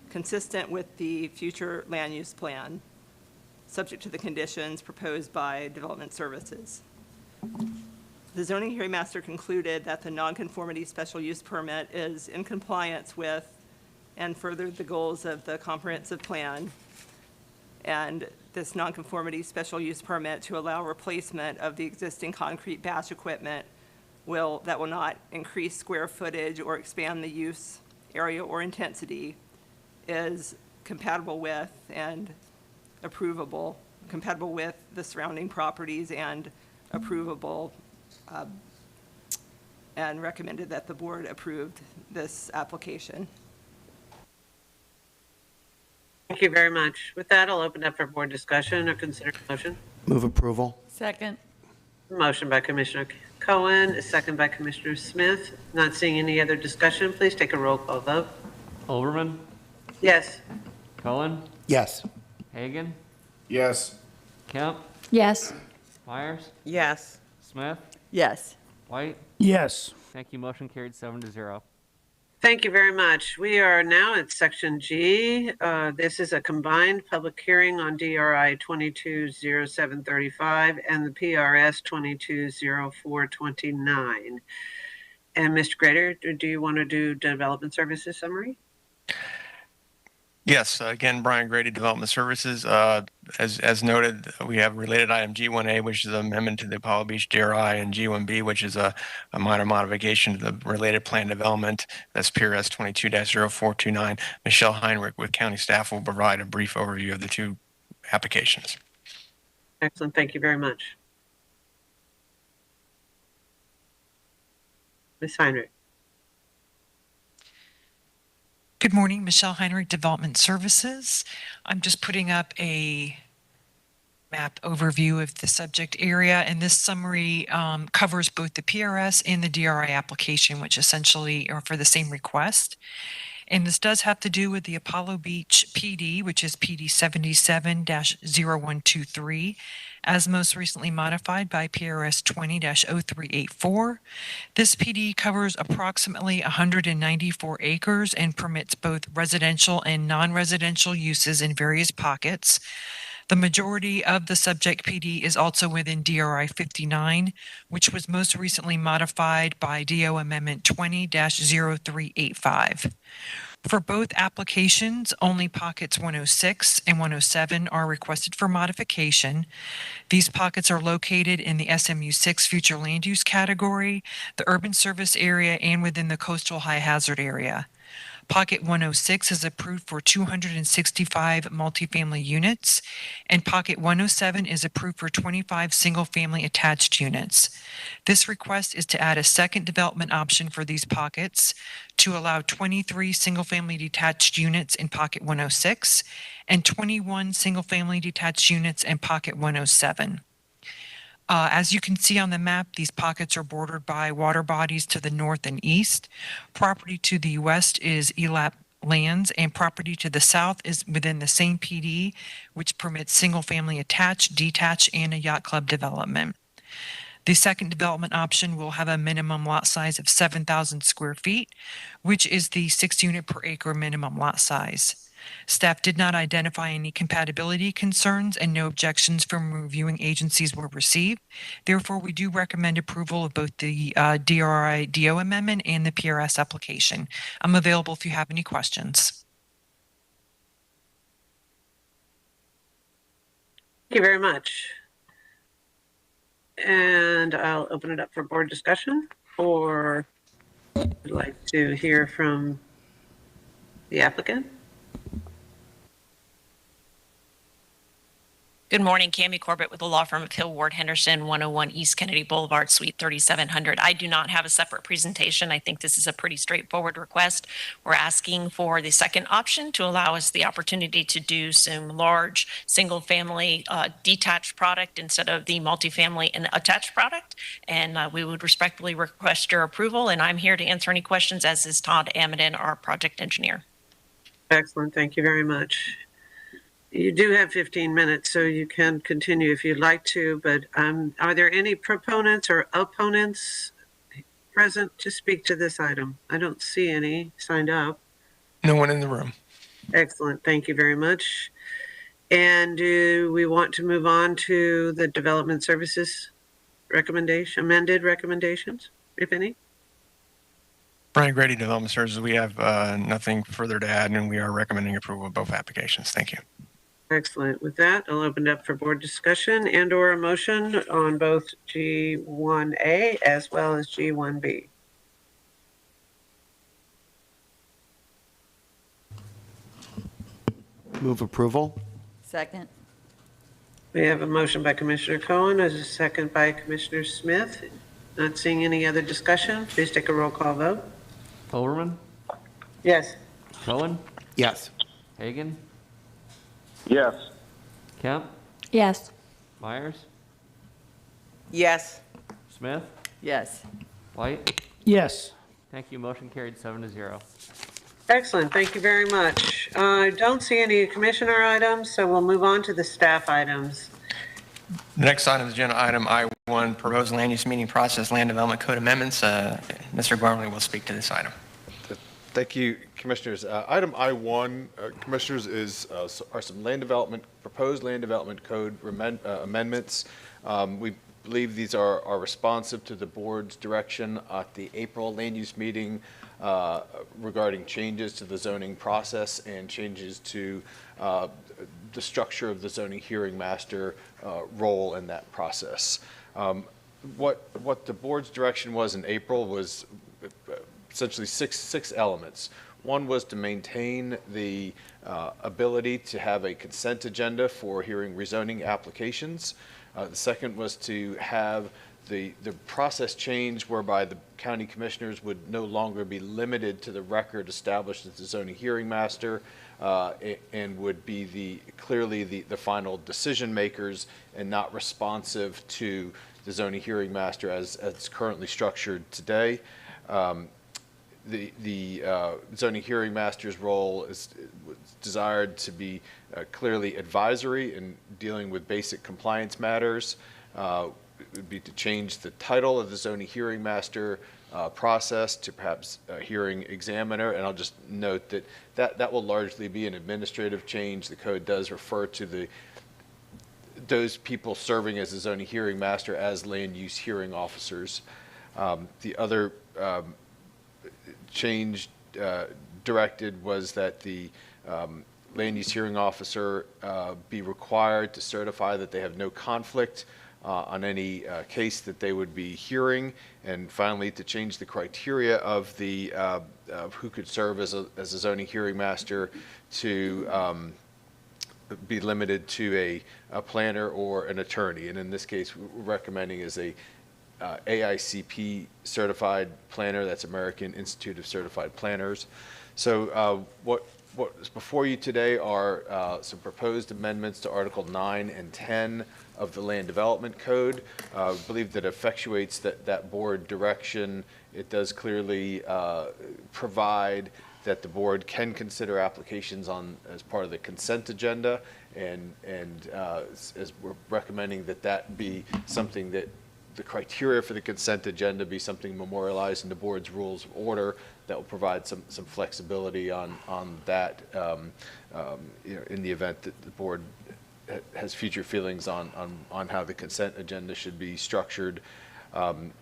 consistent with the future land use plan, subject to the conditions proposed by Development Services. The zoning hearing master concluded that the nonconformity special use permit is in compliance with and furthered the goals of the comprehensive plan, and this nonconformity special use permit to allow replacement of the existing concrete batch equipment that will not increase square footage or expand the use area or intensity is compatible with and approvable compatible with the surrounding properties and approvable, and recommended that the board approved this application. Thank you very much. With that, I'll open up for board discussion or consider motion. Move approval. Second. Motion by Commissioner Cohen, a second by Commissioner Smith. Not seeing any other discussion, please take a roll call vote. Overman, Yes. Cohen, Yes. Hagan, Yes. Kemp, Yes. Myers, Yes. Smith, Yes. White. Yes. Thank you. Motion carried 7-0. Thank you very much. We are now at section G. This is a combined public hearing on DRI 220735 and the PRS 220429. And Mr. Grader, do you want to do development services summary? Yes, again, Brian Grady, Development Services. As noted, we have related item G1A, which is an amendment to the Apollo Beach DRI, and G1B, which is a minor modification to the related plan development. That's PRS 22-0429. Michelle Heinrich with county staff will provide a brief overview of the two applications. Excellent. Thank you very much. Ms. Heinrich. Good morning, Michelle Heinrich, Development Services. I'm just putting up a map overview of the subject area, and this summary covers both the PRS and the DRI application, which essentially are for the same request. And this does have to do with the Apollo Beach PD, which is PD 77-0123, as most recently modified by PRS 20-0384. This PD covers approximately 194 acres and permits both residential and non-residential uses in various pockets. The majority of the subject PD is also within DRI 59, which was most recently modified by DO Amendment 20-0385. For both applications, only pockets 106 and 107 are requested for modification. These pockets are located in the SMU6 future land use category, the urban service area, and within the coastal high hazard area. Pocket 106 is approved for 265 multifamily units, and Pocket 107 is approved for 25 single-family attached units. This request is to add a second development option for these pockets to allow 23 single-family detached units in Pocket 106 and 21 single-family detached units in Pocket 107. As you can see on the map, these pockets are bordered by water bodies to the north and east. Property to the west is ELAP lands, and property to the south is within the same PD, which permits single-family attached, detached, and a yacht club development. The second development option will have a minimum lot size of 7,000 square feet, which is the 6 unit per acre minimum lot size. Staff did not identify any compatibility concerns, and no objections from reviewing agencies were received. Therefore, we do recommend approval of both the DRI DO amendment and the PRS application. I'm available if you have any questions. Thank you very much. And I'll open it up for board discussion, or I'd like to hear from the applicant. Good morning, Cammie Corbett with the law firm of Hill Ward Henderson, 101 East Kennedy Boulevard, Suite 3700. I do not have a separate presentation. I think this is a pretty straightforward request. We're asking for the second option to allow us the opportunity to do some large single-family detached product instead of the multifamily and attached product. And we would respectfully request your approval. And I'm here to answer any questions, as is Todd Amidon, our project engineer. Excellent. Thank you very much. You do have 15 minutes, so you can continue if you'd like to, but are there any proponents or opponents present to speak to this item? I don't see any signed up. No one in the room. Excellent. Thank you very much. And do we want to move on to the development services recommendation, amended recommendations, if any? Brian Grady, Development Services. We have nothing further to add, and we are recommending approval of both applications. Thank you. Excellent. With that, I'll open it up for board discussion and or a motion on both G1A as well as G1B. Move approval. Second. We have a motion by Commissioner Cohen, as a second by Commissioner Smith. Not seeing any other discussion, please take a roll call vote. Overman, Yes. Cohen, Yes. Hagan, Yes. Kemp, Yes. Myers, Yes. Smith, Yes. White. Yes. Thank you. Motion carried 7-0. Excellent, thank you very much. I don't see any commissioner items, so we'll move on to the staff items. The next item is agenda item I1, proposed land use meeting process land development code amendments. Mr. Gormley will speak to this item. Thank you, Commissioners. Item I1, Commissioners, are some proposed land development code amendments. We believe these are responsive to the board's direction at the April land use meeting regarding changes to the zoning process and changes to the structure of the zoning hearing master role in that process. What the board's direction was in April was essentially six elements. One was to maintain the ability to have a consent agenda for hearing rezoning applications. The second was to have the process change whereby the county commissioners would no longer be limited to the record established as the zoning hearing master and would be clearly the final decision makers and not responsive to the zoning hearing master as it's currently structured today. The zoning hearing master's role was desired to be clearly advisory in dealing with basic compliance matters. It would be to change the title of the zoning hearing master process to perhaps hearing examiner, and I'll just note that will largely be an administrative change. The code does refer to those people serving as the zoning hearing master as land use hearing officers. The other change directed was that the land use hearing officer be required to certify that they have no conflict on any case that they would be hearing, and finally to change the criteria of who could serve as a zoning hearing master to be limited to a planner or an attorney, and in this case we're recommending is a AICP certified planner. That's American Institute of Certified Planners. So what is before you today are some proposed amendments to Article 9 and 10 of the Land Development Code. I believe that effectuates that board direction. It does clearly provide that the board can consider applications as part of the consent agenda, and as we're recommending that be something that the criteria for the consent agenda be something memorialized in the board's rules of order that will provide some flexibility on that in the event that the board has future feelings on how the consent agenda should be structured.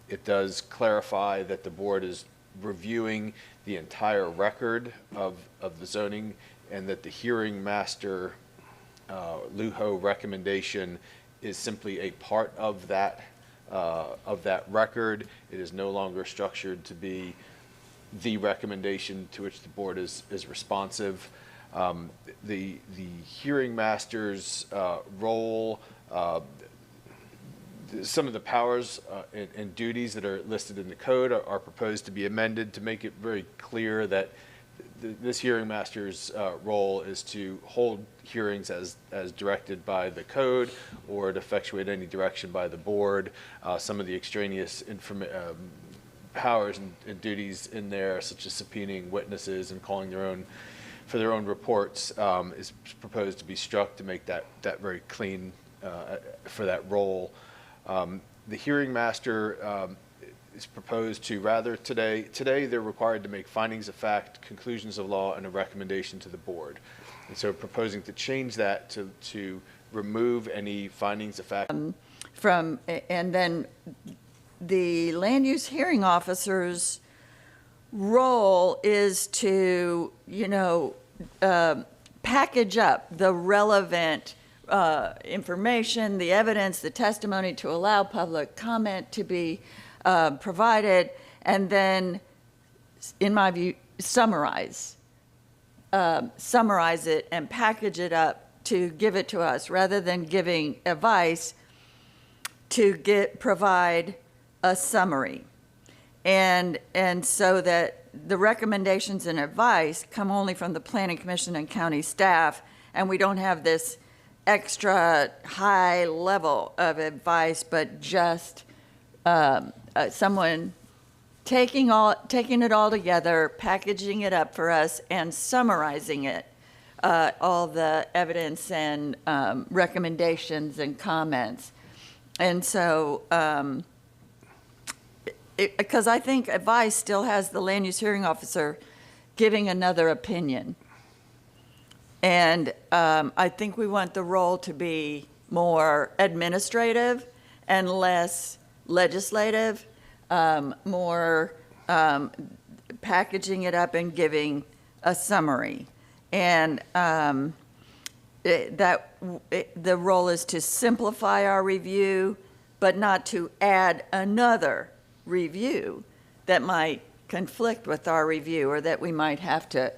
It does clarify that the board is reviewing the entire record of the zoning, and that the hearing master LUHO recommendation is simply a part of that record. It is no longer structured to be the recommendation to which the board is responsive. The hearing master's role, some of the powers and duties that are listed in the code are proposed to be amended to make it very clear that this hearing master's role is to hold hearings as directed by the code, or to effectuate any direction by the board. Some of the extraneous powers and duties in there, such as subpoenaing witnesses and calling for their own reports, is proposed to be struck to make that very clean for that role. The hearing master is proposed to today they're required to make findings of fact, conclusions of law, and a recommendation to the board. And so proposing to change that to remove any findings of fact. And then the land use hearing officer's role is to, package up the relevant information, the evidence, the testimony, to allow public comment to be provided, and then, in my view, summarize it and package it up to give it to us, rather than giving advice, to provide a summary. And so that the recommendations and advice come only from the Planning Commission and county staff, and we don't have this extra high level of advice, but just someone taking it all together, packaging it up for us, and summarizing it, all the evidence and recommendations and comments. And so, because I think advice still has the land use hearing officer giving another opinion. And I think we want the role to be more administrative and less legislative, more packaging it up and giving a summary. And the role is to simplify our review, but not to add another review that might conflict with our review or that we might have to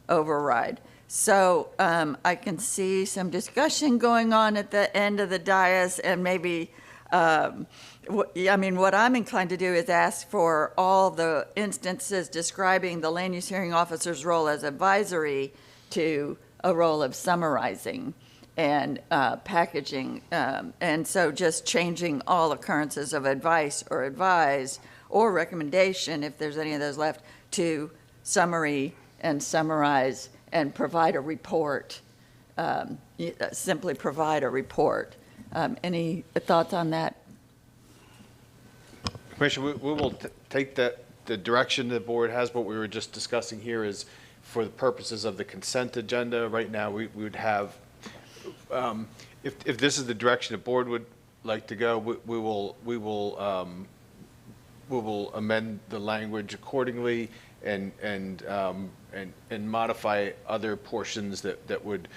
override. So I can see some discussion going on at the end of the dais, and maybe, what I'm inclined to do is ask for all the instances describing the land use hearing officer's role as advisory to a role of summarizing and packaging. And so just changing all occurrences of advice or advise or recommendation, if there's any of those left, to summary and summarize and provide a report, simply provide a report. Any thoughts on that? Commissioner, we will take the direction the board has. What we were just discussing here is for the purposes of the consent agenda. Right now, we would have, if this is the direction the board would like to go, we will amend the language accordingly and modify other portions that would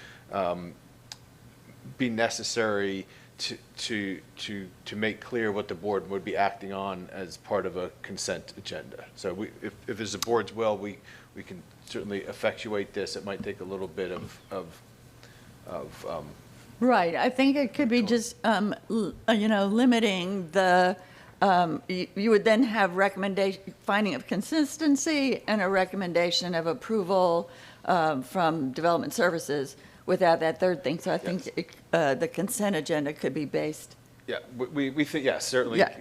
be necessary to make clear what the board would be acting on as part of a consent agenda. So if there's a board's will, we can certainly effectuate this. It might take a little bit of Right. I think it could be just, limiting the, you would then have finding of consistency and a recommendation of approval from development services without that third thing. So I think the consent agenda could be based. Yeah, we think, yes, certainly. Yeah,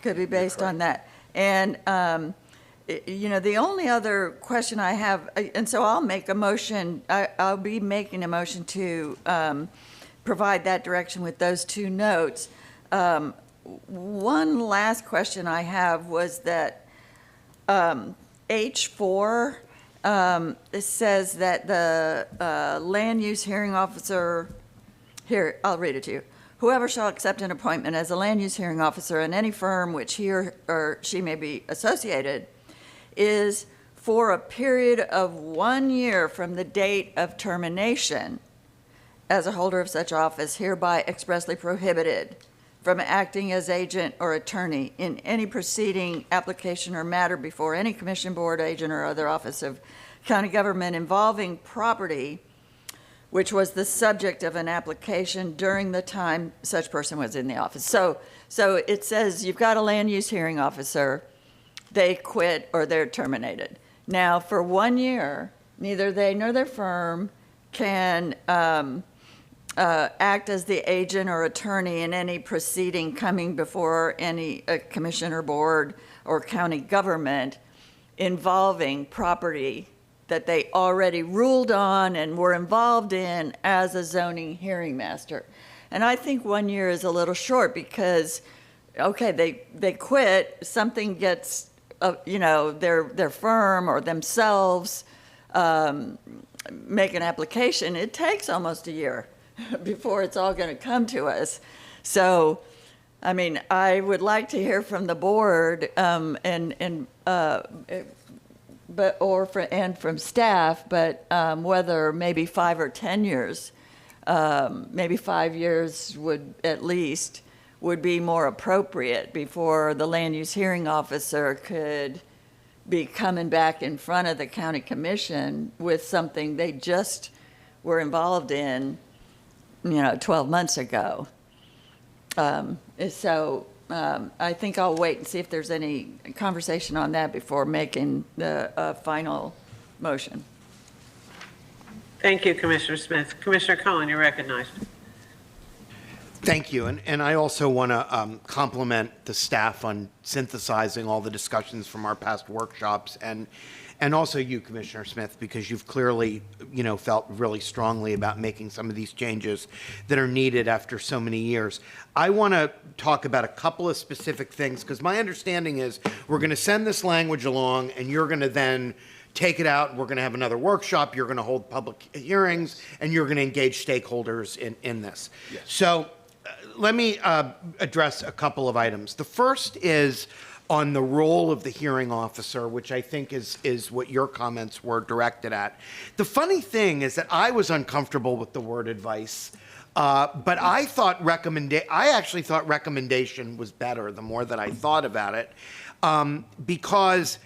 could be based on that. And, the only other question I have, and so I'll make a motion, I'll be making a motion to provide that direction with those two notes. One last question I have was that H4, it says that the land use hearing officer, here, I'll read it to you. Whoever shall accept an appointment as a land use hearing officer in any firm which he or she may be associated is for a period of 1 year from the date of termination as a holder of such office hereby expressly prohibited from acting as agent or attorney in any proceeding, application, or matter before any commission, board, agent, or other office of county government involving property which was the subject of an application during the time such person was in the office. So it says you've got a land use hearing officer, they quit or they're terminated. Now, for 1 year, neither they nor their firm can act as the agent or attorney in any proceeding coming before any commission or board or county government involving property that they already ruled on and were involved in as a zoning hearing master. And I think 1 year is a little short because, okay, they quit, something gets, their firm or themselves make an application. It takes almost a year before it's all going to come to us. So, I would like to hear from the board and from staff, but whether maybe 5 or 10 years, maybe 5 years would be more appropriate before the land use hearing officer could be coming back in front of the county commission with something they just were involved in 12 months ago. So I think I'll wait and see if there's any conversation on that before making the final motion. Thank you, Commissioner Smith. Commissioner Cohen, you're recognized. Thank you. And I also want to compliment the staff on synthesizing all the discussions from our past workshops, and also you, Commissioner Smith, because you've clearly, felt really strongly about making some of these changes that are needed after so many years. I want to talk about a couple of specific things, because my understanding is we're going to send this language along, and you're going to then take it out, and we're going to have another workshop, you're going to hold public hearings, and you're going to engage stakeholders in this. Yes. So let me address a couple of items. The first is on the role of the hearing officer, which I think is what your comments were directed at. The funny thing is that I was uncomfortable with the word advice, but I actually thought recommendation was better the more that I thought about it, because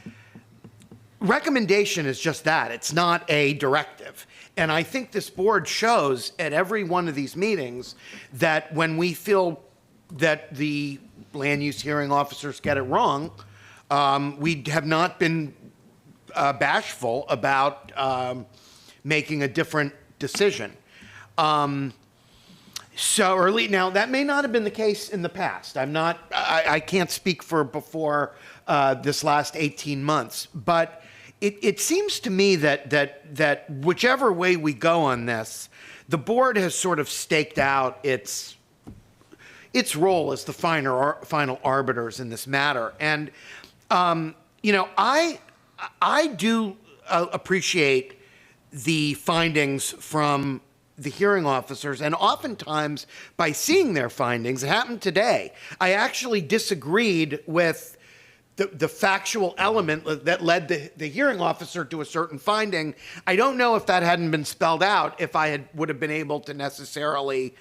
recommendation is just that. It's not a directive. And I think this board shows at every one of these meetings that when we feel that the land use hearing officers get it wrong, we have not been bashful about making a different decision. Now, that may not have been the case in the past. I can't speak for before this last 18 months, but it seems to me that whichever way we go on this, the board has sort of staked out its role as the final arbiters in this matter. And, I do appreciate the findings from the hearing officers, and oftentimes by seeing their findings, it happened today, I actually disagreed with the factual element that led the hearing officer to a certain finding. I don't know if that hadn't been spelled out, if I would have been able to necessarily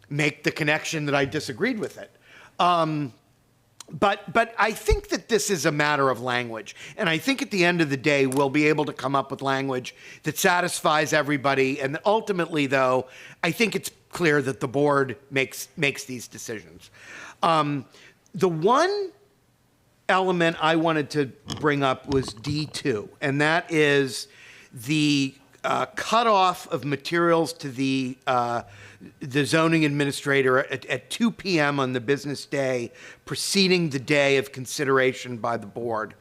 make the connection that I disagreed with it. But I think that this is a matter of language. And I think at the end of the day, we'll be able to come up with language that satisfies everybody. And ultimately, though, I think it's clear that the board makes these decisions. The one element I wanted to bring up was D2, and that is the cutoff of materials to the zoning administrator at 2 p.m. on the business day preceding the day of consideration by the board.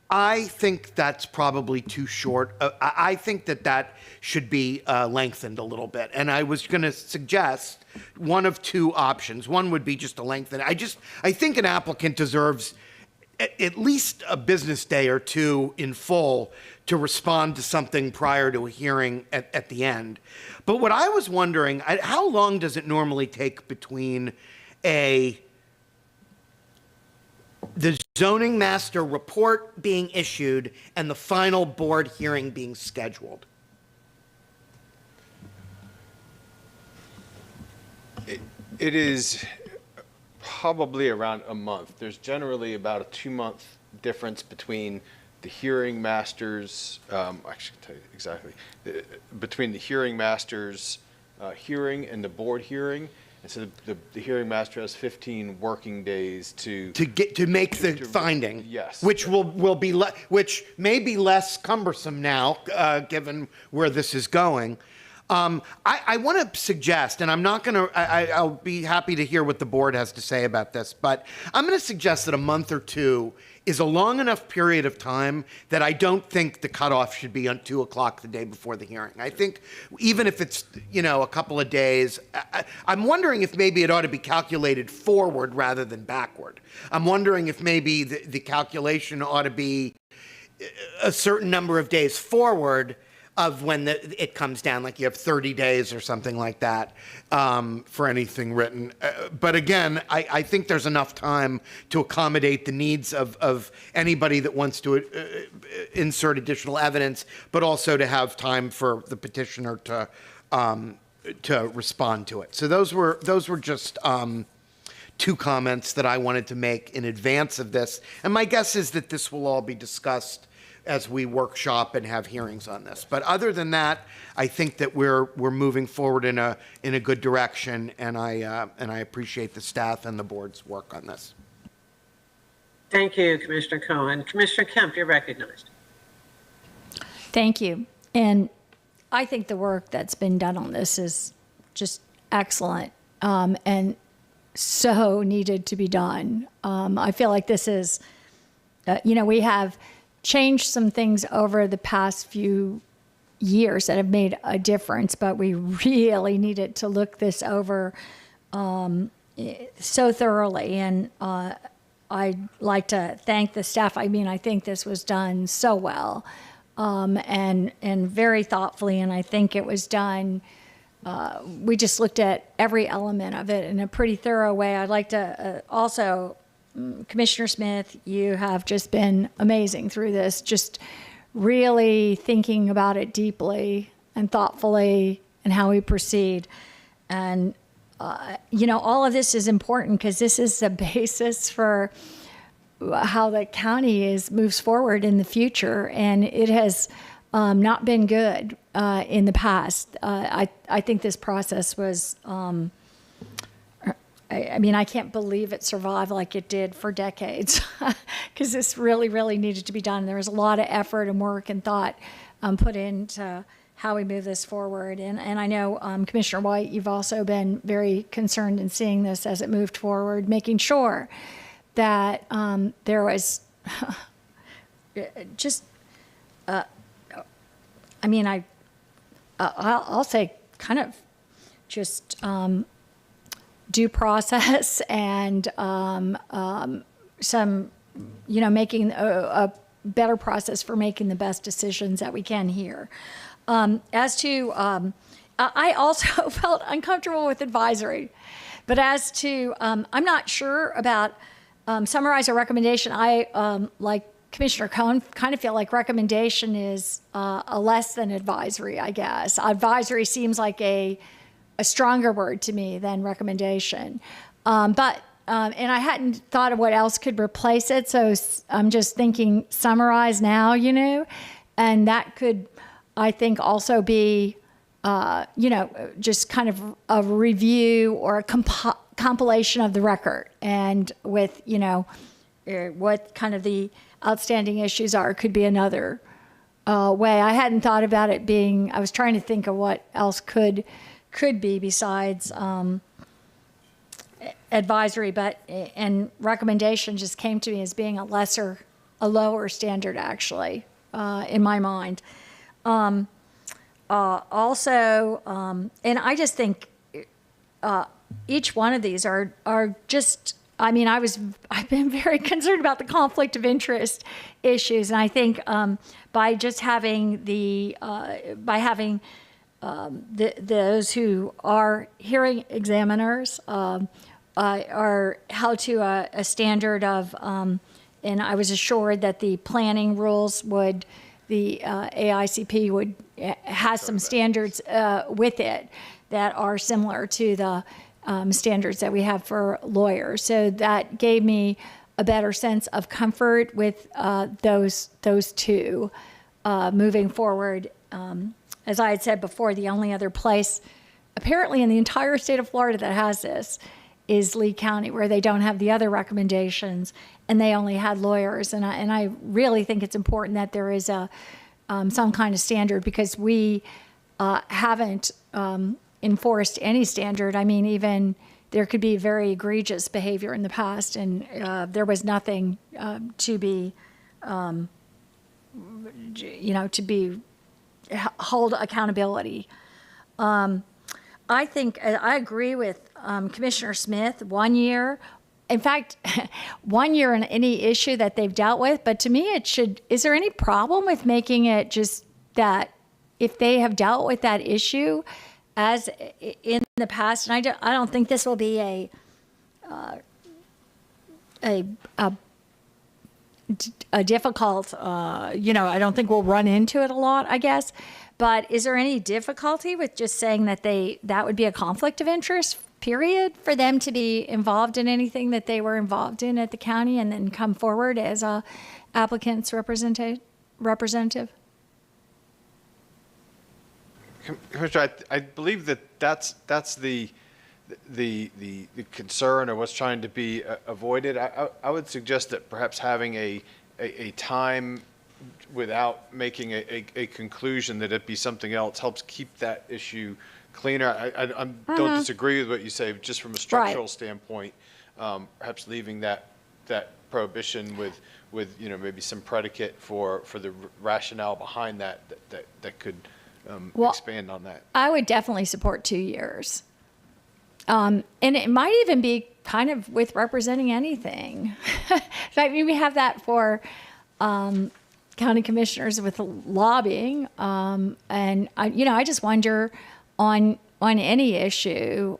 I think that's probably too short. I think that should be lengthened a little bit. And I was going to suggest one of two options. One would be just to lengthen it. I think an applicant deserves at least a business day or two in full to respond to something prior to a hearing at the end. But what I was wondering, how long does it normally take between the zoning master report being issued and the final board hearing being scheduled? It is probably around a month. There's generally about a 2-month difference between the hearing master's, I should tell you exactly, between the hearing master's hearing and the board hearing. And so the hearing master has 15 working days to make the finding. Yes. Which which may be less cumbersome now, given where this is going. I want to suggest, and I'm not going to, I'll be happy to hear what the board has to say about this, but I'm going to suggest that a month or two is a long enough period of time that I don't think the cutoff should be on 2 o'clock the day before the hearing. I think even if it's, a couple of days, I'm wondering if maybe it ought to be calculated forward rather than backward. I'm wondering if maybe the calculation ought to be a certain number of days forward of when it comes down, like you have 30 days or something like that for anything written. But again, I think there's enough time to accommodate the needs of anybody that wants to insert additional evidence, but also to have time for the petitioner to respond to it. So those were just two comments that I wanted to make in advance of this. And my guess is that this will all be discussed as we workshop and have hearings on this. But other than that, I think that we're moving forward in a good direction, and I appreciate the staff and the board's work on this. Thank you, Commissioner Cohen. Commissioner Kemp, you're recognized. Thank you. And I think the work that's been done on this is just excellent, and so needed to be done. I feel like this is, we have changed some things over the past few years that have made a difference, but we really needed to look this over so thoroughly. And I'd like to thank the staff. I mean, I think this was done so well, and very thoughtfully, and I think it was done. We just looked at every element of it in a pretty thorough way. I'd like to also, Commissioner Smith, you have just been amazing through this, just really thinking about it deeply and thoughtfully and how we proceed. And, all of this is important because this is the basis for how the county moves forward in the future. And it has not been good in the past. I think this process was, I can't believe it survived like it did for decades, because this really, really needed to be done. There was a lot of effort and work and thought put into how we move this forward. And I know, Commissioner White, you've also been very concerned in seeing this as it moved forward, making sure that there was just, I'll say kind of just due process and some, making a better process for making the best decisions that we can here. As to, I also felt uncomfortable with advisory, but as to, I'm not sure about summarize a recommendation. I, like Commissioner Cohen, kind of feel like recommendation is a less than advisory, I guess. Advisory seems like a stronger word to me than recommendation. And I hadn't thought of what else could replace it, so I'm just thinking summarize now, and that could, I think, also be, just kind of a review or a compilation of the record, and with, what kind of the outstanding issues are could be another way. I hadn't thought about it being, I was trying to think of what else could be besides advisory, and recommendation just came to me as being a lower standard, actually, in my mind. Also, and I just think each one of these are just, I've been very concerned about the conflict of interest issues, and I think by just having those who are hearing examiners are held to a standard of, and I was assured that the planning rules the AICP has some standards with it that are similar to the standards that we have for lawyers. So that gave me a better sense of comfort with those two moving forward. As I had said before, the only other place apparently in the entire state of Florida that has this is Lee County, where they don't have the other recommendations and they only had lawyers. And I really think it's important that there is some kind of standard, because we haven't enforced any standard. Even there could be very egregious behavior in the past, and there was nothing to be, to be hold accountability. I think I agree with Commissioner Smith. 1 year, in fact, 1 year in any issue that they've dealt with. But to me, is there any problem with making it just that if they have dealt with that issue as in the past, and I don't think this will be a difficult, I don't think we'll run into it a lot, I guess. But is there any difficulty with just saying that would be a conflict of interest, period, for them to be involved in anything that they were involved in at the county and then come forward as a applicant's Representative? Commissioner, I believe that's the concern or what's trying to be avoided. I would suggest that perhaps having a time without making a conclusion that it be something else helps keep that issue cleaner. I don't disagree with what you say, just from a structural standpoint, perhaps leaving that prohibition with maybe some predicate for the rationale behind that could expand on that. I would definitely support 2 years. And it might even be kind of with representing anything. In fact, we have that for county commissioners with lobbying. And I just wonder on any issue,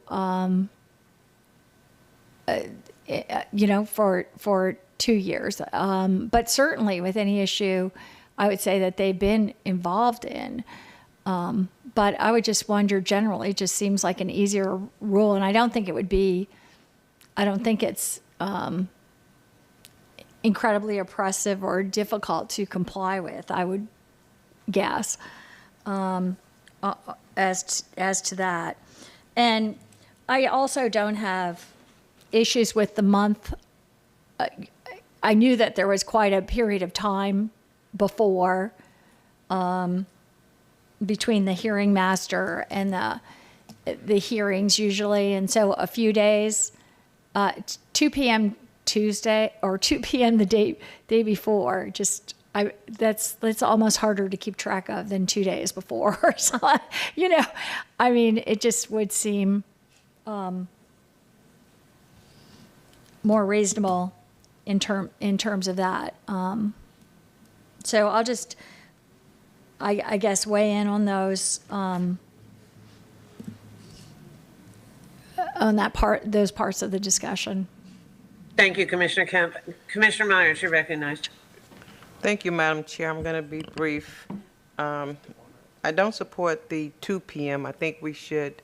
for 2 years. But certainly with any issue, I would say that they've been involved in. But I would just wonder generally, it just seems like an easier rule. And I don't think it's incredibly oppressive or difficult to comply with, I would guess, as to that. And I also don't have issues with the month. I knew that there was quite a period of time before, between the hearing master and the hearings usually. And so a few days, 2 p.m. Tuesday or 2 p.m. the day before, that's almost harder to keep track of than 2 days before. So, it just would seem more reasonable in terms of that. So I'll just, I guess, weigh in on those, on those parts of the discussion. Thank you, Commissioner Kemp. Commissioner Myers, you're recognized. Thank you, Madam Chair. I'm going to be brief. I don't support the 2 p.m. I think we should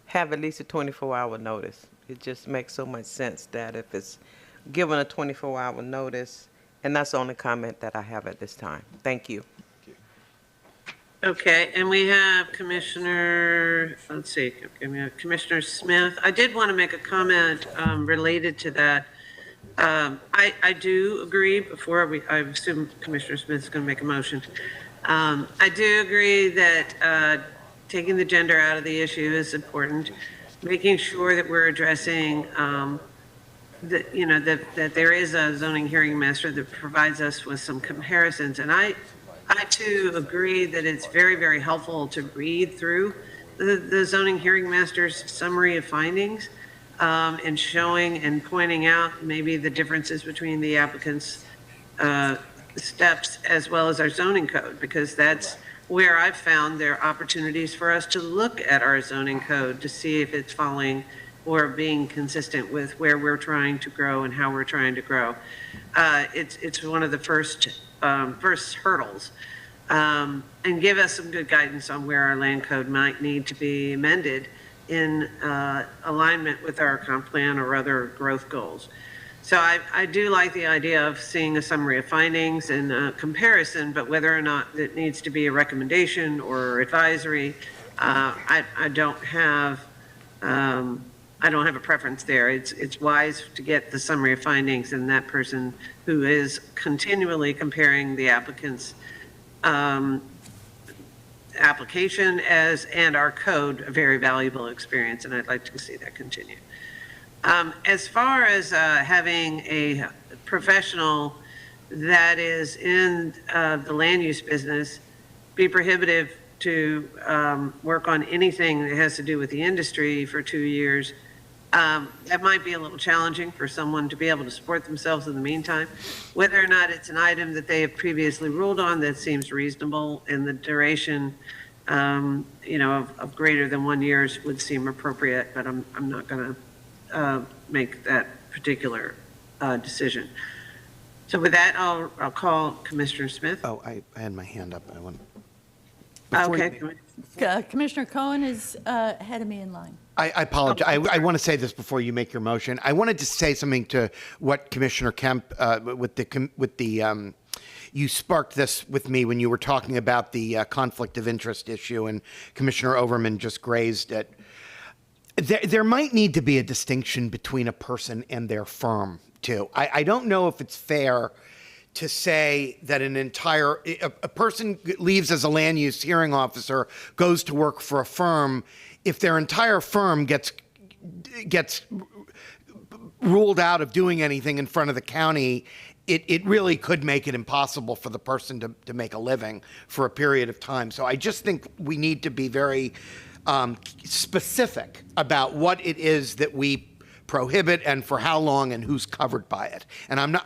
have at least a 24-hour notice. It just makes so much sense that if it's given a 24-hour notice, and that's the only comment that I have at this time. Thank you. Okay, and we have Commissioner Smith. I did want to make a comment related to that. I do agree, I assume Commissioner Smith is going to make a motion. I do agree that taking the gender out of the issue is important. Making sure that we're addressing that there is a zoning hearing master that provides us with some comparisons. And I too agree that it's very, very helpful to read through the zoning hearing master's summary of findings and showing and pointing out maybe the differences between the applicant's steps as well as our zoning code, because that's where I've found there are opportunities for us to look at our zoning code to see if it's following or being consistent with where we're trying to grow and how we're trying to grow. It's one of the first hurdles, and give us some good guidance on where our land code might need to be amended in alignment with our comp plan or other growth goals. So I do like the idea of seeing a summary of findings and a comparison, but whether or not it needs to be a recommendation or advisory, I don't have a preference there. It's wise to get the summary of findings, and that person who is continually comparing the applicant's application and our code, a very valuable experience, and I'd like to see that continue. As far as having a professional that is in the land use business be prohibitive to work on anything that has to do with the industry for 2 years, that might be a little challenging for someone to be able to support themselves in the meantime. Whether or not it's an item that they have previously ruled on that seems reasonable, and the duration of greater than 1 year would seem appropriate, but I'm not going to make that particular decision. So with that, I'll call Commissioner Smith. Oh, I had my hand up. I want. Okay. Commissioner Cohen is ahead of me in line. I apologize. I want to say this before you make your motion. I wanted to say something to what Commissioner Kemp with the you sparked this with me when you were talking about the conflict of interest issue, and Commissioner Overman just grazed it. There might need to be a distinction between a person and their firm, too. I don't know if it's fair to say that a person leaves as a land use hearing officer, goes to work for a firm, if their entire firm gets ruled out of doing anything in front of the county, it really could make it impossible for the person to make a living for a period of time. So I just think we need to be very specific about what it is that we prohibit and for how long and who's covered by it. And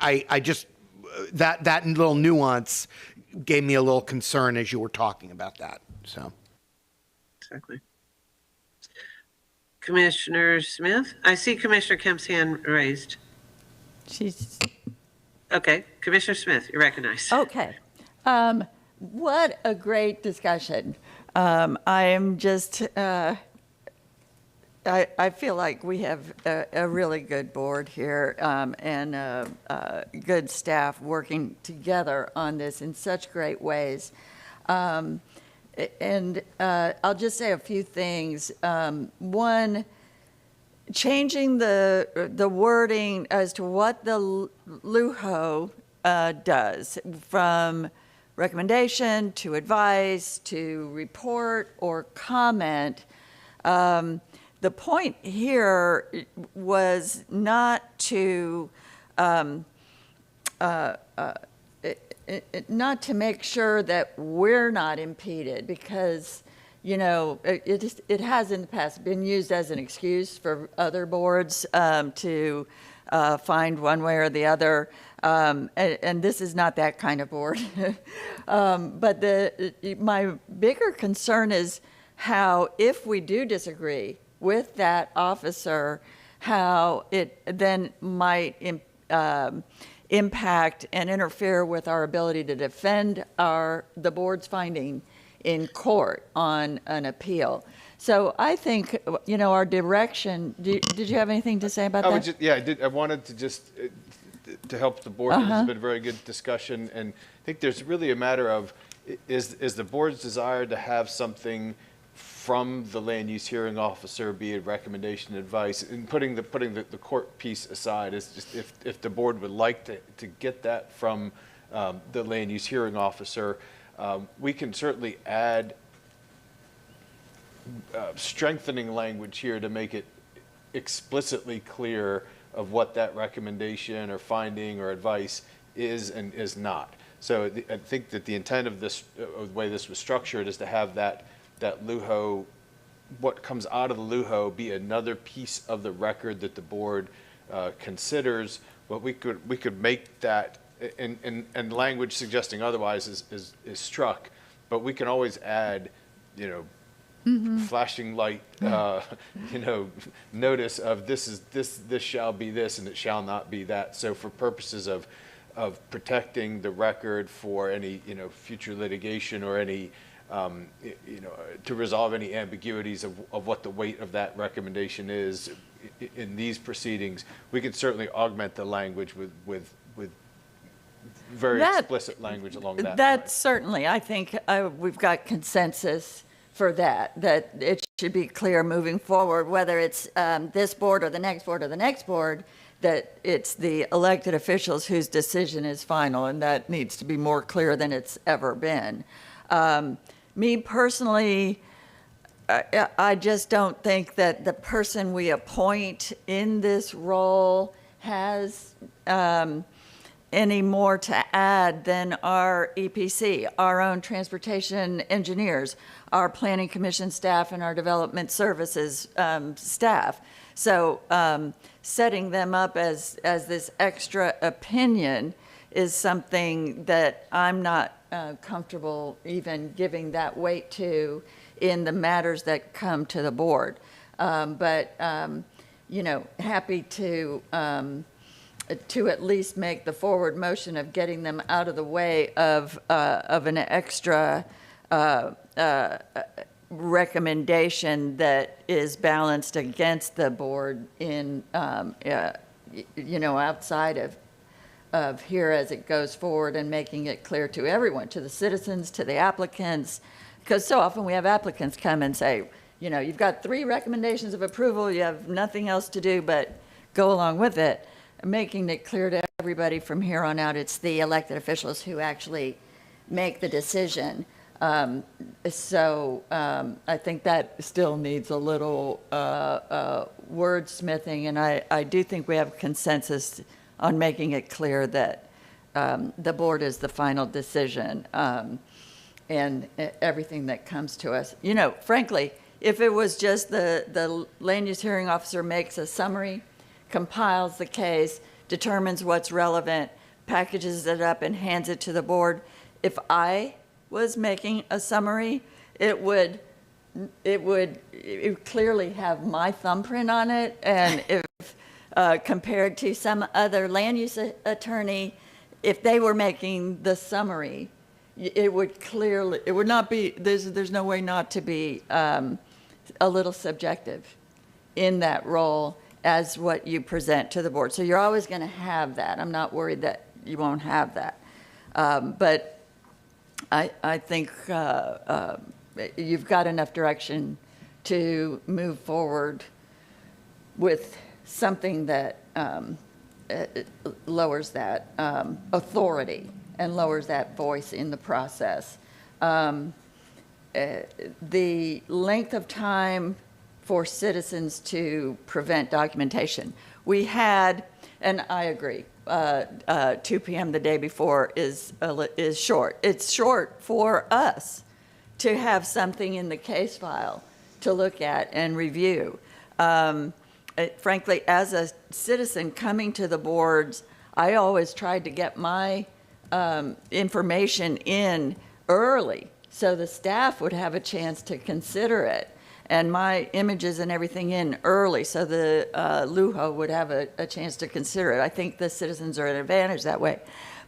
that little nuance gave me a little concern as you were talking about that. So. Exactly. Commissioner Smith? I see Commissioner Kemp's hand raised. Okay, Commissioner Smith, you're recognized. Okay. What a great discussion. I am just, I feel like we have a really good board here and good staff working together on this in such great ways. And I'll just say a few things. One, changing the wording as to what the LUHO does, from recommendation to advice to report or comment. The point here was not to make sure that we're not impeded, because it has in the past been used as an excuse for other boards to find one way or the other, and this is not that kind of board. But my bigger concern is how, if we do disagree with that officer, how it then might impact and interfere with our ability to defend the board's finding in court on an appeal. So I think, our direction, did you have anything to say about that? I did. I wanted to just, to help the board. It's been a very good discussion, and I think there's really a matter of, is the board's desire to have something from the land use hearing officer, be it recommendation, advice, and putting the court piece aside, is just if the board would like to get that from the land use hearing officer, we can certainly add strengthening language here to make it explicitly clear of what that recommendation or finding or advice is and is not. So I think that the intent of this, the way this was structured, is to have that LUHO, what comes out of the LUHO, be another piece of the record that the board considers. But we could make that, and language suggesting otherwise is struck. But we can always add, flashing light, notice of this shall be this and it shall not be that. So for purposes of protecting the record for any future litigation or any to resolve any ambiguities of what the weight of that recommendation is in these proceedings, we could certainly augment the language with very explicit language along that. That certainly, I think we've got consensus for that it should be clear moving forward, whether it's this board or the next board or the next board, that it's the elected officials whose decision is final, and that needs to be more clear than it's ever been. Me personally, I just don't think that the person we appoint in this role has any more to add than our EPC, our own transportation engineers, our planning commission staff, and our development services staff. So setting them up as this extra opinion is something that I'm not comfortable even giving that weight to in the matters that come to the board. But happy to at least make the forward motion of getting them out of the way of an extra recommendation that is balanced against the board in outside of here as it goes forward and making it clear to everyone, to the citizens, to the applicants, because so often we have applicants come and say, you know, you've got 3 recommendations of approval, you have nothing else to do but go along with it. Making it clear to everybody from here on out, it's the elected officials who actually make the decision. I think that still needs a little wordsmithing, and I do think we have consensus on making it clear that the board is the final decision, and everything that comes to us. You know, frankly, if it was just the land use hearing officer makes a summary, compiles the case, determines what's relevant, packages it up and hands it to the board, if I was making a summary, it would clearly have my thumbprint on it. And if compared to some other land use attorney, if they were making the summary, it would not be, there's no way not to be a little subjective in that role as what you present to the board. So you're always going to have that. I'm not worried that you won't have that. But I think you've got enough direction to move forward with something that lowers that authority and lowers that voice in the process. The length of time for citizens to prevent documentation. We had, and I agree, 2 p.m. the day before is short. It's short for us to have something in the case file to look at and review. Frankly, as a citizen coming to the boards, I always tried to get my information in early so the staff would have a chance to consider it, and my images and everything in early so the LUHO would have a chance to consider it. I think the citizens are at an advantage that way.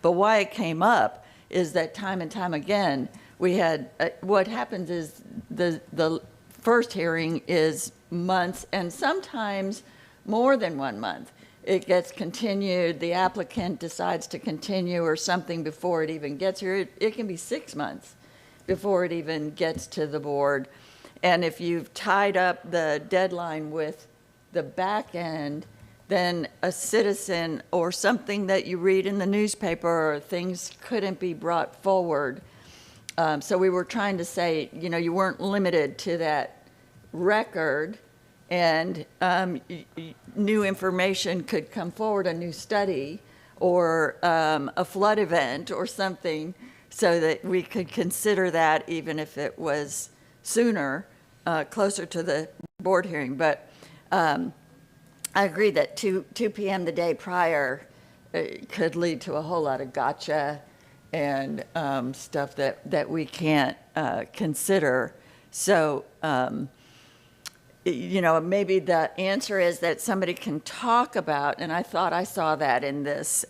But why it came up is that time and time again, we had, what happens is the first hearing is months and sometimes more than 1 month. It gets continued, the applicant decides to continue or something before it even gets here. It can be 6 months before it even gets to the board. And if you've tied up the deadline with the back end, then a citizen or something that you read in the newspaper or things couldn't be brought forward. So we were trying to say, you know, you weren't limited to that record, and new information could come forward, a new study or a flood event or something, so that we could consider that even if it was sooner, closer to the board hearing. But I agree that 2 p.m. the day prior could lead to a whole lot of gotcha and stuff that we can't consider. So, you know, maybe the answer is that somebody can talk about, and I thought I saw that in this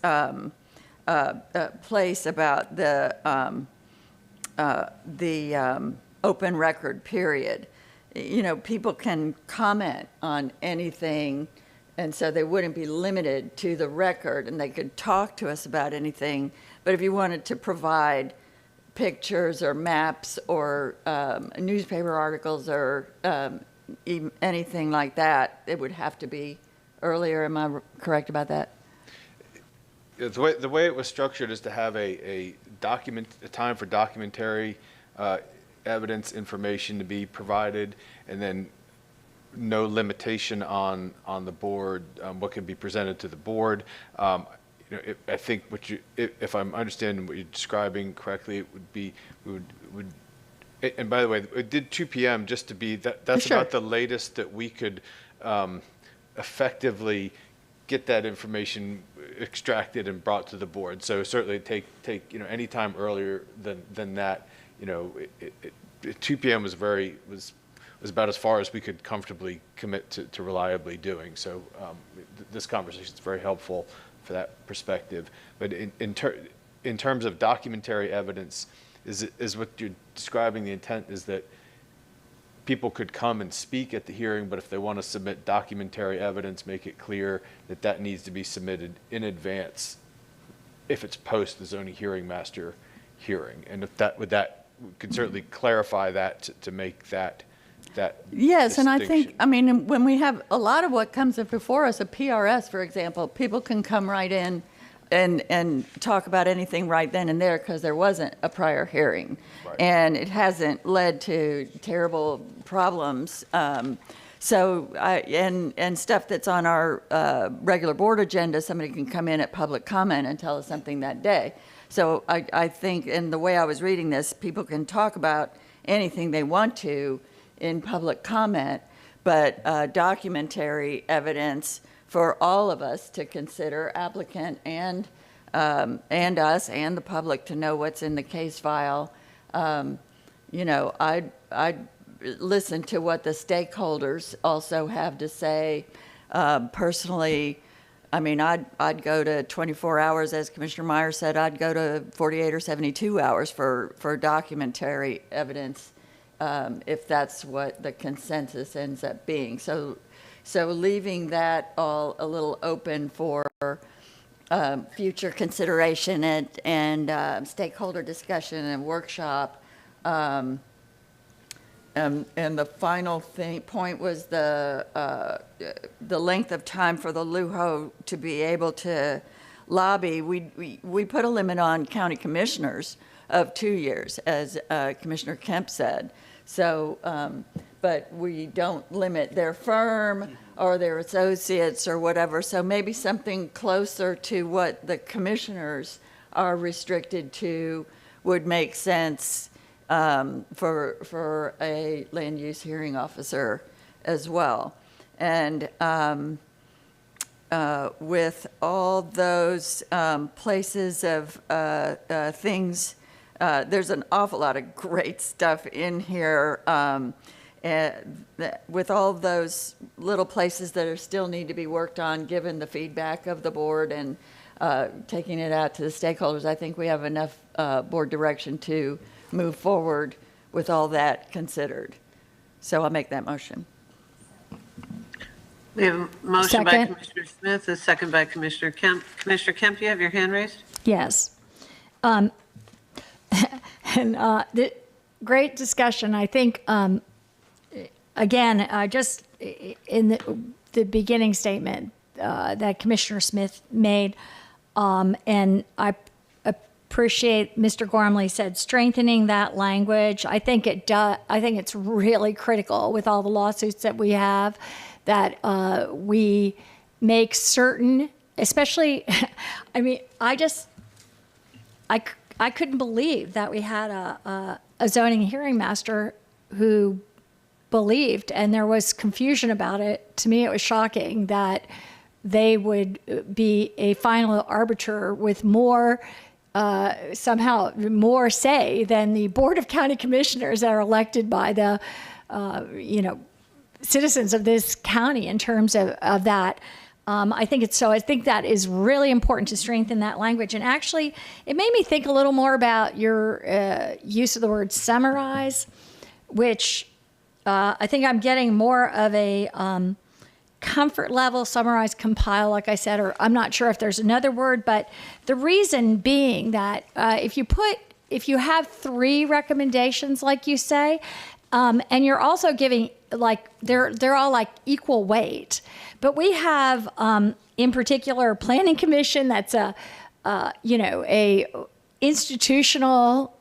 place about the open record period. You know, people can comment on anything, and so they wouldn't be limited to the record, and they could talk to us about anything. But if you wanted to provide pictures or maps or newspaper articles or anything like that, it would have to be earlier. Am I correct about that? The way it was structured is to have a time for documentary evidence information to be provided, and then no limitation on the board, what can be presented to the board. You know, I think if I'm understanding what you're describing correctly, it would be, and by the way, it did 2 p.m. just to be, that's Sure. about the latest that we could effectively get that information extracted and brought to the board. So certainly take you know, any time earlier than that. You know, 2 p.m. was about as far as we could comfortably commit to reliably doing. So this conversation is very helpful for that perspective. But in terms of documentary evidence, is what you're describing, the intent is that people could come and speak at the hearing, but if they want to submit documentary evidence, make it clear that that needs to be submitted in advance if it's post the zoning hearing master hearing. And if that, we could certainly clarify that to make that Yes, and I think, distinction. I mean, when we have a lot of what comes up before us, a PRS, for example, people can come right in and talk about anything right then and there because there wasn't a prior hearing. Right. And it hasn't led to terrible problems. And stuff that's on our regular board agenda, somebody can come in at public comment and tell us something that day. So I think, in the way I was reading this, people can talk about anything they want to in public comment, but documentary evidence for all of us to consider, applicant and us and the public, to know what's in the case file. I'd listen to what the stakeholders also have to say. Personally, I mean, I'd go to 24 hours, as Commissioner Meyer said. I'd go to 48 or 72 hours for documentary evidence, if that's what the consensus ends up being. So leaving that all a little open for future consideration and stakeholder discussion and workshop. And the final point was the length of time for the LUHO to be able to lobby. We put a limit on county commissioners of 2 years, as Commissioner Kemp said. So, but we don't limit their firm or their associates or whatever. So maybe something closer to what the commissioners are restricted to would make sense for a land use hearing officer as well. And with all those places of things, there's an awful lot of great stuff in here. With all those little places that are still need to be worked on, given the feedback of the board and taking it out to the stakeholders, I think we have enough board direction to move forward with all that considered. So I'll make that motion. We have a motion by Second. Commissioner Smith, a second by Commissioner Kemp. Commissioner Kemp, you have your hand raised? Yes. The great discussion. I think, again, just in the beginning statement that Commissioner Smith made, and I appreciate Mr. Gormley said strengthening that language. I think it does. I think it's really critical with all the lawsuits that we have that we make certain, especially, I mean, I couldn't believe that we had a zoning hearing master who believed, and there was confusion about it. To me, it was shocking that they would be a final arbiter with more, somehow more say than the Board of County Commissioners that are elected by the, citizens of this county in terms of that. I think that is really important to strengthen that language. And actually, it made me think a little more about your use of the word summarize, which I think I'm getting more of a comfort level, summarize, compile, like I said, or I'm not sure if there's another word, but the reason being that if you have 3 recommendations, like you say, and you're also giving, like, they're all like equal weight. But we have, in particular, Planning Commission. That's a institutional,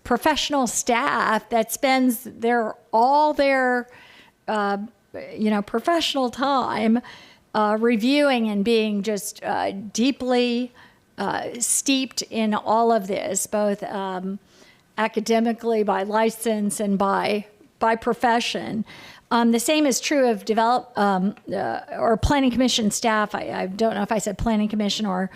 professional staff that spends all their professional time reviewing and being just deeply steeped in all of this, both academically, by license, and by profession. The same is true of or Planning Commission staff. I don't know if I said Planning Commission or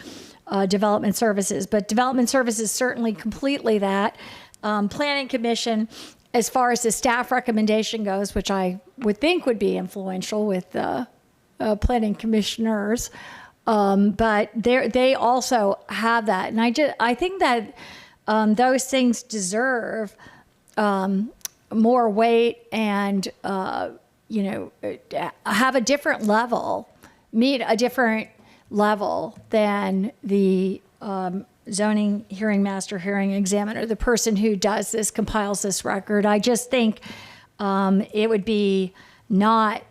Development Services, but Development Services certainly completely that. Planning Commission, as far as the staff recommendation goes, which I would think would be influential with the planning commissioners, but they also have that. And I think that those things deserve more weight and, have a different level, meet a different level than the zoning hearing master, hearing examiner, the person who does this, compiles this record. I just think it would be not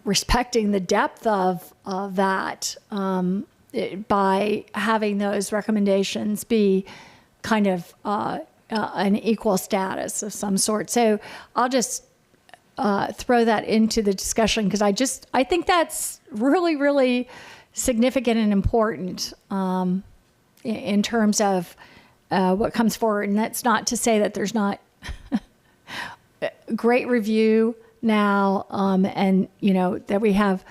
respecting the depth of that by having those recommendations be kind of an equal status of some sort. So I'll just throw that into the discussion because I think that's really, really significant and important in terms of what comes forward. And that's not to say that there's not great review now, and that we have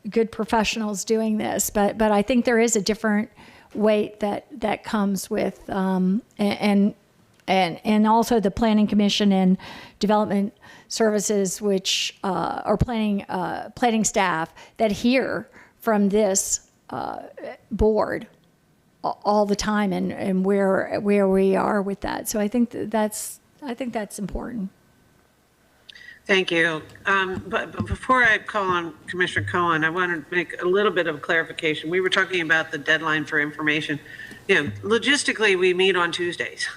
good professionals doing this. But I think there is a different weight that comes with and also the Planning Commission and Development Services, which are planning staff that hear from this board all the time and where we are with that. So I think that's important. Thank you. But before I call on Commissioner Cohen, I want to make a little bit of clarification. We were talking about the deadline for information. Logistically, we meet on Tuesdays.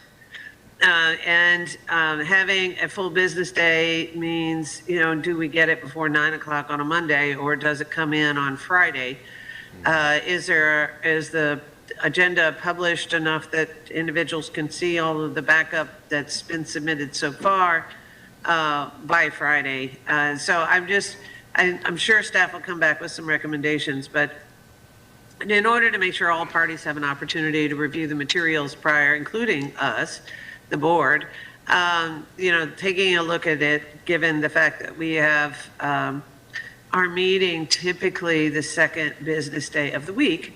And having a full business day means, do we get it before 9 o'clock on a Monday, or does it come in on Friday? Is the agenda published enough that individuals can see all of the backup that's been submitted so far by Friday? So I'm sure staff will come back with some recommendations, but in order to make sure all parties have an opportunity to review the materials prior, including us, the board, taking a look at it, given the fact that we have our meeting typically the second business day of the week,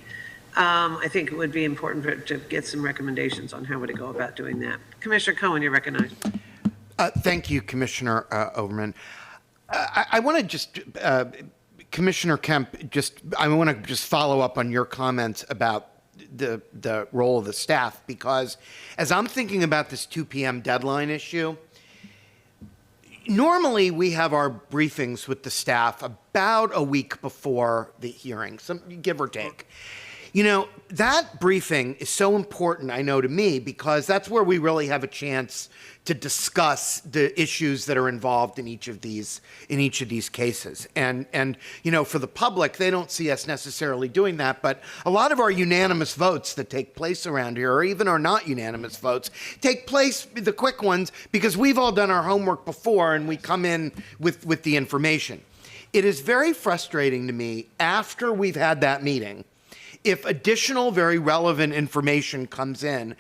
I think it would be important to get some recommendations on how to go about doing that. Commissioner Cohen, you're recognized. Thank you, Commissioner Overman. I want to just, Commissioner Kemp, I want to just follow up on your comments about the role of the staff, because as I'm thinking about this 2 p.m. deadline issue, normally we have our briefings with the staff about a week before the hearing, give or take. That briefing is so important, I know, to me, because that's where we really have a chance to discuss the issues that are involved in each of these cases. And for the public, they don't see us necessarily doing that, but a lot of our unanimous votes that take place around here, or even our not unanimous votes, take place, the quick ones, because we've all done our homework before and we come in with the information. It is very frustrating to me after we've had that meeting if additional very relevant information comes in,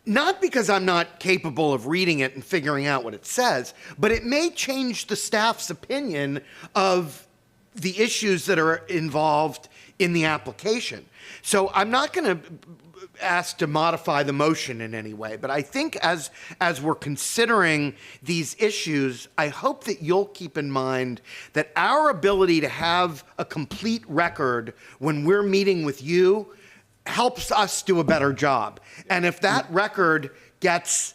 not because I'm not capable of reading it and figuring out what it says, but it may change the staff's opinion of the issues that are involved in the application. So I'm not going to ask to modify the motion in any way, but I think as we're considering these issues, I hope that you'll keep in mind that our ability to have a complete record when we're meeting with you helps us do a better job. And if that record gets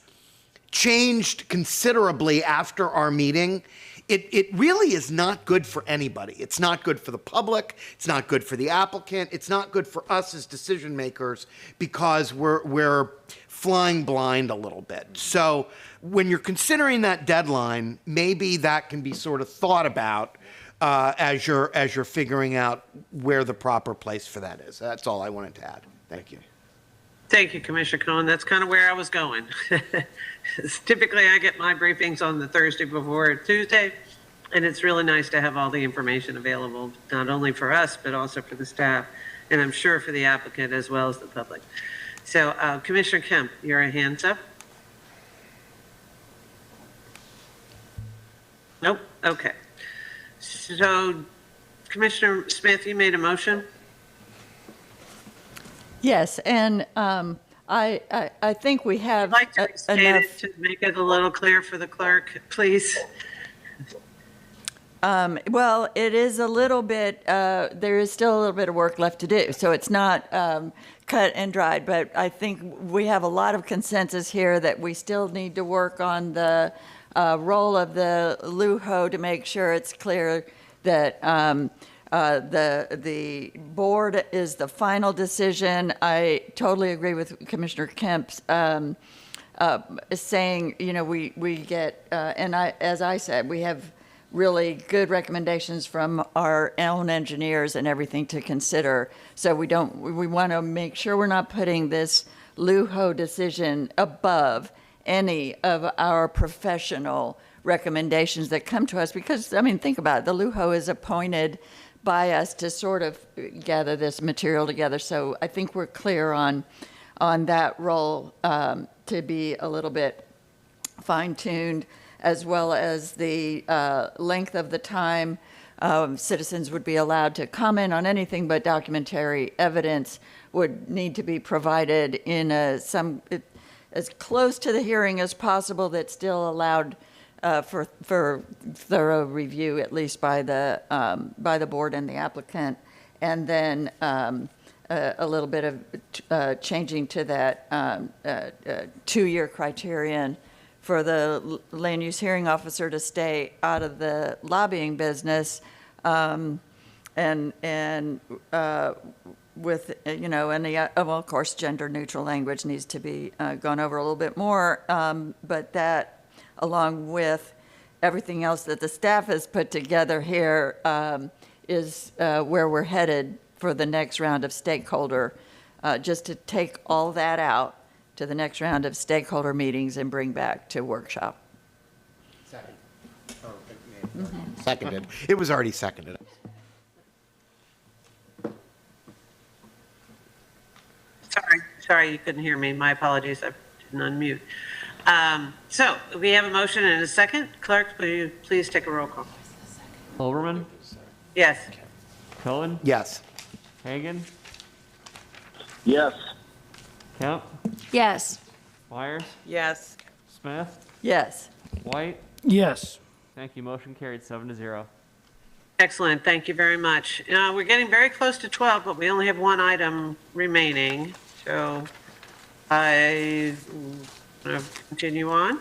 changed considerably after our meeting, it really is not good for anybody. It's not good for the public. It's not good for the applicant. It's not good for us as decision makers, because we're flying blind a little bit. So when you're considering that deadline, maybe that can be sort of thought about as you're figuring out where the proper place for that is. That's all I wanted to add. Thank you. Thank you, Commissioner Cohen. That's kind of where I was going. Typically, I get my briefings on the Thursday before Tuesday, and it's really nice to have all the information available, not only for us, but also for the staff, and I'm sure for the applicant as well as the public. So, Commissioner Kemp, your hands up. Nope. Okay. So, Commissioner Smith, you made a motion? Yes, and I think we have I'd like to restate it to make it a little clear for the clerk, please. Well, it is a little bit, there is still a little bit of work left to do, so it's not cut and dried, but I think we have a lot of consensus here that we still need to work on the role of the LUHO to make sure it's clear that the board is the final decision. I totally agree with Commissioner Kemp's saying, we get, as I said, we have really good recommendations from our own engineers and everything to consider. So we want to make sure we're not putting this LUHO decision above any of our professional recommendations that come to us, because, think about it, the LUHO is appointed by us to sort of gather this material together. So I think we're clear on that role to be a little bit fine-tuned, as well as the length of the time citizens would be allowed to comment on anything, but documentary evidence would need to be provided in as close to the hearing as possible, that's still allowed for thorough review, at least by the board and the applicant, and then a little bit of changing to that 2-year criterion for the land use hearing officer to stay out of the lobbying business, and with, and of course, gender neutral language needs to be gone over a little bit more, but that, along with everything else that the staff has put together here, is where we're headed for the next round of stakeholder, just to take all that out to the next round of stakeholder meetings and bring back to workshop. Second. Seconded. It was already seconded. Sorry, you couldn't hear me. My apologies. I didn't unmute. So we have a motion and a second. Clerk, will you please take a roll call? Holberman? Yes. Cohen? Yes. Hagan? Yes. Kemp? Yes. Myers? Yes. Smith? Yes. White? Yes. Thank you. Motion carried 7-0. Excellent. Thank you very much. We're getting very close to 12, but we only have one item remaining. So I want to continue on.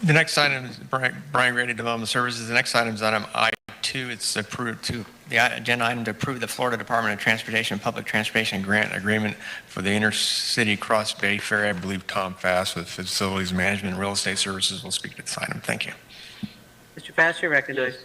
The next item is Brian Grady, Development Services. The next item is item I2. It's the agenda item to approve the Florida Department of Transportation and Public Transportation grant agreement for the intercity Cross Bay Ferry. I believe Tom Fass with Facilities Management and Real Estate Services will speak to this item. Thank you. Mr. Fass, you're recognized.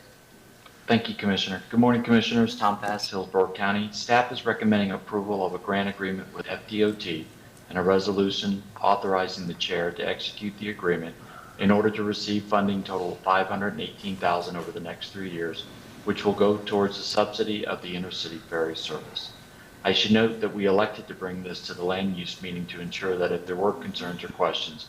Thank you, Commissioner. Good morning, Commissioners. Tom Fass, Hillsborough County. Staff is recommending approval of a grant agreement with FDOT and a resolution authorizing the chair to execute the agreement in order to receive funding total of $518,000 over the next 3 years, which will go towards the subsidy of the intercity ferry service. I should note that we elected to bring this to the land use meeting to ensure that if there were concerns or questions,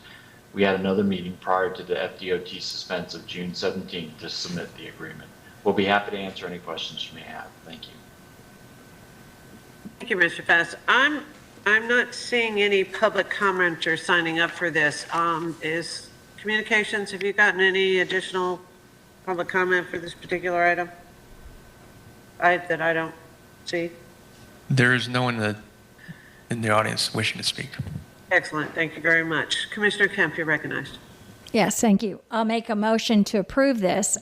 we had another meeting prior to the FDOT suspense of June 17th to submit the agreement. We'll be happy to answer any questions you may have. Thank you. Thank you, Mr. Fass. I'm not seeing any public commenters signing up for this. Is communications, have you gotten any additional public comment for this particular item? That I don't see. There is no one in the audience wishing to speak. Excellent. Thank you very much. Commissioner Kemp, you're recognized. Yes, thank you. I'll make a motion to approve this.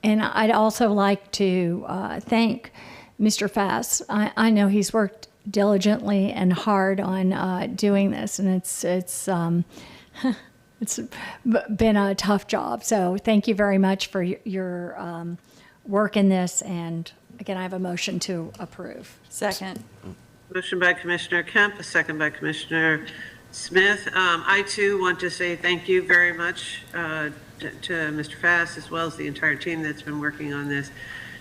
And I'd also like to thank Mr. Fass. I know he's worked diligently and hard on doing this, and it's been a tough job. So thank you very much for your work in this. And again, I have a motion to approve. Second. Motion by Commissioner Kemp, a second by Commissioner Smith. I too want to say thank you very much to Mr. Fass, as well as the entire team that's been working on this.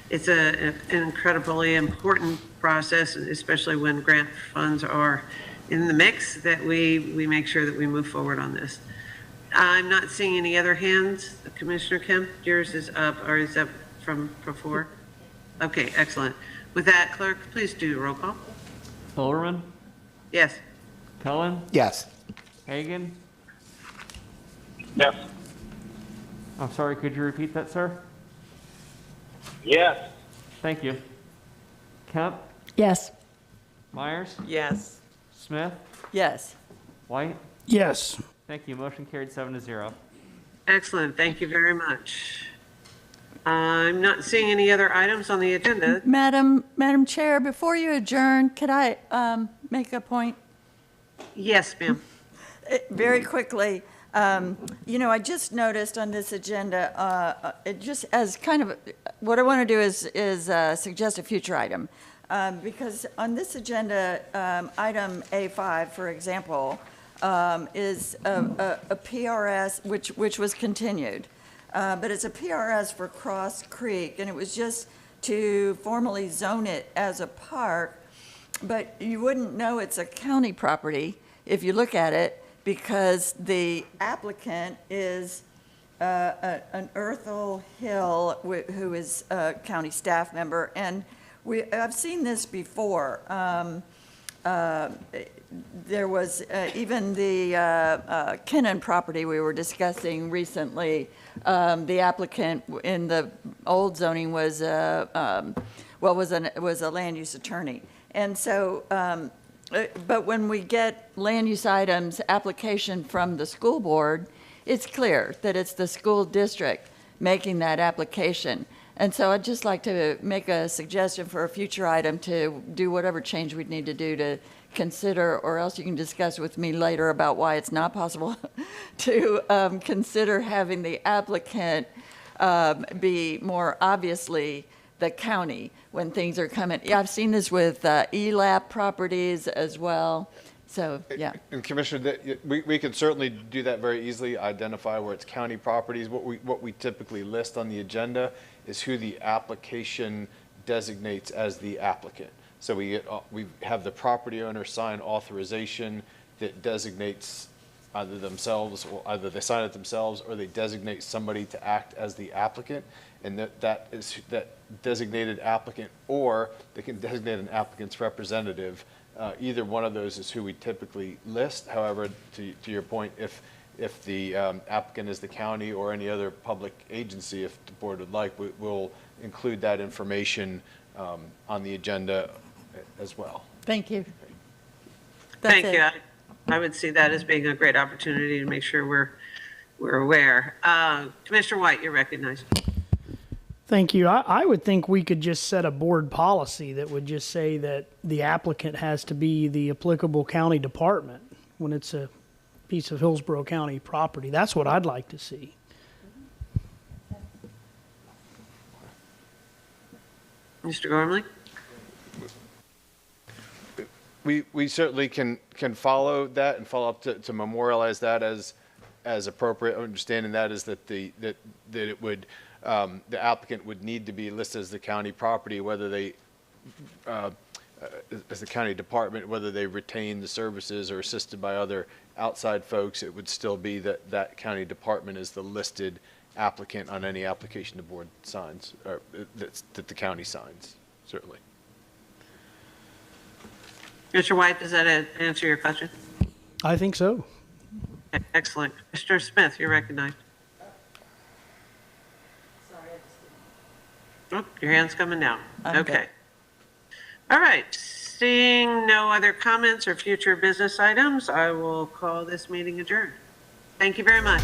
It's an incredibly important process, especially when grant funds are in the mix, that we make sure that we move forward on this. I'm not seeing any other hands. Commissioner Kemp, yours is up, or is that from before? Okay, excellent. With that, clerk, please do roll call. Holberman? Yes. Cohen? Yes. Hagan? Yes. I'm sorry, could you repeat that, sir? Yes. Thank you. Kemp? Yes. Myers? Yes. Smith? Yes. White? Yes. Thank you. Motion carried 7-0. Excellent. Thank you very much. I'm not seeing any other items on the agenda. Madam Chair, before you adjourn, could I make a point? Yes, ma'am. Very quickly. I just noticed on this agenda, it just as kind of, what I want to do is suggest a future item. Because on this agenda, item A5, for example, is a PRS, which was continued. But it's a PRS for Cross Creek, and it was just to formally zone it as a park. But you wouldn't know it's a county property if you look at it, because the applicant is an Earthel Hill, who is a county staff member. And I've seen this before. There was even the Kennan property we were discussing recently. The applicant in the old zoning was a land use attorney. And so, but when we get land use items application from the school board, it's clear that it's the school district making that application. And so I'd just like to make a suggestion for a future item to do whatever change we'd need to do to consider, or else you can discuss with me later about why it's not possible to consider having the applicant be more obviously the county when things are coming. Yeah, I've seen this with ELAP properties as well. So, yeah. And Commissioner, we can certainly do that very easily, identify where it's county properties. What we typically list on the agenda is who the application designates as the applicant. So we have the property owner sign authorization that designates either themselves, or either they sign it themselves or they designate somebody to act as the applicant, and that designated applicant, or they can designate an applicant's representative. Either one of those is who we typically list. However, to your point, if the applicant is the county or any other public agency, if the board would like, we'll include that information on the agenda as well. Thank you. Thank you. I would see that as being a great opportunity to make sure we're aware. Commissioner White, you're recognized. Thank you. I would think we could just set a board policy that would just say that the applicant has to be the applicable county department when it's a piece of Hillsborough County property. That's what I'd like to see. Mr. Gormley? We certainly can follow that and follow up to memorialize that as appropriate. Understanding that is that it would the applicant would need to be listed as the county property, whether they as the county department, whether they retain the services or assisted by other outside folks. It would still be that county department is the listed applicant on any application the board signs, or that the county signs, certainly. Mr. White, does that answer your question? I think so. Excellent. Mr. Smith, you're recognized. Oh, your hand's coming down. Okay. All right. Seeing no other comments or future business items, I will call this meeting adjourned. Thank you very much.